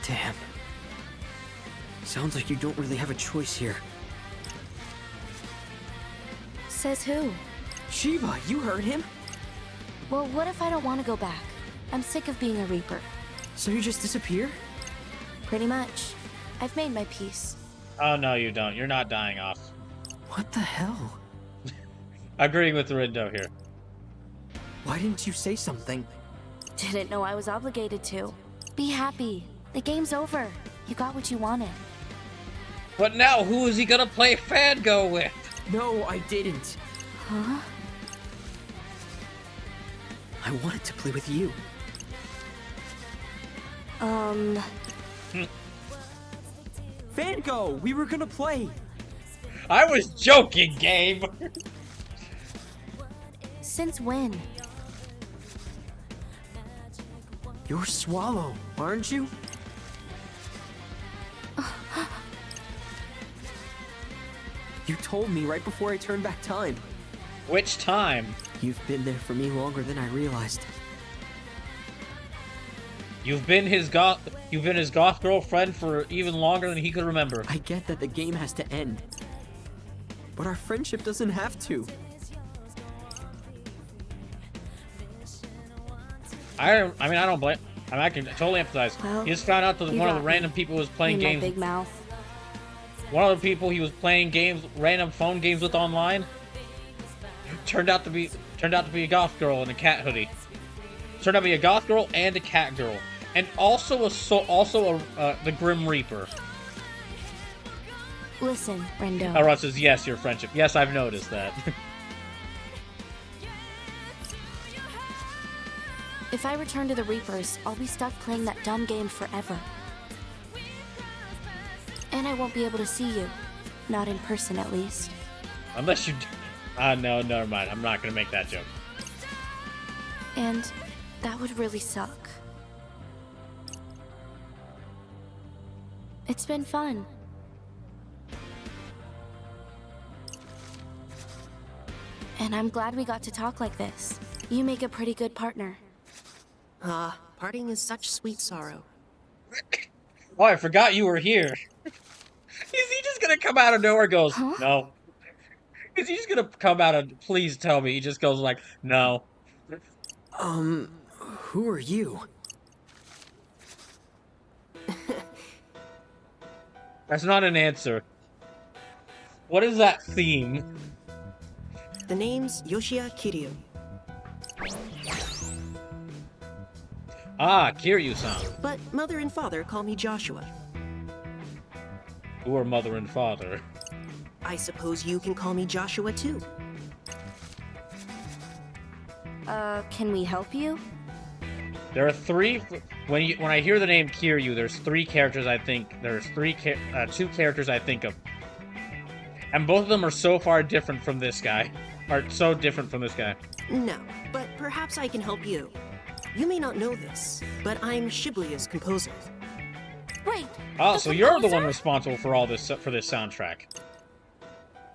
Damn. Sounds like you don't really have a choice here. Says who? Shiva, you heard him? Well, what if I don't want to go back? I'm sick of being a Reaper. So you just disappear? Pretty much. I've made my peace. Oh no, you don't. You're not dying off. What the hell? Agreeing with Rindo here. Why didn't you say something? Didn't know I was obligated to. Be happy. The game's over. You got what you wanted. But now, who is he gonna play Fango with? No, I didn't. Huh? I wanted to play with you. Fango, we were gonna play. I was joking, Gabe. Since when? You're Swallow, aren't you? You told me right before I turned back time. Which time? You've been there for me longer than I realized. You've been his goth girlfriend for even longer than he could remember. I get that the game has to end, but our friendship doesn't have to. I don't blame. I can totally empathize. Well, he just found out that one of the random people was playing games. Big mouth. One of the people he was playing random phone games with online, turned out to be a goth girl in a cat hoodie. Turned out to be a goth girl and a cat girl, and also the Grim Reaper. Listen, Rindo. Alright, says yes, your friendship. Yes, I've noticed that. If I return to the Reapers, I'll be stuck playing that dumb game forever. And I won't be able to see you. Not in person, at least. Unless you... no, never mind. I'm not gonna make that joke. And that would really suck. It's been fun. And I'm glad we got to talk like this. You make a pretty good partner. Parting is such sweet sorrow. Oh, I forgot you were here. Is he just gonna come out of nowhere and goes, no? Is he just gonna come out and please tell me? He just goes like, no. Who are you? That's not an answer. What is that theme? The name's Yoshiya Kiryu. Ah, Kiryu-san. But mother and father call me Joshua. Who are mother and father? I suppose you can call me Joshua too. Can we help you? There are three. When I hear the name Kiryu, there's three characters I think. There's two characters I think of, and both of them are so far different from this guy. Are so different from this guy. No, but perhaps I can help you. You may not know this, but I'm Shibuya's composer. Wait. Oh, so you're the one responsible for all this this soundtrack.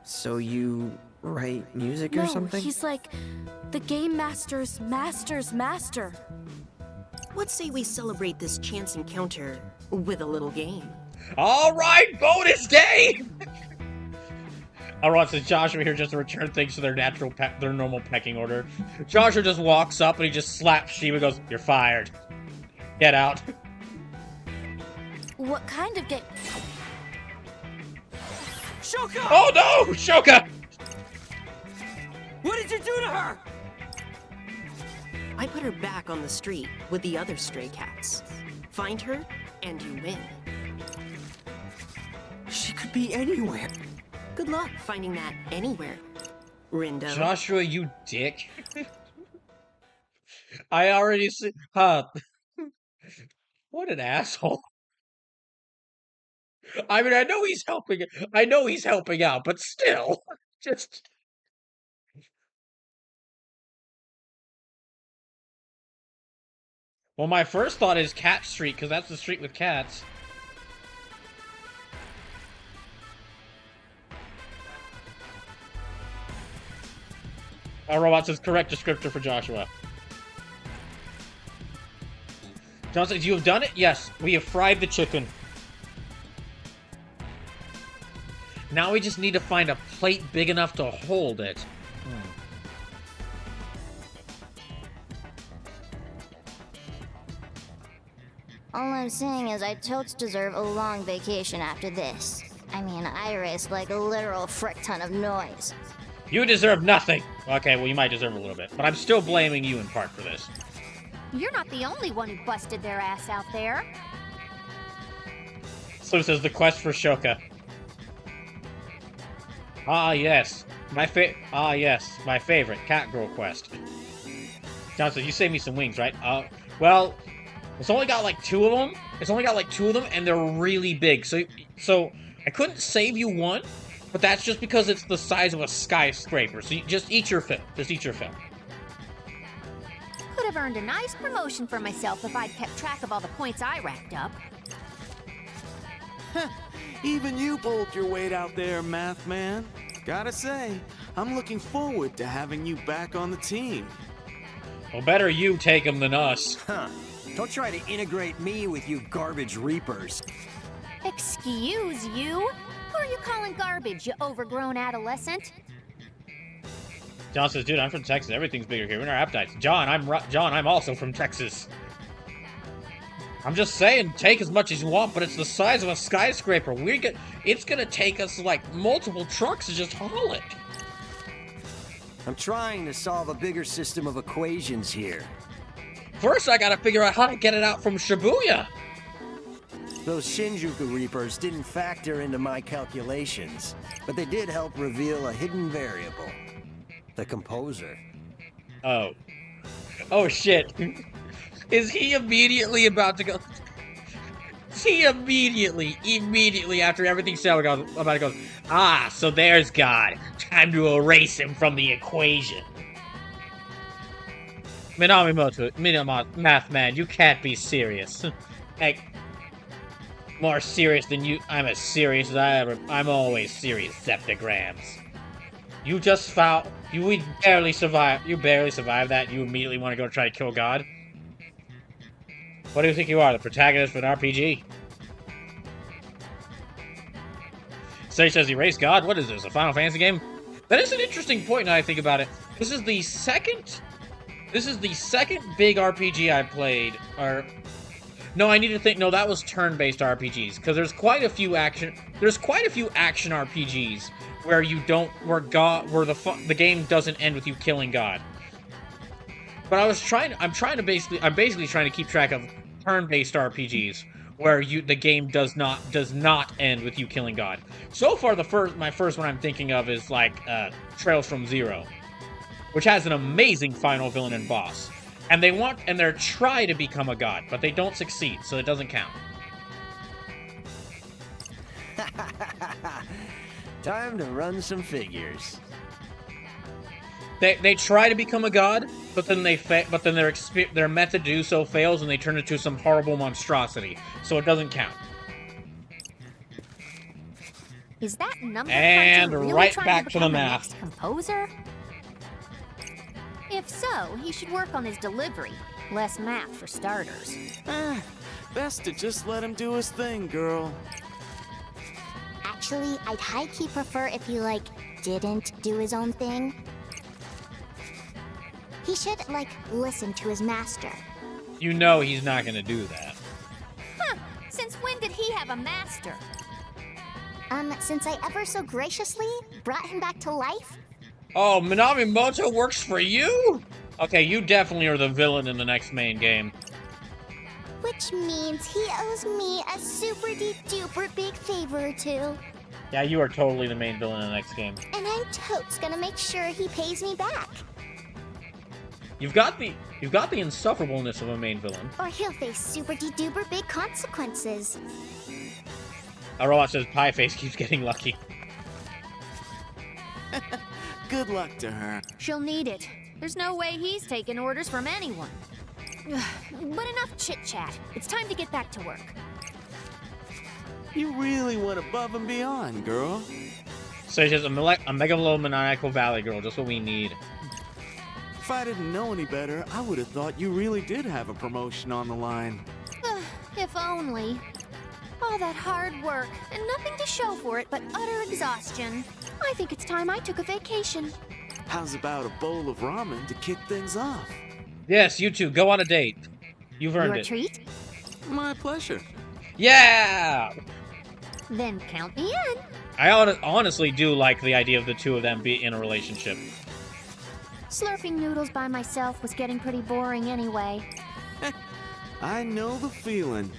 So you write music or No, something? he's like the game master's master's master. Let's say we celebrate this chance encounter with a little game. All right, bonus game. Alright, says Joshua here just to return things to their their normal pecking order. Joshua just walks up and he just slaps Shiba and goes, "You're fired. Get out." What kind of game? Shoka! Oh no! Shoka! What did you do to her? I put her back on the street with the other stray cats. Find her, and you win. She could be anywhere. Good luck finding that anywhere, Rindo. Joshua, you dick. I already see. Huh. What an asshole. I mean, I know he's helping. I know he's helping out, but still, just. Well, my first thought is Cat Street, because that's the street with cats. Our robot says correct descriptor for Joshua. John says, "You have done it? Yes, we have fried the chicken. Now we just need to find a plate big enough to hold it." All I'm saying is I totes deserve a long vacation after this. I mean, I raised like a literal frick ton of noise. You deserve nothing. Okay, well, you might deserve a little bit, but I'm still blaming you in part for this. You're not the only one who busted their ass out there. So it says the quest for Shoka. Ah yes, my favorite cat girl quest. John says, "You saved me some wings, right?" Well, it's only got like 2 of them. It's only got like 2 of them, and they're really big. So I couldn't save you one, but that's just because it's the size of a skyscraper. So you just eat your fill. Just eat your fill. Could have earned a nice promotion for myself if I'd kept track of all the points I racked up. Even you pulled your weight out there, Math Man. Gotta say, I'm looking forward to having you back on the team. Well, better you take them than us. Huh. Don't try to integrate me with you garbage reapers. Excuse you? Who are you calling garbage, you overgrown adolescent? John says, "Dude, I'm from Texas. Everything's bigger here. We're in our appetites." John, I'm also from Texas. I'm just saying, take as much as you want, but it's the size of a skyscraper. It's gonna take us like multiple trucks to just haul it. I'm trying to solve a bigger system of equations here. First, I gotta figure out how to get it out from Shibuya. Those Shinjuku Reapers didn't factor into my calculations, but they did help reveal a hidden variable. The composer. Oh. Oh shit. Is he immediately about to go? He immediately after everything's said, about to go, "Ah, so there's God. Time to erase him from the equation." Minami Math Man, you can't be serious. Like, more serious than you. I'm as serious as I'm always serious, Septigrams. You just found. We barely survived. You barely survived that. You immediately want to go try to kill God? What do you think you are, the protagonist of an RPG? Sage says, "Erase God? What is this, a Final Fantasy game?" That is an interesting point now I think about it. This is the second big RPG I played, no, I need to think, no, that was turn-based RPGs, because there's quite a few action RPGs where the game doesn't end with you killing God. But I'm basically trying to keep track of turn-based RPGs where the game does not end with you killing God. So far, my first one I'm thinking of is like Trails from Zero, which has an amazing final villain and boss, and they're try to become a god, but they don't succeed, so it doesn't count. Time to run some figures. They try to become a god, but then their method to do so fails, and they turn into some horrible monstrosity. So it doesn't count. Is that number and cruncher really right trying back to to the become math. next composer? If so, he should work on his delivery. Less math for starters. Best to just let him do his thing, girl. Actually, I'd high-key prefer if you, like, didn't do his own thing? He should, like, listen to his master. You know he's not gonna do that. Huh. Since when did he have a master? Since I ever so graciously brought him back to life? Oh, Minamimoto works for you? Okay, you definitely are the villain in the next main game. Which means he owes me a super-duper big favor or two. Yeah, you are totally the main villain in the next game. And I'm totes gonna make sure he pays me back. You've got the insufferableness of a main villain. Or he'll face super-duper big consequences. A robot says Pie Face keeps getting lucky. Good luck to her. She'll need it. There's no way he's taking orders from anyone. But enough chit-chat. It's time to get back to work. You really went above and beyond, girl. So she's a megalomaniacal valley girl, just what we need. If I didn't know any better, I would have thought you really did have a promotion on the line. If only. All that hard work, and nothing to show for it but utter exhaustion. I think it's time I took a vacation. How's about a bowl of ramen to kick things off? Yes, you two, go on a date. You've earned Your it. treat? My pleasure. Yeah! Then count me in. I honestly do like the idea of the two of them be in a relationship. Slurping noodles by myself was getting pretty boring anyway. I know the feeling.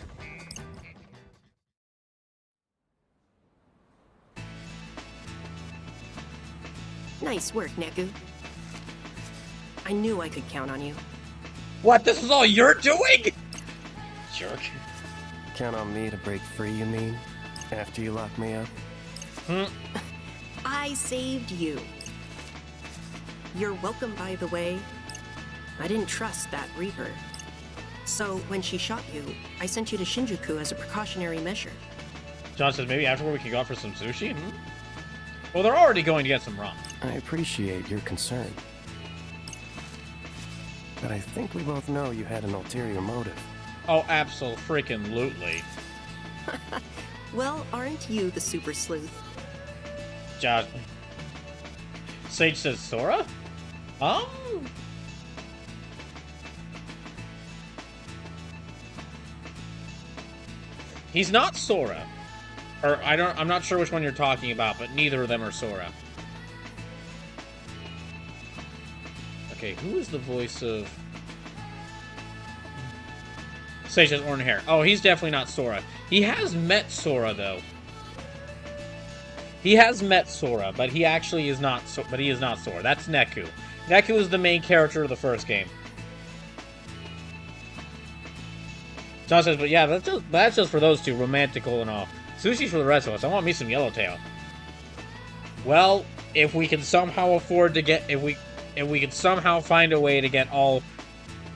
Nice work, Neku. I knew I could count on you. What? This is all you're doing? Jerk. Count on me to break free, you mean? After you lock me up? I saved you. You're welcome, by the way. I didn't trust that Reaper. So, when she shot you, I sent you to Shinjuku as a precautionary measure. John says maybe afterward we can go out for some sushi? Well, they're already going to get some ramen. I appreciate your concern. But I think we both know you had an ulterior motive. Oh, absolutely. Well, aren't you the super sleuth? Josh. Sage says Sora? He's not Sora. Or I'm not sure which one you're talking about, but neither of them are Sora. Okay, who is the voice of Sage has orange hair? Oh, he's definitely not Sora. He has met Sora though. He has met Sora, but he actually is not but he is not Sora. That's Neku. Neku is the main character of the first game. John says, but yeah, that's just for those two, romantical and all. Sushi's for the rest of us. I want me some Yellowtail. Well, if we can somehow afford to get, if we can somehow find a way to get all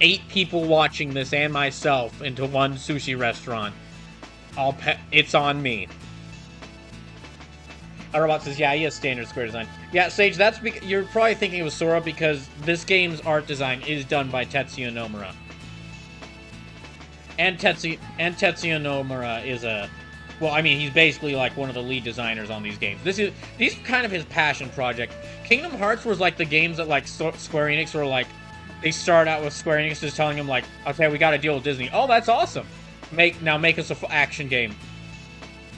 8 people watching this and myself into one sushi restaurant, it's on me. Robot says, yeah, he has standard square design. Yeah, Sage, that's because you're probably thinking it was Sora because this game's art design is done by Tetsuya Nomura. And Tetsuya Nomura is well, I mean, he's basically like one of the lead designers on these games. These kind of his passion project. Kingdom Hearts was like the games that like Square Enix were like, they start out with Square Enix just telling him like, okay, we got to deal with Disney. Oh, that's awesome. Make us a action game.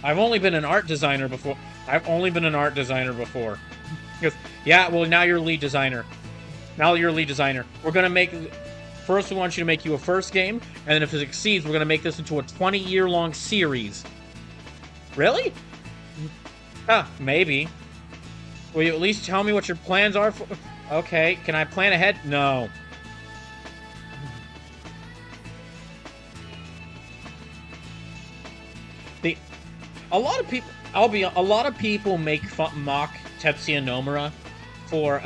I've only been an art designer before. Because, yeah, well, now you're a lead designer. We're gonna make. First, we want you to make you a first game, and then if it succeeds, we're gonna make this into a 20-year-long series. Really? Maybe. Will you at least tell me what your plans are for... Okay, can I plan ahead? No. A lot of people mock Tetsuya Nomura for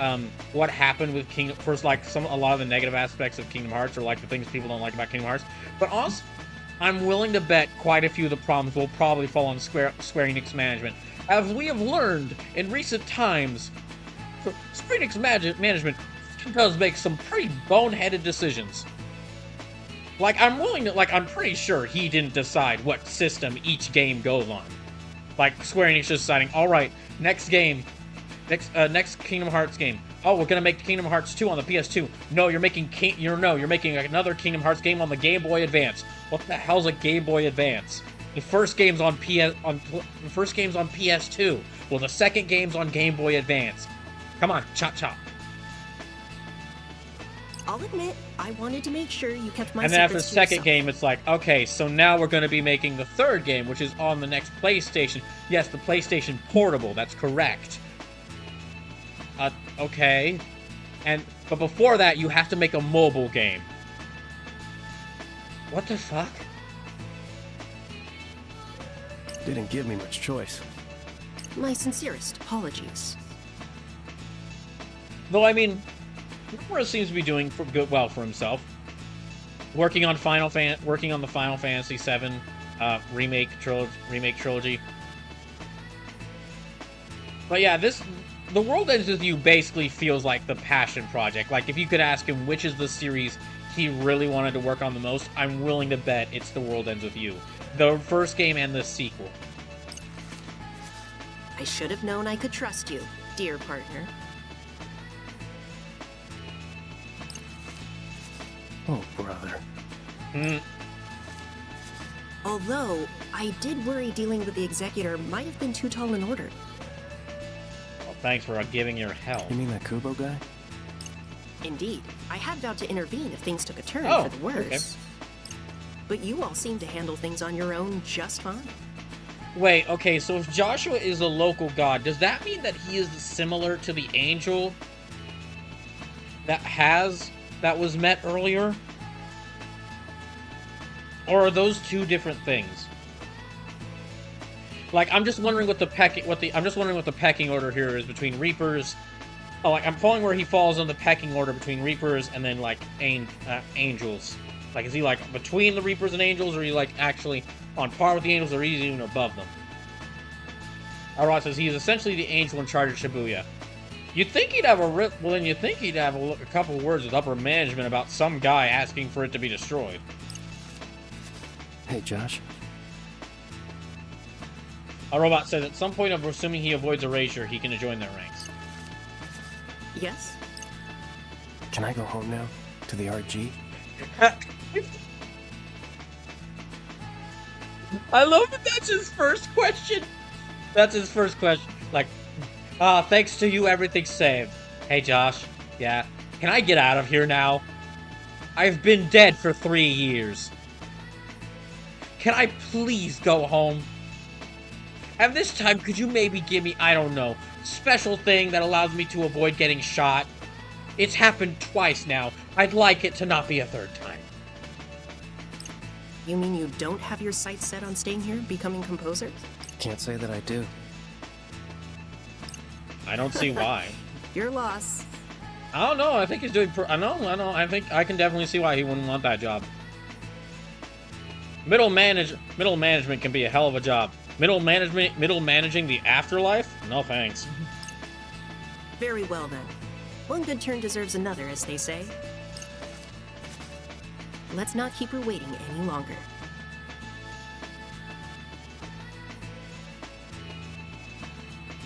what happened with a lot of the negative aspects of Kingdom Hearts, or like the things people don't like about Kingdom Hearts. But also, I'm willing to bet quite a few of the problems will probably fall on Square Enix management. As we have learned in recent times, Square Enix management does make some pretty boneheaded decisions. I'm pretty sure he didn't decide what system each game goes on. Like, Square Enix just deciding, alright, next game, Next Kingdom Hearts game. Oh, we're gonna make Kingdom Hearts 2 on the PS2. No, you're making another Kingdom Hearts game on the Game Boy Advance. What the hell's a Game Boy Advance? The first game's on PS2. Well, the second game's on Game Boy Advance. Come on, chop chop. I'll admit, I wanted to make sure you kept my And then after the secrets to second yourself. game, it's like, okay, so now we're going to be making the third game, which is on the next PlayStation. Yes, the PlayStation Portable, that's correct. Okay. But before that, you have to make a mobile game. What the fuck? Didn't give me much choice. My sincerest apologies. Though, I mean, Nomura seems to be doing well for himself. Working on the Final Fantasy VII remake trilogy. But yeah, The World Ends With You basically feels like the passion project. Like, if you could ask him which is the series he really wanted to work on the most, I'm willing to bet it's The World Ends With You. The first game and the sequel. I should have known I could trust you, dear partner. Oh, brother. Although, I did worry dealing with the Executor might have been too tall an order. Well, thanks for giving your help. You mean that Kubo guy? Indeed, I had vowed to intervene if things took a turn Oh, for the worse. okay. But you all seem to handle things on your own just fine. Wait, okay, so if Joshua is a local god, does that mean that he is similar to the angel that was met earlier? Or are those two different things? Like, I'm just wondering what the pecking order here is between Reapers. Oh, like, I'm following where he falls on the pecking order between Reapers and then, like, Angels. Like, is he, like, between the Reapers and Angels, or is he, like, actually on par with the Angels, or is he even above them? Alright, says he is essentially the Angel in charge of Shibuya. You'd think he'd have a couple words with upper management about some guy asking for it to be destroyed. Hey, Josh. A robot says at some point, of assuming he avoids erasure, he can join their ranks. Yes? Can I go home now? To the RG? I love that that's his first question. That's his first question. Like, thanks to you, everything's saved. Hey, Josh. Yeah. Can I get out of here now? I've been dead for 3 years. Can I please go home? And this time, could you maybe give me, I don't know, special thing that allows me to avoid getting shot? It's happened twice now. I'd like it to not be a third time. You mean you don't have your sights set on staying here, becoming composer? Can't say that I do. I don't see why. Your loss. I don't know. I think he's doing. I know. I think I can definitely see why he wouldn't want that job. Middle management can be a hell of a job. Middle managing the afterlife? No thanks. Very well then. One good turn deserves another, as they say. Let's not keep her waiting any longer.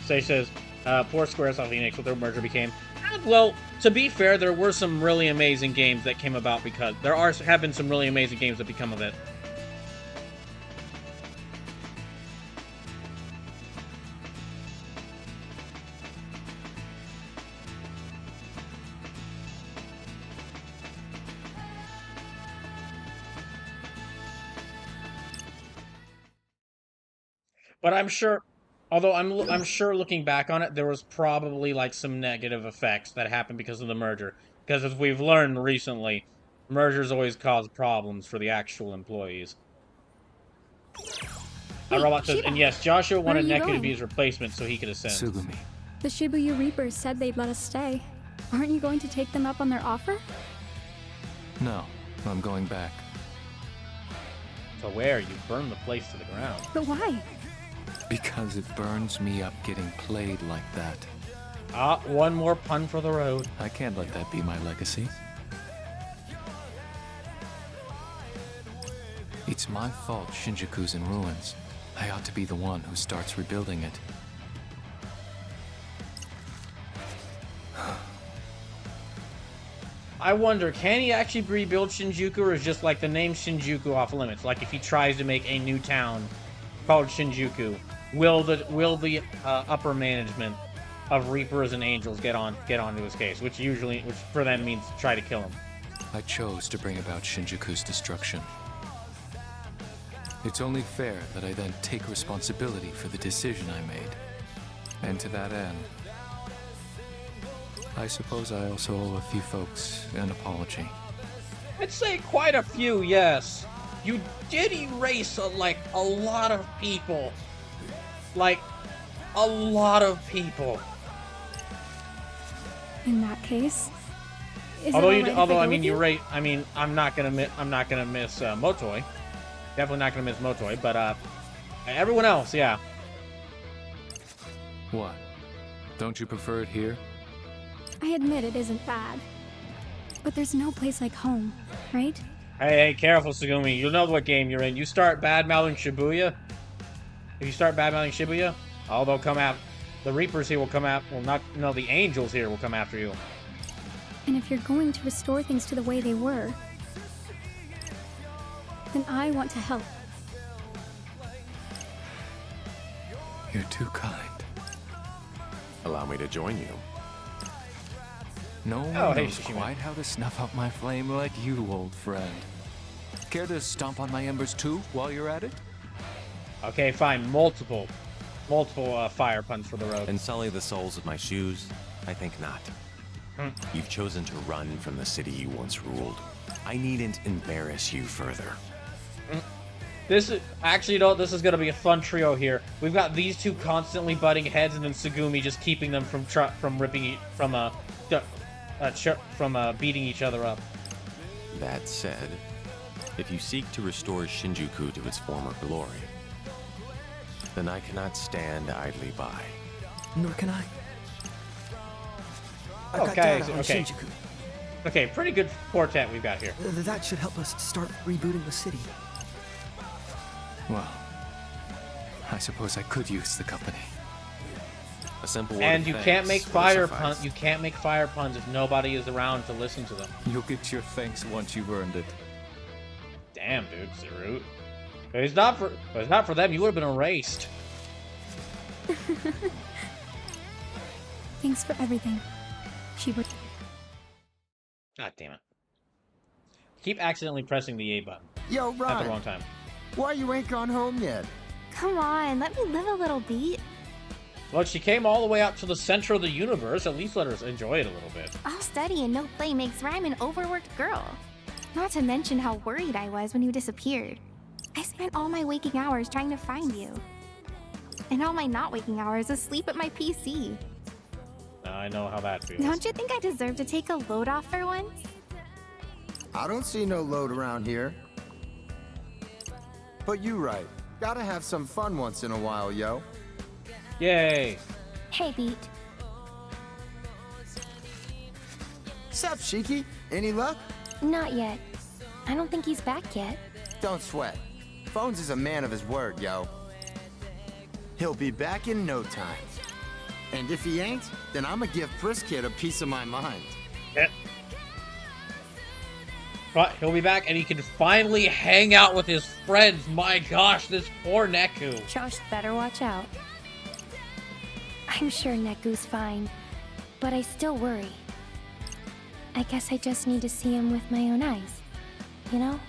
Say says, poor Squaresoft Enix, what their merger became. Well, to be fair, there were some really amazing games that came about because have been some really amazing games that become of it. But I'm sure, although I'm sure looking back on it, there was probably like some negative effects that happened because of the merger. Because as we've learned recently, mergers always cause problems for the actual employees. Wait, Robot says, Shiba, and yes, Joshua wanted where are you Neku to going? be his replacement so he could ascend. Sugumi. The Shibuya Reapers said they'd let us stay. Aren't you going to take them up on their offer? No, I'm going back. To where? You burned the place to the ground. But why? Because it burns me up getting played like that. Ah, one more pun for the road. I can't let that be my legacy. It's my fault Shinjuku's in ruins. I ought to be the one who starts rebuilding it. I wonder, can he actually rebuild Shinjuku, or is just like the name Shinjuku off limits? Like if he tries to make a new town called Shinjuku, will the upper management of Reapers and Angels get onto his case? Which for them means try to kill him. I chose to bring about Shinjuku's destruction. It's only fair that I then take responsibility for the decision I made. And to that end, I suppose I also owe a few folks an apology. I'd say quite a few, yes. You did erase a lot of people. Like, a lot of people. In that case, is Although it all right if I go with you're you? right. I mean, I'm not gonna miss Motoi. Definitely not gonna miss Motoi, but everyone else, yeah. What? Don't you prefer it here? I admit it isn't bad. But there's no place like home, right? Hey, careful, Sugumi. You know what game you're in. You start bad-mouthing Shibuya. If you start bad-mouthing Shibuya, they'll come out. The Reapers here will come out. The Angels here will come after you. And if you're going to restore things to the way they were, then I want to help. You're too kind. Allow me to join you. No one hey, knows quite how to snuff out my flame like you, old friend. Care to stomp on my embers too, while you're at it? Okay, fine. Multiple fire puns for the road. And sully the soles of my shoes? I think not. You've chosen to run from the city you once ruled. I needn't embarrass you further. This is this is gonna be a fun trio here. We've got these two constantly butting heads, and then Sugumi just keeping them from beating each other up. That said, if you seek to restore Shinjuku to its former glory, then I cannot stand idly by. Nor can I. I've got Okay, data on okay. Shinjuku. Okay, pretty good quartet we've got here. That should help us start rebooting the city. Well, I suppose I could use the company. A simple word And of you thanks can't make will fire suffice. puns. You can't make fire puns if nobody is around to listen to them. You'll get your thanks once you've earned it. Damn, dude, Zerut. If it's not for them, you would have been erased. Thanks for everything. She would. God damn it. Keep accidentally pressing the A button. Yo, At the Ryan, wrong time. why you ain't gone home yet? Come on, let me live a little beat. Look, she came all the way out to the center of the universe. At least let her enjoy it a little bit. All study and no play makes Rhyme an overworked girl. Not to mention how worried I was when you disappeared. I spent all my waking hours trying to find you. And all my not waking hours asleep at my PC. I know how that feels. Don't you think I deserve to take a load off for once? I don't see no load around here. But you right. Gotta have some fun once in a while, yo. Yay! Hey, Beat. Sup, Shiki? Any luck? Not yet. I don't think he's back yet. Don't sweat. Phones is a man of his word, yo. He'll be back in no time. And if he ain't, then I'ma give Priskid a piece of my mind. Yeah. But he'll be back and he can finally hang out with his friends. My gosh, this poor Neku. Josh better watch out. I'm sure Neku's fine, but I still worry. I guess I just need to see him with my own eyes. You know?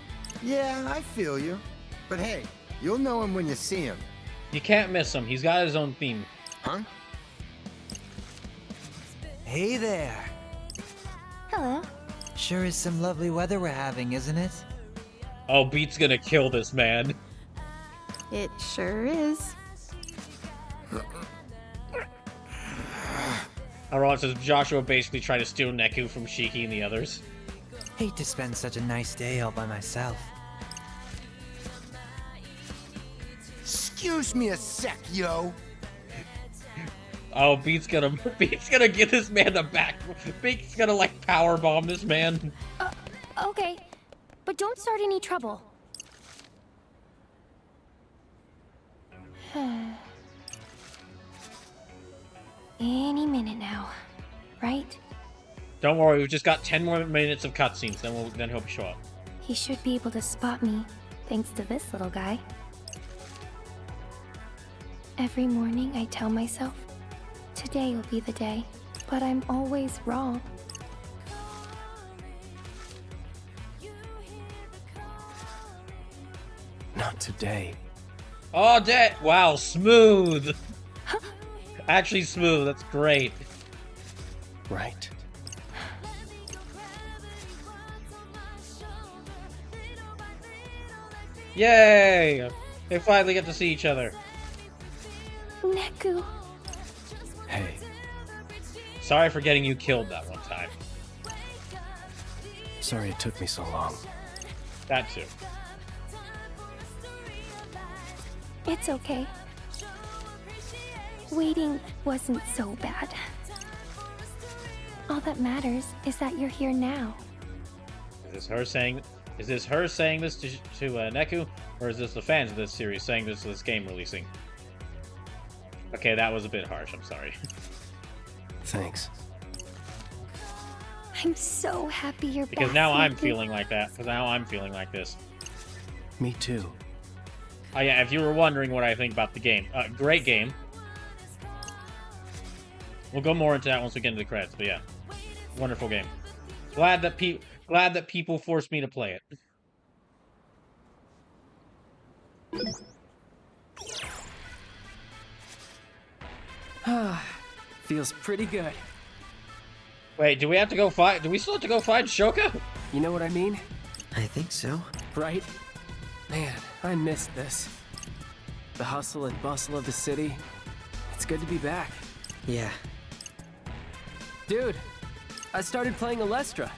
Yeah, I feel you. But hey, you'll know him when you see him. You can't miss him. He's got his own theme. Huh? Hey there. Hello. Sure is some lovely weather we're having, isn't it? Oh, Beat's gonna kill this man. It sure is. Aron says Joshua basically tried to steal Neku from Shiki and the others. Hate to spend such a nice day all by myself. Excuse me a sec, yo. Oh, Beat's gonna give this man the back. Beat's gonna like powerbomb this man. Okay, but don't start any trouble. Any minute now, right? Don't worry, we've just got 10 more minutes of cutscenes, then he'll show up. He should be able to spot me, thanks to this little guy. Every morning I tell myself, today will be the day, but I'm always wrong. Not today. Oh, wow, smooth! Actually smooth, that's great. Right. Yay! They finally get to see each other. Neku. Hey. Sorry for getting you killed that one time. Sorry it took me so long. That too. It's okay. Waiting wasn't so bad. All that matters is that you're here now. Is this her saying this to Neku, or is this the fans of this series saying this to this game releasing? Okay, that was a bit harsh. I'm sorry. Thanks. I'm so happy you're back. Because now I'm Neku. feeling like that. Because now I'm feeling like this. Me too. Oh yeah, if you were wondering what I think about the game, great game. We'll go more into that once we get into the credits, but yeah, wonderful game. Glad that people forced me to play it. Feels pretty good. Wait, do we have to go fight? Do we still have to go fight Shoka? You know what I mean? I think so. Right? Man, I missed this. The hustle and bustle of the city. It's good to be back. Yeah. Dude, I started playing Alestra.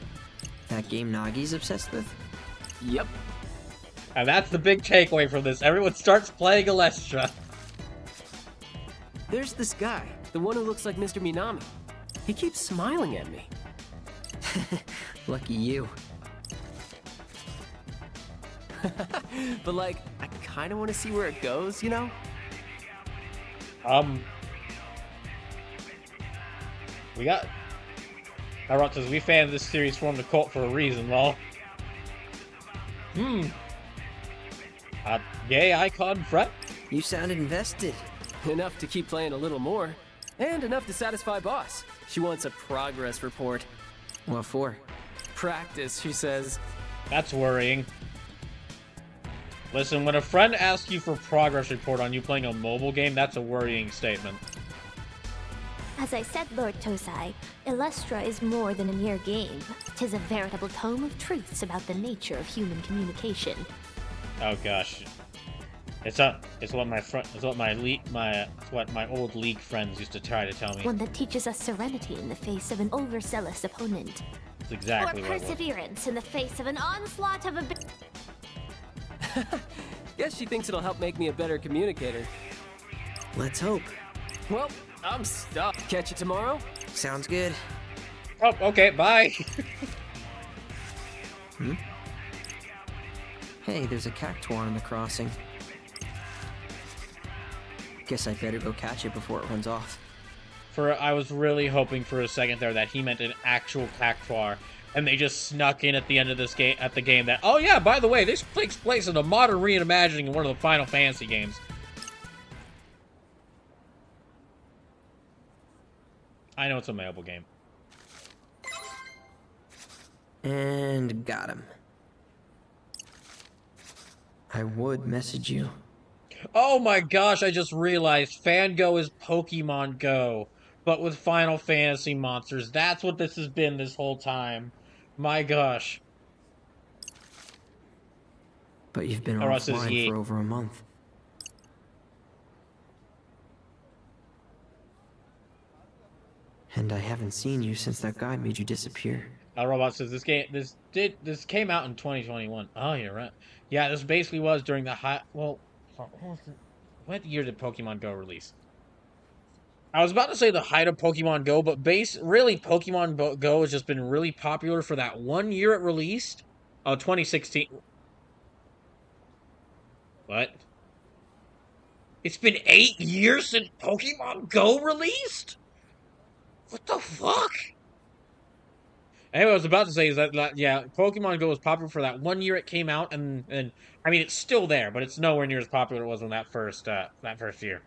That game Nagi's obsessed with? Yep. And that's the big takeaway from this. Everyone starts playing Alestra. There's this guy, the one who looks like Mr. Minami. He keeps smiling at me. Lucky you. But like, I kind of want to see where it goes, you know? We got... Alright, says we fans of this series formed a cult for a reason, lol. Gay icon front? You sounded invested. Enough to keep playing a little more. And enough to satisfy boss. She wants a progress report. What for? Practice, she says. That's worrying. Listen, when a friend asks you for progress report on you playing a mobile game, that's a worrying statement. As I said, Lord Tosai, Illustra is more than a mere game. 'Tis a veritable tome of truths about the nature of human communication. Oh gosh. It's what my old League friends used to try to tell me. One that teaches us serenity in the face of an overzealous opponent. That's exactly or what it was. perseverance in the face of an onslaught of a... Guess she thinks it'll help make me a better communicator. Let's hope. Well, I'm stuck. Catch you tomorrow? Sounds good. Oh, okay, bye. Hey, there's a cactuar in the crossing. Guess I better go catch it before it runs off. I was really hoping for a second there that he meant an actual cactuar, and they just snuck in at the end of this game, that, oh yeah, by the way, this takes place in a modern reimagining of one of the Final Fantasy games. I know it's a mobile game. And got him. I would message you. Oh my gosh, I just realized Fango is Pokemon Go, but with Final Fantasy monsters. That's what this has been this whole time. My gosh. But you've been Or else it's offline ye. for over a month. And I haven't seen you since that guy made you disappear. Robot says this came out in 2021. Oh, you're right. Yeah, this basically was during the what year did Pokemon Go release? I was about to say the height of Pokemon Go, but really Pokemon Go has just been really popular for that 1 year it released. Oh, 2016. What? It's been 8 years since Pokemon Go released? What the fuck? Anyway, I was about to say is that yeah, Pokemon Go was popular for that 1 year it came out, and I mean it's still there, but it's nowhere near as popular as it was in that first year.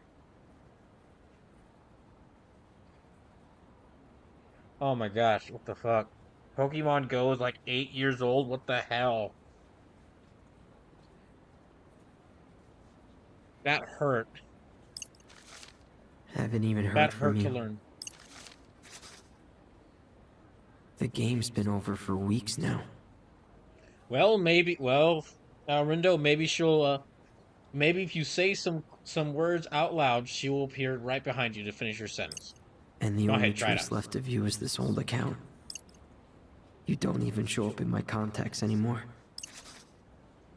Oh my gosh, what the fuck? Pokemon Go is like 8 years old. What the hell? That hurt. Haven't even heard That from hurt you. to learn. The game's been over for weeks now. Well, maybe. Well, Rindo, maybe she'll. Maybe if you say some words out loud, she will appear right behind you to finish your sentence. And the Go only ahead, try it trace out. left of you is this old account. You don't even show up in my contacts anymore.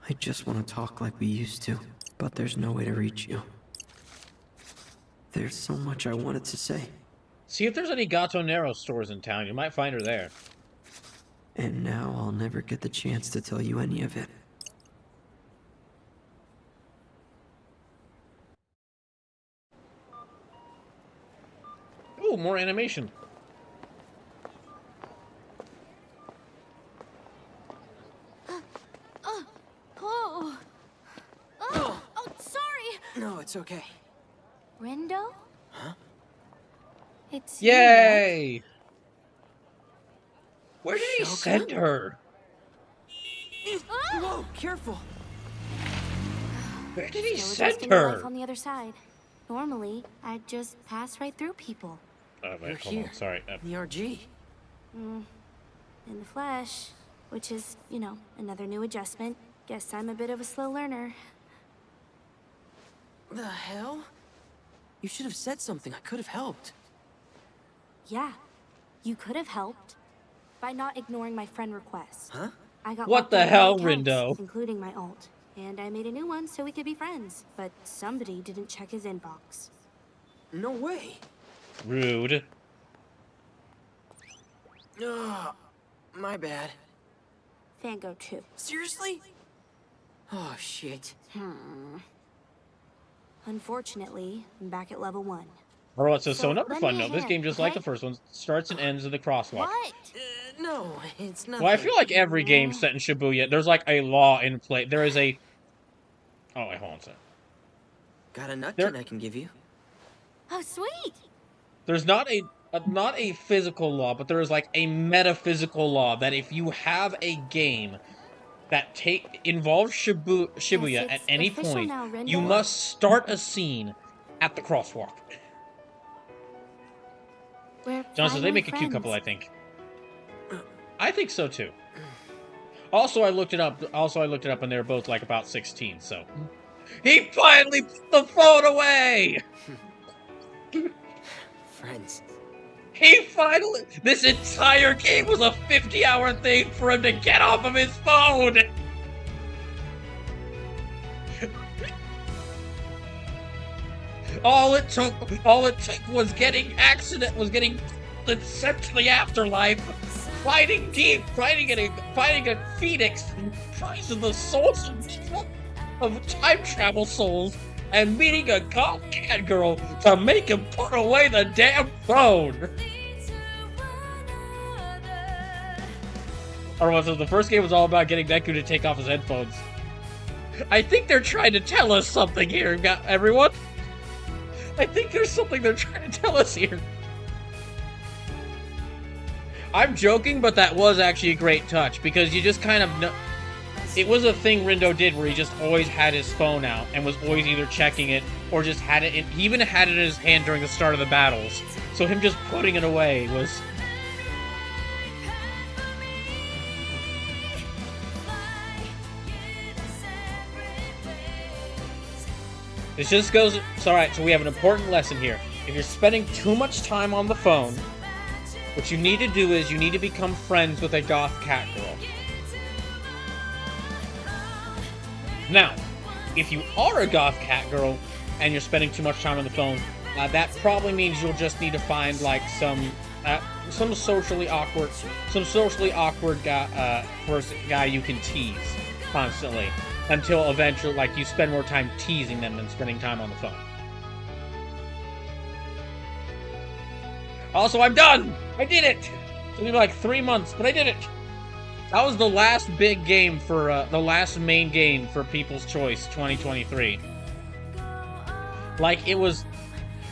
I just want to talk like we used to, but there's no way to reach you. There's so much I wanted to say. See if there's any Gato Nero stores in town. You might find her there. And now I'll never get the chance to tell you any of it. Ooh, more animation. Oh, sorry. No, it's okay. Rindo? Huh? It's Yay! Where did he send her? Whoa, careful. Where did he Still send adjusting to life her? on the other side. Normally, I'd just pass right through people. Wait, You're hold here. on. Sorry. The RG. In the flesh, which is, you know, another new adjustment. Guess I'm a bit of a slow learner. The hell? You should have said something. I could have helped. Yeah, you could have helped by not ignoring my friend request. Huh? I got What locked the out of hell, all accounts, Rindo? including my alt, and I made a new one so we could be friends. But somebody didn't check his inbox. No way. Rude. Oh, my bad. Fango too. Seriously? Oh, shit. Unfortunately, I'm back at level 1. Alright, so another lend fun me a note. This hand, game, just like the okay? first one, starts and ends in the crosswalk. What? No, it's nothing. Well, I feel like every game set in Shibuya, there's like a law in play. There is a... Oh, wait, hold on a second. Got a nutkin There- I can give you. Oh, sweet! There's not a physical law, but there is like a metaphysical law that if you have a game that involves Shibuya Yes, at it's any official point, now, Rindo. you must start a scene at the crosswalk. We're Johnson, they finally make a cute friends. couple, I think. I think so too. Also, I looked it up. And they're both like about 16. So he finally put the phone away. Friends. He finally. This entire game was a 50-hour thing for him to get off of his phone. All it took was getting sent to the afterlife, fighting a phoenix, prizing the souls of time travel souls, and meeting a goth cat girl to make him put away the damn phone. Alright, so the first game was all about getting Deku to take off his headphones. I think they're trying to tell us something here, everyone. I think there's something they're trying to tell us here. I'm joking, but that was actually a great touch, because you just kind of know... It was a thing Rindo did where he just always had his phone out and was always either checking it or just had it... He even had it in his hand during the start of the battles. So him just putting it away was... This just goes... So, alright, so we have an important lesson here. If you're spending too much time on the phone, what you need to do is you need to become friends with a goth cat girl. Now, if you are a goth cat girl and you're spending too much time on the phone, that probably means you'll just need to find like some socially awkward guy you can tease constantly until eventually, like, you spend more time teasing them than spending time on the phone. Also, I'm done! I did it! It'll be like 3 months, but I did it. That was the last big game for, the last main game for People's Choice 2023. Like, it was...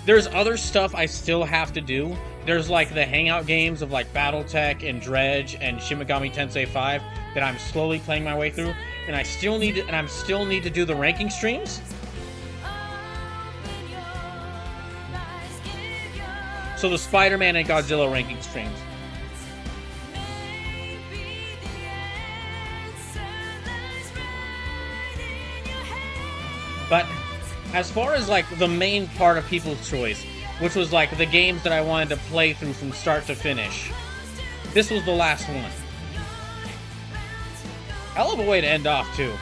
There's other stuff I still have to do. There's, like, the hangout games of, like, Battletech and Dredge and Shin Megami Tensei 5 that I'm slowly playing my way through. And I still need to do the ranking streams. So the Spider-Man and Godzilla ranking streams. But as far as like the main part of People's Choice, which was like the games that I wanted to play through from start to finish, this was the last one. Hell of a way to end off too.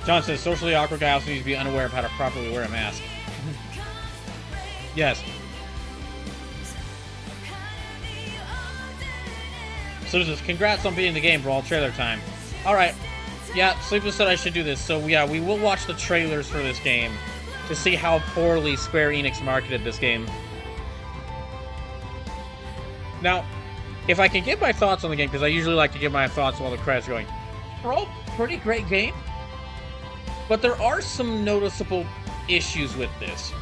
John says, socially awkward guy also needs to be unaware of how to properly wear a mask. Yes. So just congrats on beating the game, Brawl. Trailer time. Alright. Yeah, Sleepless said I should do this. So yeah, we will watch the trailers for this game to see how poorly Square Enix marketed this game. Now, if I can give my thoughts on the game, because I usually like to give my thoughts while the credits are going. Overall, pretty great game. But there are some noticeable issues with this.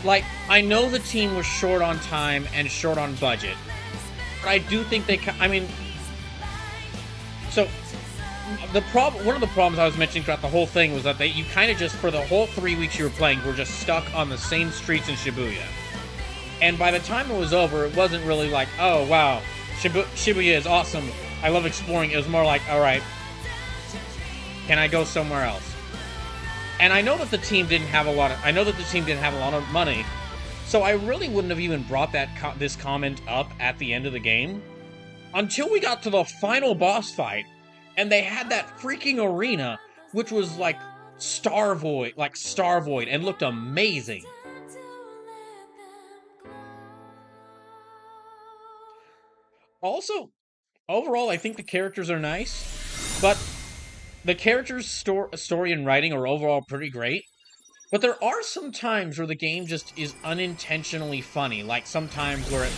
Like, I know the team was short on time and short on budget. But I do think they... I mean... So, one of the problems I was mentioning throughout the whole thing was that you kind of just, for the whole 3 weeks you were playing, were just stuck on the same streets in Shibuya. And by the time it was over, it wasn't really like, oh, wow, Shibuya is awesome. I love exploring. It was more like, all right, can I go somewhere else? And I know that the team didn't have a lot of money, so I really wouldn't have even brought this comment up at the end of the game until we got to the final boss fight, and they had that freaking arena, which was like Star Void, and looked amazing. Also, overall, I think the characters are nice, but the characters' story and writing are overall pretty great. But there are some times where the game just is unintentionally funny, like sometimes where it...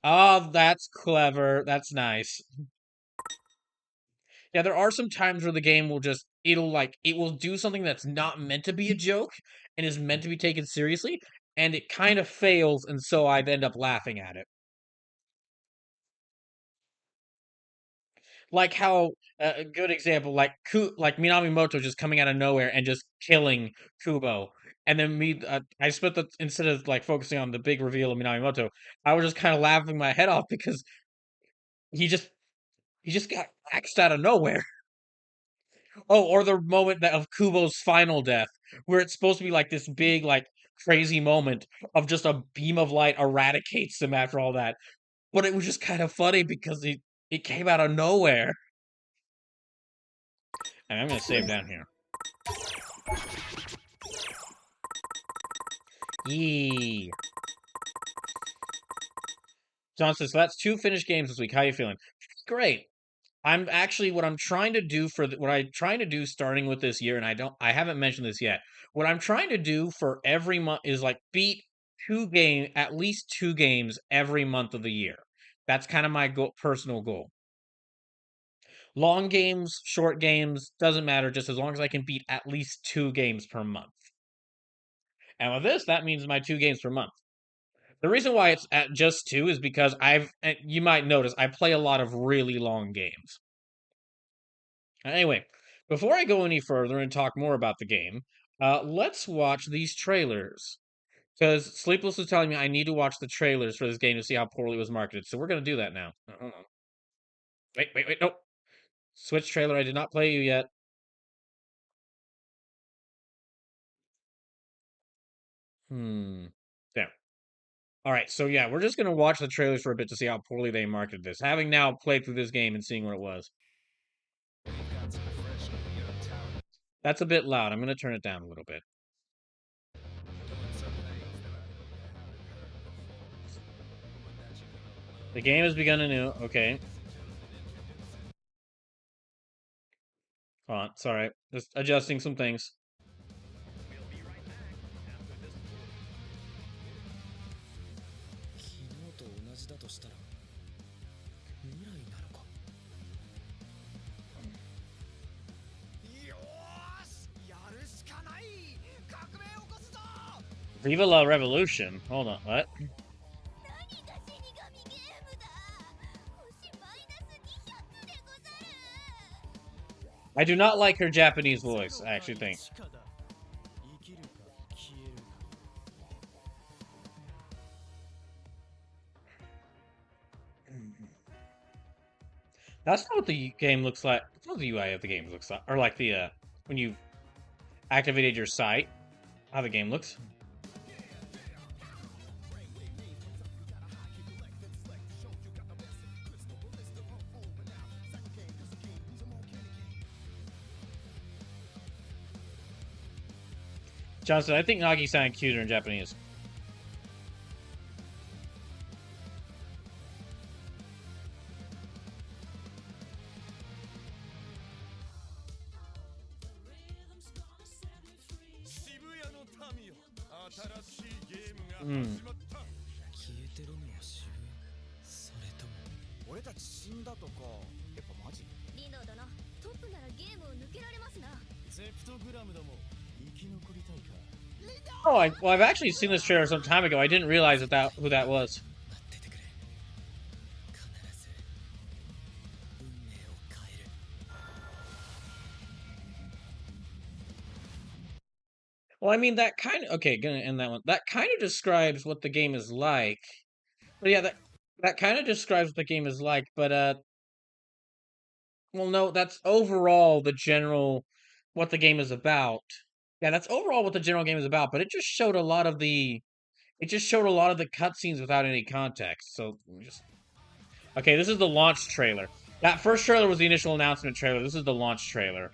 Oh, that's clever. That's nice. Yeah, there are some times where the game will just... it will do something that's not meant to be a joke and is meant to be taken seriously, and it kind of fails, and so I'd end up laughing at it. Like how, a good example, like Minamimoto just coming out of nowhere and just killing Kubo. And then I spent instead of like focusing on the big reveal of Minamimoto, I was just kind of laughing my head off because he just got axed out of nowhere. Oh, or the moment of Kubo's final death, where it's supposed to be like this big, like, crazy moment of just a beam of light eradicates him after all that. But it was just kind of funny because it came out of nowhere. And I'm gonna save down here. Yee. John says, so that's 2 finished games this week. How you feeling? Great. What I'm trying to do starting with this year, and I haven't mentioned this yet. What I'm trying to do for every month is like beat at least 2 games every month of the year. That's kind of my personal goal. Long games, short games, doesn't matter, just as long as I can beat at least 2 games per month. And with this, that means my 2 games per month. The reason why it's at just 2 is because you might notice, I play a lot of really long games. Anyway, before I go any further and talk more about the game, let's watch these trailers. Because Sleepless was telling me I need to watch the trailers for this game to see how poorly it was marketed. So we're going to do that now. Hold on. Wait, nope. Switch trailer, I did not play you yet. There. Alright, so yeah, we're just going to watch the trailers for a bit to see how poorly they marketed this. Having now played through this game and seeing what it was. That's a bit loud. I'm going to turn it down a little bit. The game has begun anew. Okay. Hold on. Sorry. Just adjusting some things. Viva la Revolution. Hold on, what? I do not like her Japanese voice, I actually think. That's not what the game looks like. That's not what the UI of the game looks like. Or like the, when you activated your site, how the game looks. Johnson, I think Nagi sounded cuter in Japanese. Oh, well, I've actually seen this trailer some time ago. I didn't realize who that was. Well, I mean, that kind of... Okay, gonna end that one. That kind of describes what the game is like. But yeah, that kind of describes what the game is like, but, well, no, that's overall the general... what the game is about. Yeah, that's overall what the general game is about, but it just showed a lot of the... It just showed a lot of the cutscenes without any context, so... just... Okay, this is the launch trailer. That first trailer was the initial announcement trailer. This is the launch trailer.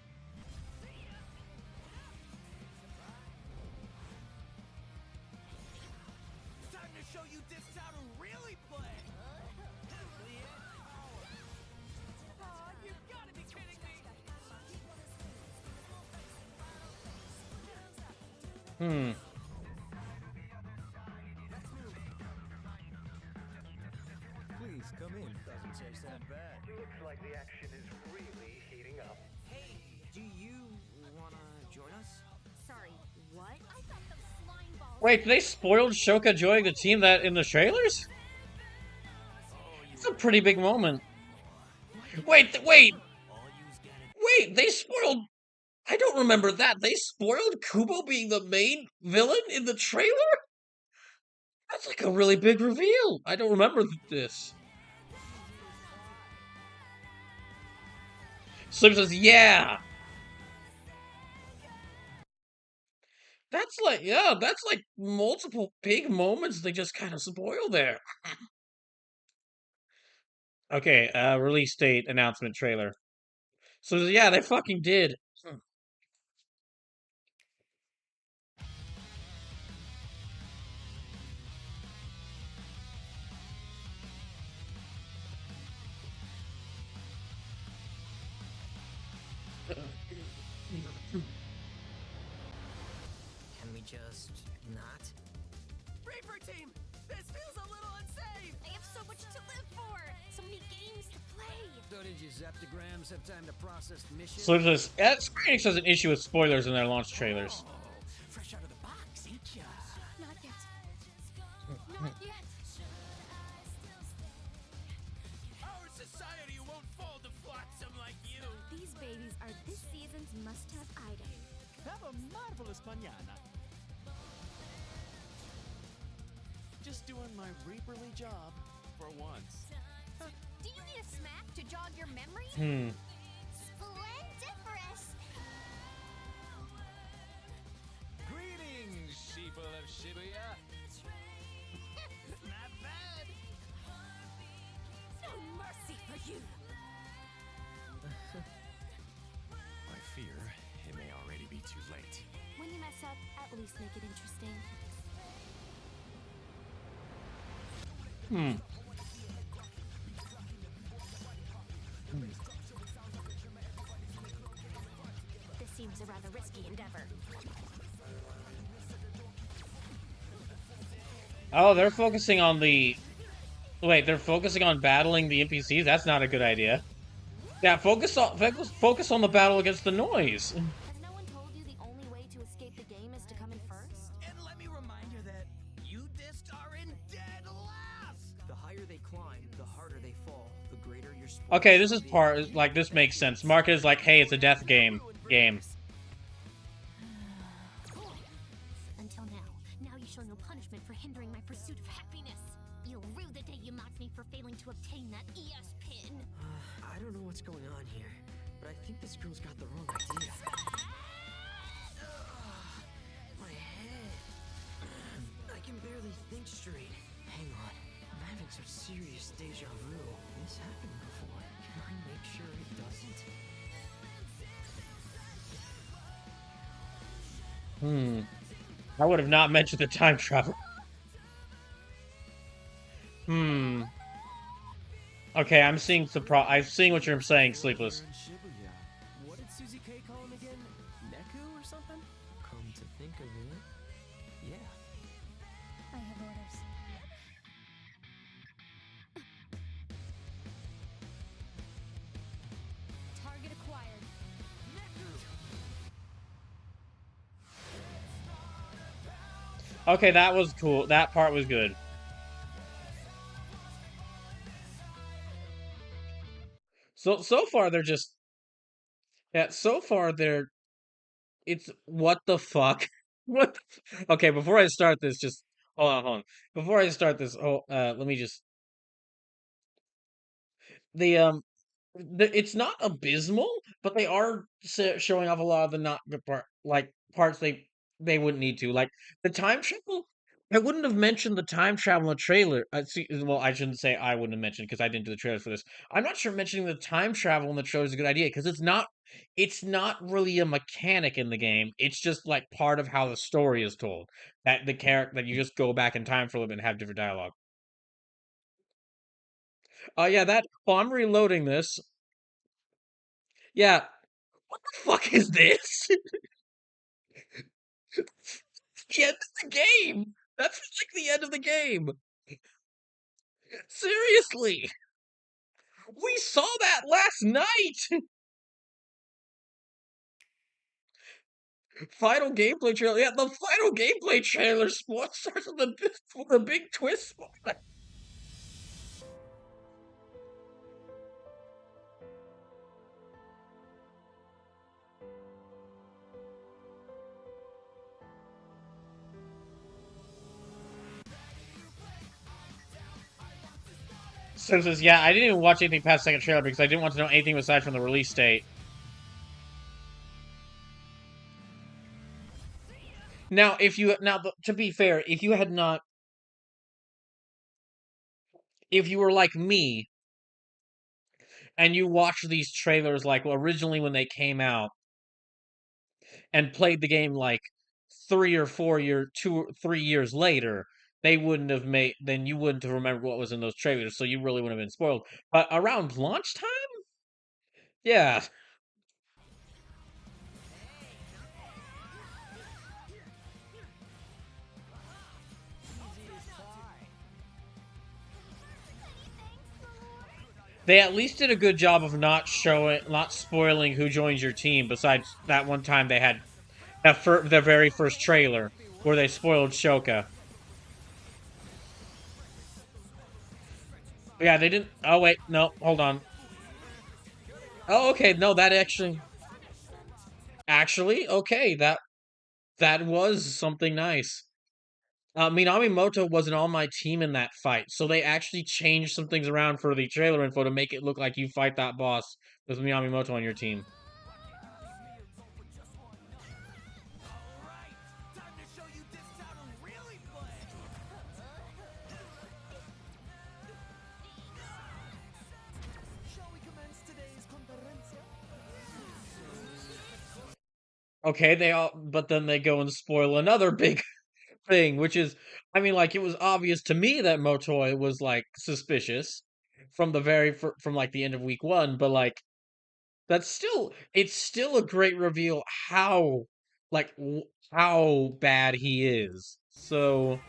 Hmm. Please come in. Doesn't taste that bad. Looks like the action is really heating up. Hey, do you wanna join us? Sorry, what? I thought the slime ball. Wait, they spoiled Shoka joining the team that in the trailers? It's a pretty big moment. Wait, they spoiled... I don't remember that. They spoiled Kubo being the main villain in the trailer? That's like a really big reveal. I don't remember this. Slim says, yeah. That's like, yeah, that's like multiple big moments they just kind of spoil there. Okay, release date announcement trailer. So yeah, they fucking did. Can we just not? Reaper team! This feels a little unsafe! I have so much to live for! So many games to play! So did your Zeptagrams have time to process the mission? Slim says, Square Enix has an issue with spoilers in their launch trailers. Fresh out of the box, ain't ya? Not yet. Not yet. Our society won't fall to flotsam like you! These babies are this season's must-have item. Have a marvelous mañana. Just doing my reaperly job for once. Do you need a smack to jog your memory? Splendiferous! Greetings, sheeple of Shibuya. Not bad! No mercy for you! I fear it may already be too late. When you mess up, at least make it interesting. This seems a rather risky endeavor. Oh, they're focusing on the... Wait, they're focusing on battling the NPCs? That's not a good idea. Yeah, focus on the battle against the noise. Has no one told you the only way to escape the game is to come in first? And let me remind you Okay, this is part, like, this makes sense. Market is like, hey, it's a death game. Until now you show no punishment for hindering my pursuit of happiness. You'll rue the day you mocked me for failing to obtain that ES pin. I don't know what's going on here, but I think this girl's got the wrong idea. My head. I can barely think straight. Hang on. I'm having some serious deja vu. This happened before. Can I make sure it doesn't? I would have not mentioned the time travel. Okay, I'm seeing what you're saying, Sleepless. What did Susie K call him again? Neku or something? Come to think of it, yeah. I have orders. Target acquired. Okay, that was cool. That part was good. So far they're just... Yeah, so far they're... It's... What the fuck? What the okay, before I start this, just... Hold on. Before I start this, let me just... It's not abysmal, but they are showing off a lot of the not good parts they wouldn't need to. Like, the time travel... I wouldn't have mentioned the time travel in the trailer. Well, I shouldn't say I wouldn't have mentioned because I didn't do the trailer for this. I'm not sure mentioning the time travel in the trailer is a good idea because it's not really a mechanic in the game. It's just like part of how the story is told. That the character that you just go back in time for a little bit and have different dialogue. Yeah, well, I'm reloading this. Yeah. What the fuck is this? The end of the game! That's like the end of the game! Seriously! We saw that last night! Final gameplay trailer. Yeah, the final gameplay trailer starts with a big twist. So says, yeah, I didn't even watch anything past second trailer because I didn't want to know anything aside from the release date. Now, to be fair, if you were like me, and you watched these trailers like originally when they came out, and played the game like 3 or 2 or 3 years later, then you wouldn't have remembered what was in those trailers, so you really wouldn't have been spoiled. But around launch time? Yeah. They at least did a good job of not spoiling who joins your team, besides that one time they had their very first trailer, where they spoiled Shoka. Yeah, they didn't... Oh, wait, no, hold on. Oh, okay, no, that actually... Actually, okay, that was something nice. Minamimoto wasn't on my team in that fight, so they actually changed some things around for the trailer info to make it look like you fight that boss with Minamimoto on your team. Okay, but then they go and spoil another big thing, which is, I mean, like, it was obvious to me that Motoi was, like, suspicious from like, the end of week 1, but, like, it's still a great reveal how bad he is. So...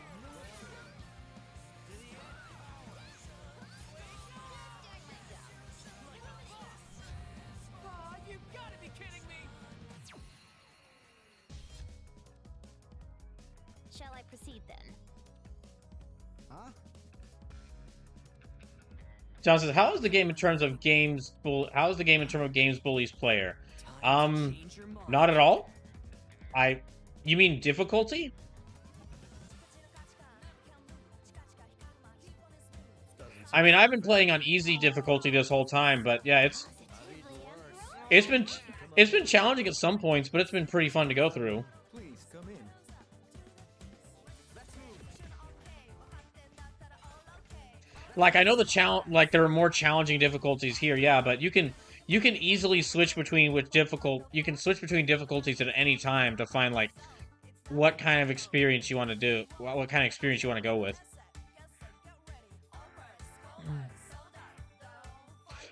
Shall I proceed then? Huh? John says, "How is the game in terms of games? How is the game in terms of games bullies player? Not at all. You mean difficulty? I mean, I've been playing on easy difficulty this whole time, but yeah, it's been challenging at some points, but it's been pretty fun to go through. Like, I know there are more challenging difficulties here, yeah, but you can easily switch between difficulties at any time to find like what kind of experience you want to do, what kind of experience you want to go with.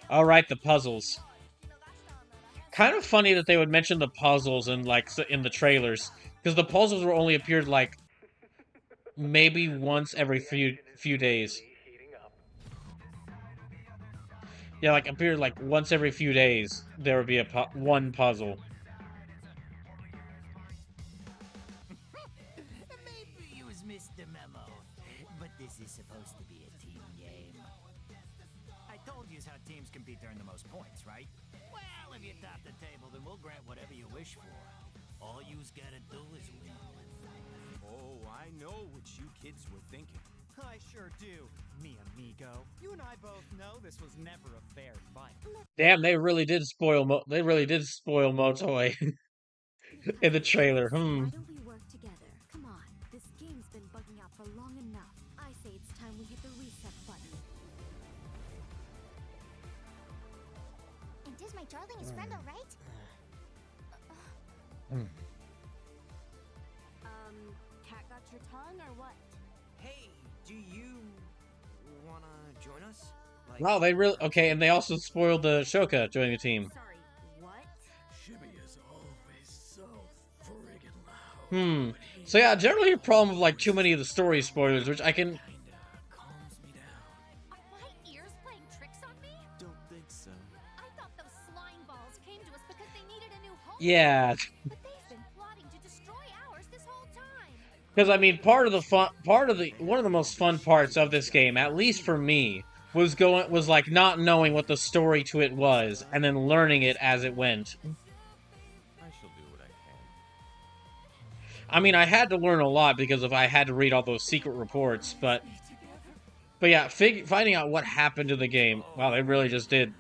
All right, the puzzles. Kind of funny that they would mention the puzzles in the trailers, because the puzzles were only appeared like maybe once every few days. Yeah, like appeared like once every few days there would be one puzzle. Maybe you missed the memo, but this is supposed to be a team game. I told you how teams compete to earn the most points, right? Well, if you top the table, then we'll grant whatever you wish for. All you's gotta do is win. Oh, I know what you kids were thinking. I sure do, mi amigo. You and I both know this was never a fair fight. Damn, they really did spoil Motoi in the trailer. Why don't we work together? Come on, this game's been bugging out for long enough. I say it's time we hit the reset button. And this my darling is Remo, right? Cat got your tongue or what? Hey, do you wanna join us? Wow, they really okay, and they also spoiled the Shoka joining the team. Sorry, what? Shibby is always so friggin' loud. So yeah, generally a problem with like too many of the story spoilers, which I can. Are my ears playing tricks on me? Don't think so. I thought those slime balls came to us because they needed a new home. Yeah. But they've been plotting to destroy ours this whole time. Because I mean, one of the most fun parts of this game, at least for me, was like not knowing what the story to it was, and then learning it as it went. I shall do what I can. I mean, I had to learn a lot because I had to read all those secret reports, but yeah, finding out what happened to the game. Wow, they really just did.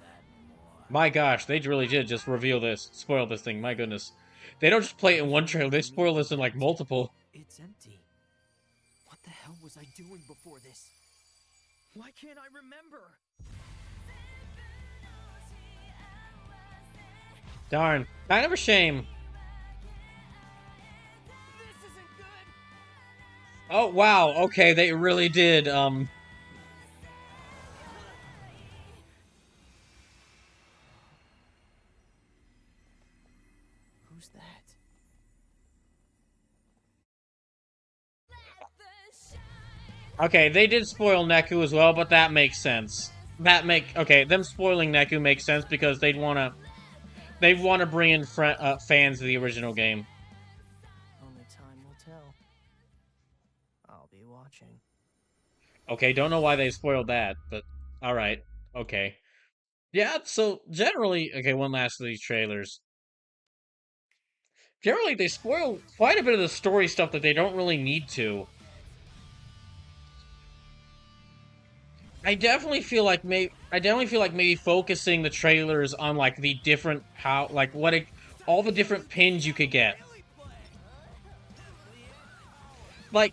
My gosh, they really did just spoil this thing. My goodness, they don't just play it in one trailer; they spoil this in like multiple. It's empty. What the hell was I doing before this? Why can't I remember? Darn, kind of a shame. This isn't good. Oh wow, okay, they really did. Who's that? Okay, they did spoil Neku as well, but that makes sense. Them spoiling Neku makes sense because they wanna bring in fans of the original game. Only time will tell. I'll be watching. Okay, don't know why they spoiled that, but alright, okay. Yeah, so generally, okay, one last of these trailers. Generally, they spoil quite a bit of the story stuff that they don't really need to. I definitely feel like maybe focusing the trailers on like the different all the different pins you could get. Like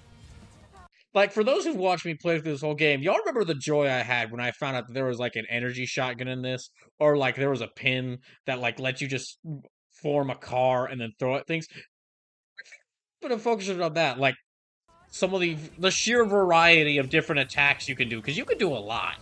for those who've watched me play through this whole game, y'all remember the joy I had when I found out that there was like an energy shotgun in this, or like there was a pin that like lets you just form a car and then throw at things. But I'm focusing on that, like some of the sheer variety of different attacks you can do, because you can do a lot.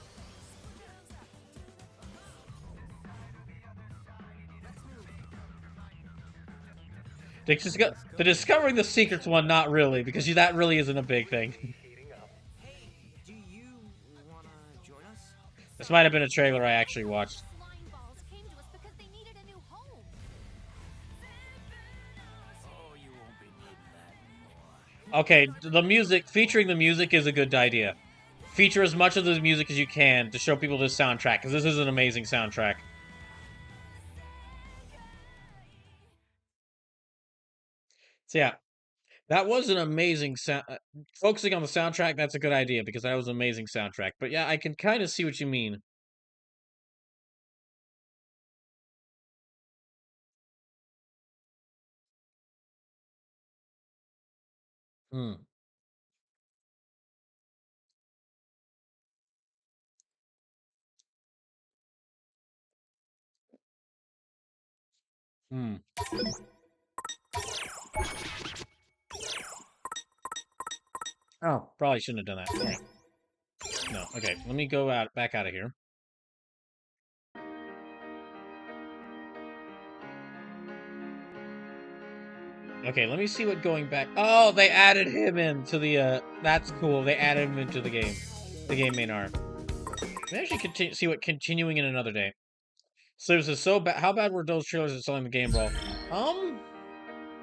The discovering the secrets one, not really, because that really isn't a big thing. Hey, do you wanna join us? This might have been a trailer I actually watched. Slime balls came to us because they needed a new home. Oh, you won't be needing that anymore. Okay, featuring the music is a good idea. feature as much of the music as you can to show people this soundtrack, because this is an amazing soundtrack. So yeah, that was an amazing sound. Focusing on the soundtrack, that's a good idea, because that was an amazing soundtrack. But yeah, I can kind of see what you mean. Hmm. Hmm. Oh, probably shouldn't have done that. Right. No, okay. Let me go back out of here. Okay, let me see what going back. Oh, they added him into the. That's cool. They added him into the game main arc. Let me actually see what continuing in another day. So this is so bad. How bad were those trailers at selling the game, bro?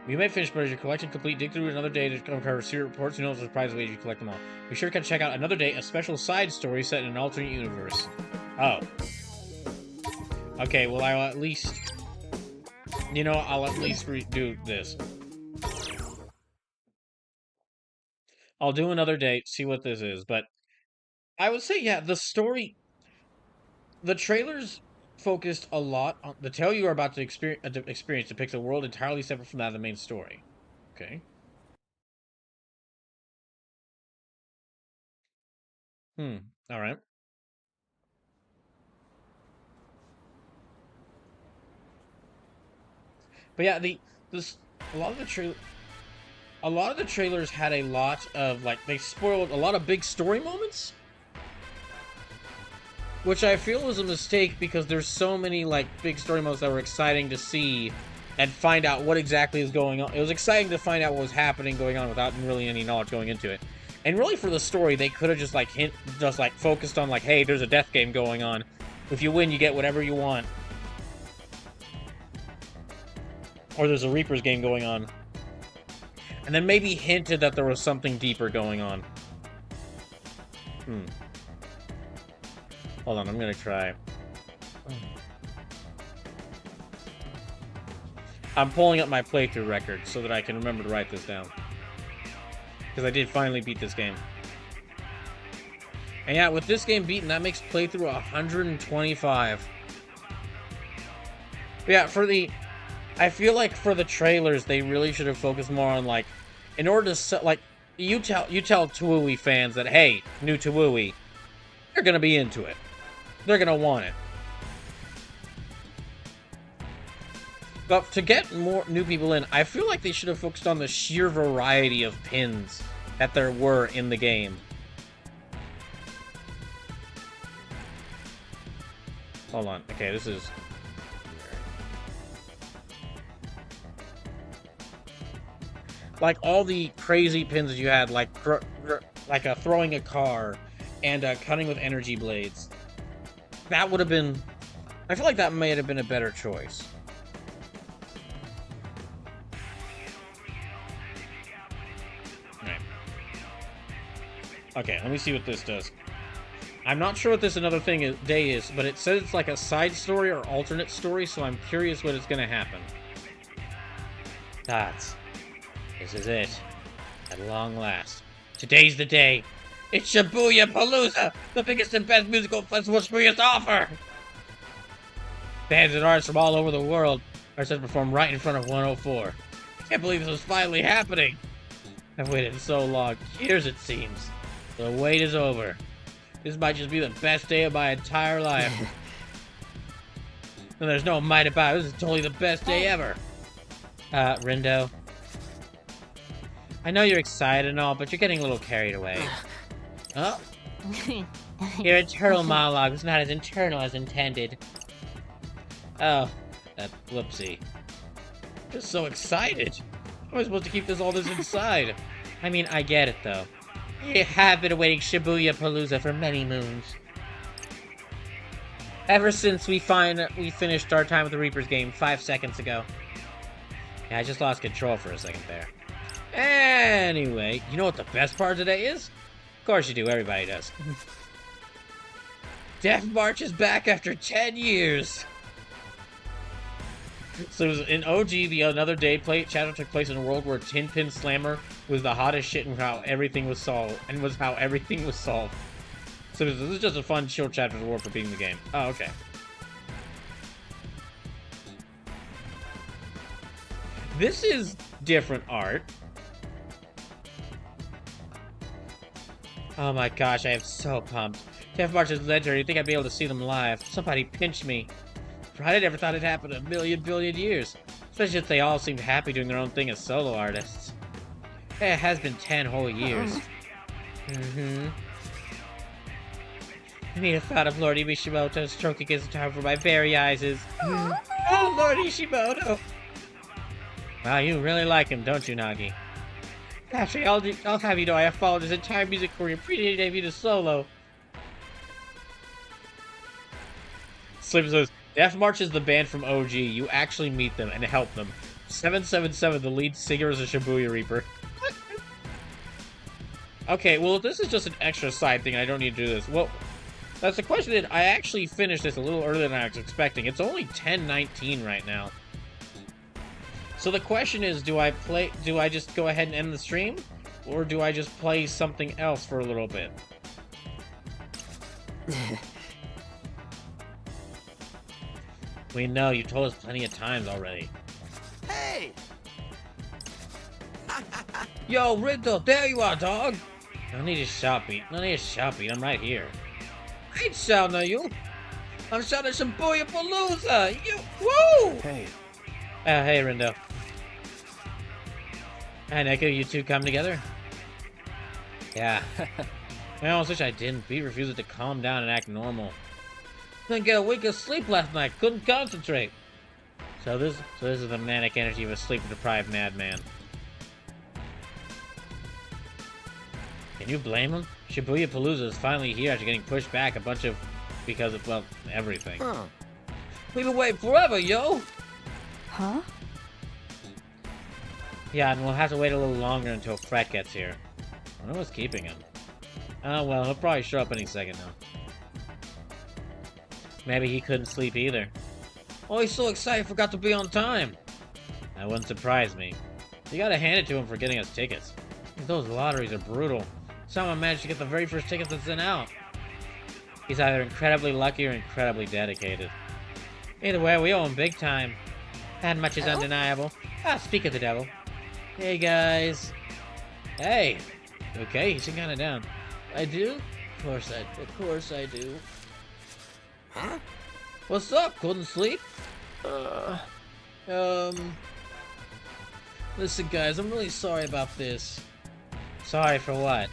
You may finish, but as your collection complete, dig through another day to uncover secret reports. You know, surprise ways you collect them all. Be sure to check out Another Day, a special side story set in an alternate universe. Oh. Okay, well, I'll at least... You know, I'll at least do this. I'll do Another Day, see what this is, but... I would say, yeah, the story... The trailers focused a lot on... The tale you are about to experience depicts a world entirely separate from that of the main story. Okay. Alright. But yeah, a lot of the trailers had a lot of, like, they spoiled a lot of big story moments, which I feel was a mistake because there's so many, like, big story moments that were exciting to see and find out what exactly is going on. It was exciting to find out what was happening going on without really any knowledge going into it. And really for the story, they could have just, like, focused on, like, hey, there's a death game going on. If you win, you get whatever you want. Or there's a Reaper's game going on. And then maybe hinted that there was something deeper going on. Hold on, I'm gonna try. I'm pulling up my playthrough record so that I can remember to write this down. Because I did finally beat this game. And yeah, with this game beaten, that makes playthrough 125. But yeah, I feel like for the trailers, they really should have focused more on, like, in order to sell, like, you tell Tawui fans that, hey, new Tawui, they're gonna be into it. They're gonna want it. But to get more new people in, I feel like they should have focused on the sheer variety of pins that there were in the game. Hold on. Okay, this is... Like, all the crazy pins that you had, like throwing a car and cutting with energy blades. That would have been... I feel like that may have been a better choice. Right. Okay, let me see what this does. I'm not sure what this Another Day is, but it says it's like a side story or alternate story, so I'm curious what is going to happen. This is it. At long last. Today's the day. It's Shibuya Palooza, the biggest and best musical festival Shibuya has to offer. Bands and artists from all over the world are set to perform right in front of 104. I can't believe this is finally happening. I've waited so long. Years, it seems. The wait is over. This might just be the best day of my entire life. And there's no might about it. This is totally the best day ever. Rindo. I know you're excited and all, but you're getting a little carried away. Oh? Your internal monologue is not as internal as intended. Oh, whoopsie. Just so excited. How am I supposed to keep all this inside? I mean, I get it, though. You have been awaiting Shibuya Palooza for many moons. Ever since we finished our time with the Reaper's game 5 seconds ago. Yeah, I just lost control for a second there. Anyway, you know what the best part of today is? Of course you do, everybody does. Death March is back after 10 years! So in OG, Another Day chapter took place in a world where Tin Pin Slammer was the hottest shit and how everything was solved. So this is just a fun, chill chapter to work for beating the game. Oh, okay. This is different art. Oh my gosh, I am so pumped. Death March is legendary. You think I'd be able to see them live? Somebody pinch me. I never thought it'd happen in a million billion years. Especially if they all seemed happy doing their own thing as solo artists. Hey, it has been 10 whole years. I need a thought of Lord Mishimoto stroking his guitar for my very eyes is. Oh, Lord Ishimoto! Wow, you really like him, don't you, Nagi? Actually, I'll have you know I have followed his entire music career pre-debut to solo. Slim says, Death March is the band from OG. You actually meet them and help them. 777, the lead singer, is a Shibuya Reaper. Okay, well, if this is just an extra side thing, I don't need to do this. Well, that's the question. That I actually finished this a little earlier than I was expecting. It's only 10:19 right now. So the question is, do I just go ahead and end the stream? Or do I just play something else for a little bit? We know, you told us plenty of times already. Hey! Yo, Riddle, there you are, dog! No need to shout, Beat. No need to shout, Beat. I'm right here. I ain't shouting at you. I'm shouting at Shibuya Palooza! You, woo! Hey. Hey, Rindo. Hey, Neko, you two come together? Yeah. I almost wish I didn't. Beat refuses to calm down and act normal. Couldn't get a wink of sleep last night. Couldn't concentrate. So this is the manic energy of a sleep-deprived madman. Can you blame him? Shibuya Palooza is finally here after getting pushed back because of, well, everything. Huh. We've been waiting forever, yo! Huh? Yeah, and we'll have to wait a little longer until Fret gets here. I wonder what's keeping him. Oh, well, he'll probably show up any second now. Maybe he couldn't sleep either. Oh, he's so excited, forgot to be on time. That wouldn't surprise me. You gotta hand it to him for getting us tickets. Those lotteries are brutal. Someone managed to get the very first tickets that's sent out. He's either incredibly lucky or incredibly dedicated. Either way, we owe him big time. That much is undeniable. Ah, speak of the devil. Hey, guys. Hey. Okay, you seem kinda down. I do? Of course I do. Huh? What's up? Couldn't sleep? Listen, guys, I'm really sorry about this. Sorry for what?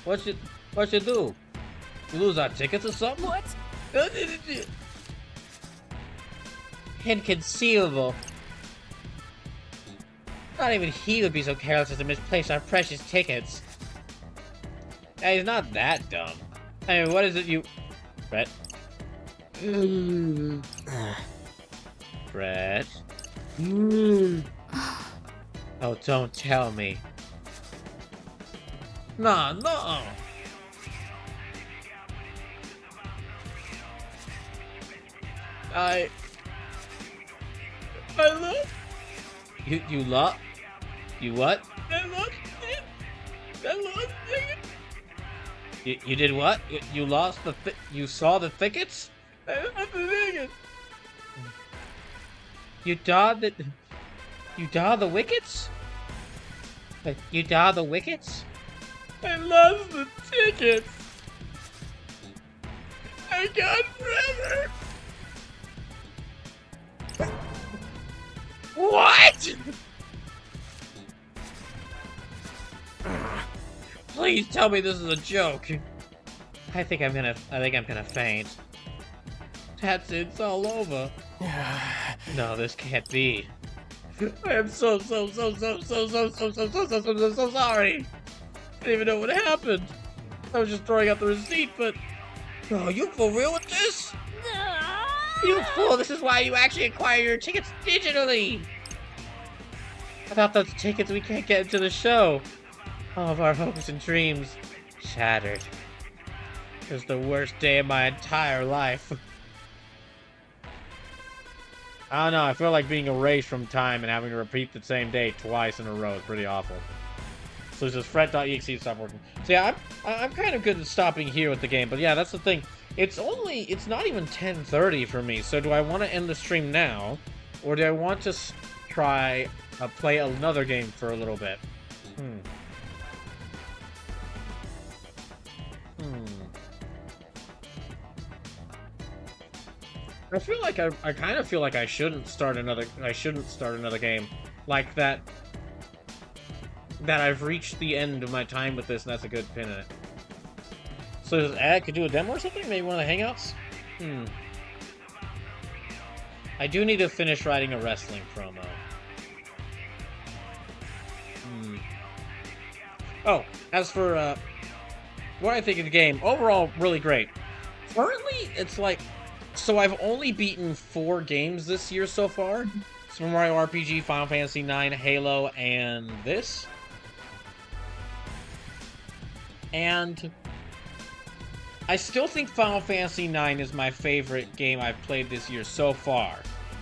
What you do? You lose our tickets or something? What? Inconceivable. Not even he would be so careless as to misplace our precious tickets. Hey, he's not that dumb. I mean, what is it you... Fret? Fret? Oh, don't tell me. No. I love... You love... You what? I love it. You did what? You lost the you saw the thickets? I lost the thickets. You dawed the wickets? You dawed the wickets? I lost the tickets. I got forever. What? Please tell me this is a joke. I think I'm gonna faint. That's it. It's all over. No, this can't be. I am so sorry. I didn't even know what happened. I was just throwing out the receipt, but... Oh, you for real with this? You fool, this is why you actually acquire your tickets digitally! I thought those tickets we can't get into the show. All of our hopes and dreams shattered. It was the worst day of my entire life. I don't know, I feel like being erased from time and having to repeat the same day twice in a row is pretty awful. So it's just fret.exe stop working. So yeah, I'm kind of good at stopping here with the game, but yeah, that's the thing. It's not even 10:30 for me, so do I want to end the stream now? Or do I want to try play another game for a little bit? I feel like I kind of feel like I shouldn't start another game like that. That I've reached the end of my time with this, and that's a good pin in it. So does Ad could do a demo or something? Maybe one of the hangouts? I do need to finish writing a wrestling promo. Oh, as for what I think of the game, overall, really great. Currently, it's like... So I've only beaten 4 games this year so far. Super Mario RPG, Final Fantasy IX, Halo, and this. And I still think Final Fantasy IX is my favorite game I've played this year so far.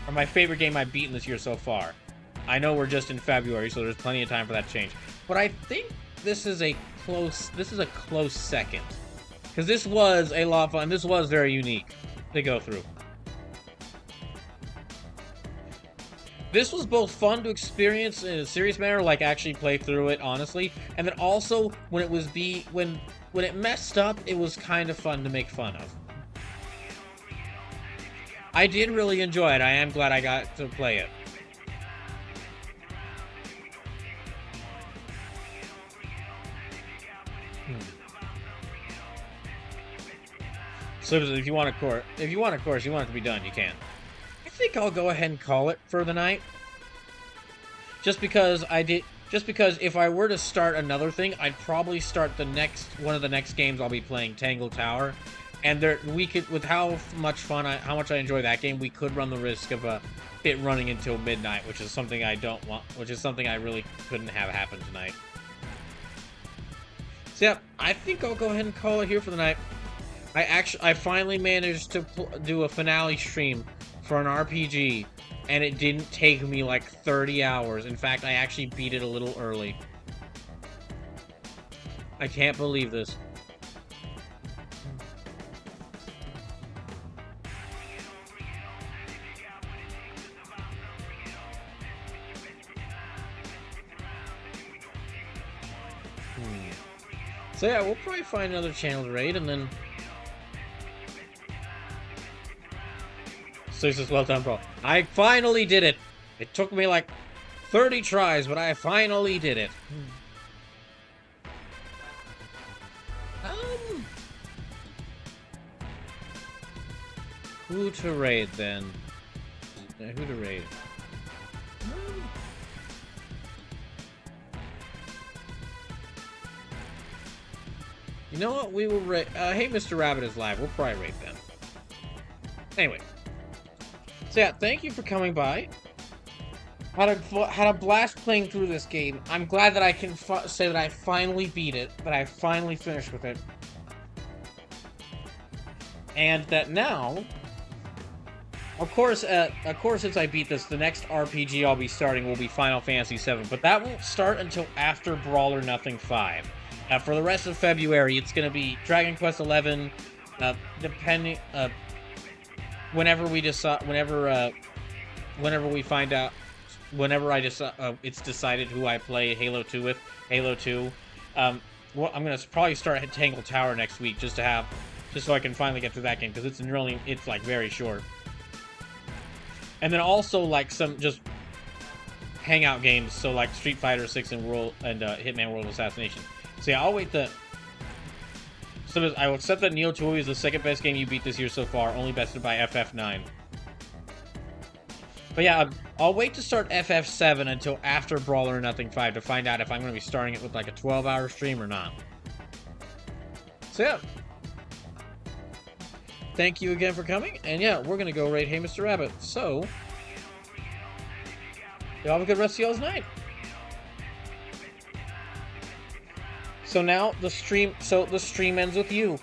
Or my favorite game I've beaten this year so far. I know we're just in February, so there's plenty of time for that to change. But I think this is a close second. Because this was a lot of fun. This was very unique to go through. This was both fun to experience in a serious manner, like actually play through it honestly, and then also when it was when it messed up, it was kind of fun to make fun of. I did really enjoy it. I am glad I got to play it. So if you want of course, you want it to be done, you can. I think I'll go ahead and call it for the night. Just because if I were to start another thing, I'd probably start one of the next games I'll be playing, Tangle Tower. And we could, with how much I enjoy that game, we could run the risk of it running until midnight, which is something I don't want, which is something I really couldn't have happen tonight. So yeah, I think I'll go ahead and call it here for the night. I finally managed to do a finale stream for an RPG, and it didn't take me like 30 hours. In fact, I actually beat it a little early. I can't believe this. So yeah, we'll probably find another channel to raid, and then... So he says, well done, bro. I finally did it. It took me like 30 tries, but I finally did it. Who to raid then? Yeah, who to raid? You know what? We will raid. Hey, Mr. Rabbit is live. We'll probably raid them. Anyway. So yeah, thank you for coming by. Had a blast playing through this game. I'm glad that I can say that I finally beat it, that I finally finished with it, and that now, of course, since I beat this, the next RPG I'll be starting will be Final Fantasy VII, but that won't start until after Brawler Nothing 5. For the rest of February, it's going to be Dragon Quest XI, depending. Whenever we decide, whenever we find out, whenever I decide, it's decided who I play Halo 2 with, Halo 2. Well, I'm gonna probably start at Tangle Tower next week, just so I can finally get through that game, because it's like very short. And then also like some just hangout games, so like Street Fighter 6 and Hitman World Assassination. So yeah, I'll wait So I will accept that Neo 2 is the second best game you beat this year so far, only bested by FF9. But yeah, I'll wait to start FF7 until after Brawler Nothing 5 to find out if I'm going to be starting it with like a 12-hour stream or not. So yeah. Thank you again for coming, and yeah, we're going to go raid Hey Mr. Rabbit. So, y'all have a good rest of y'all's night. So now the stream ends with you.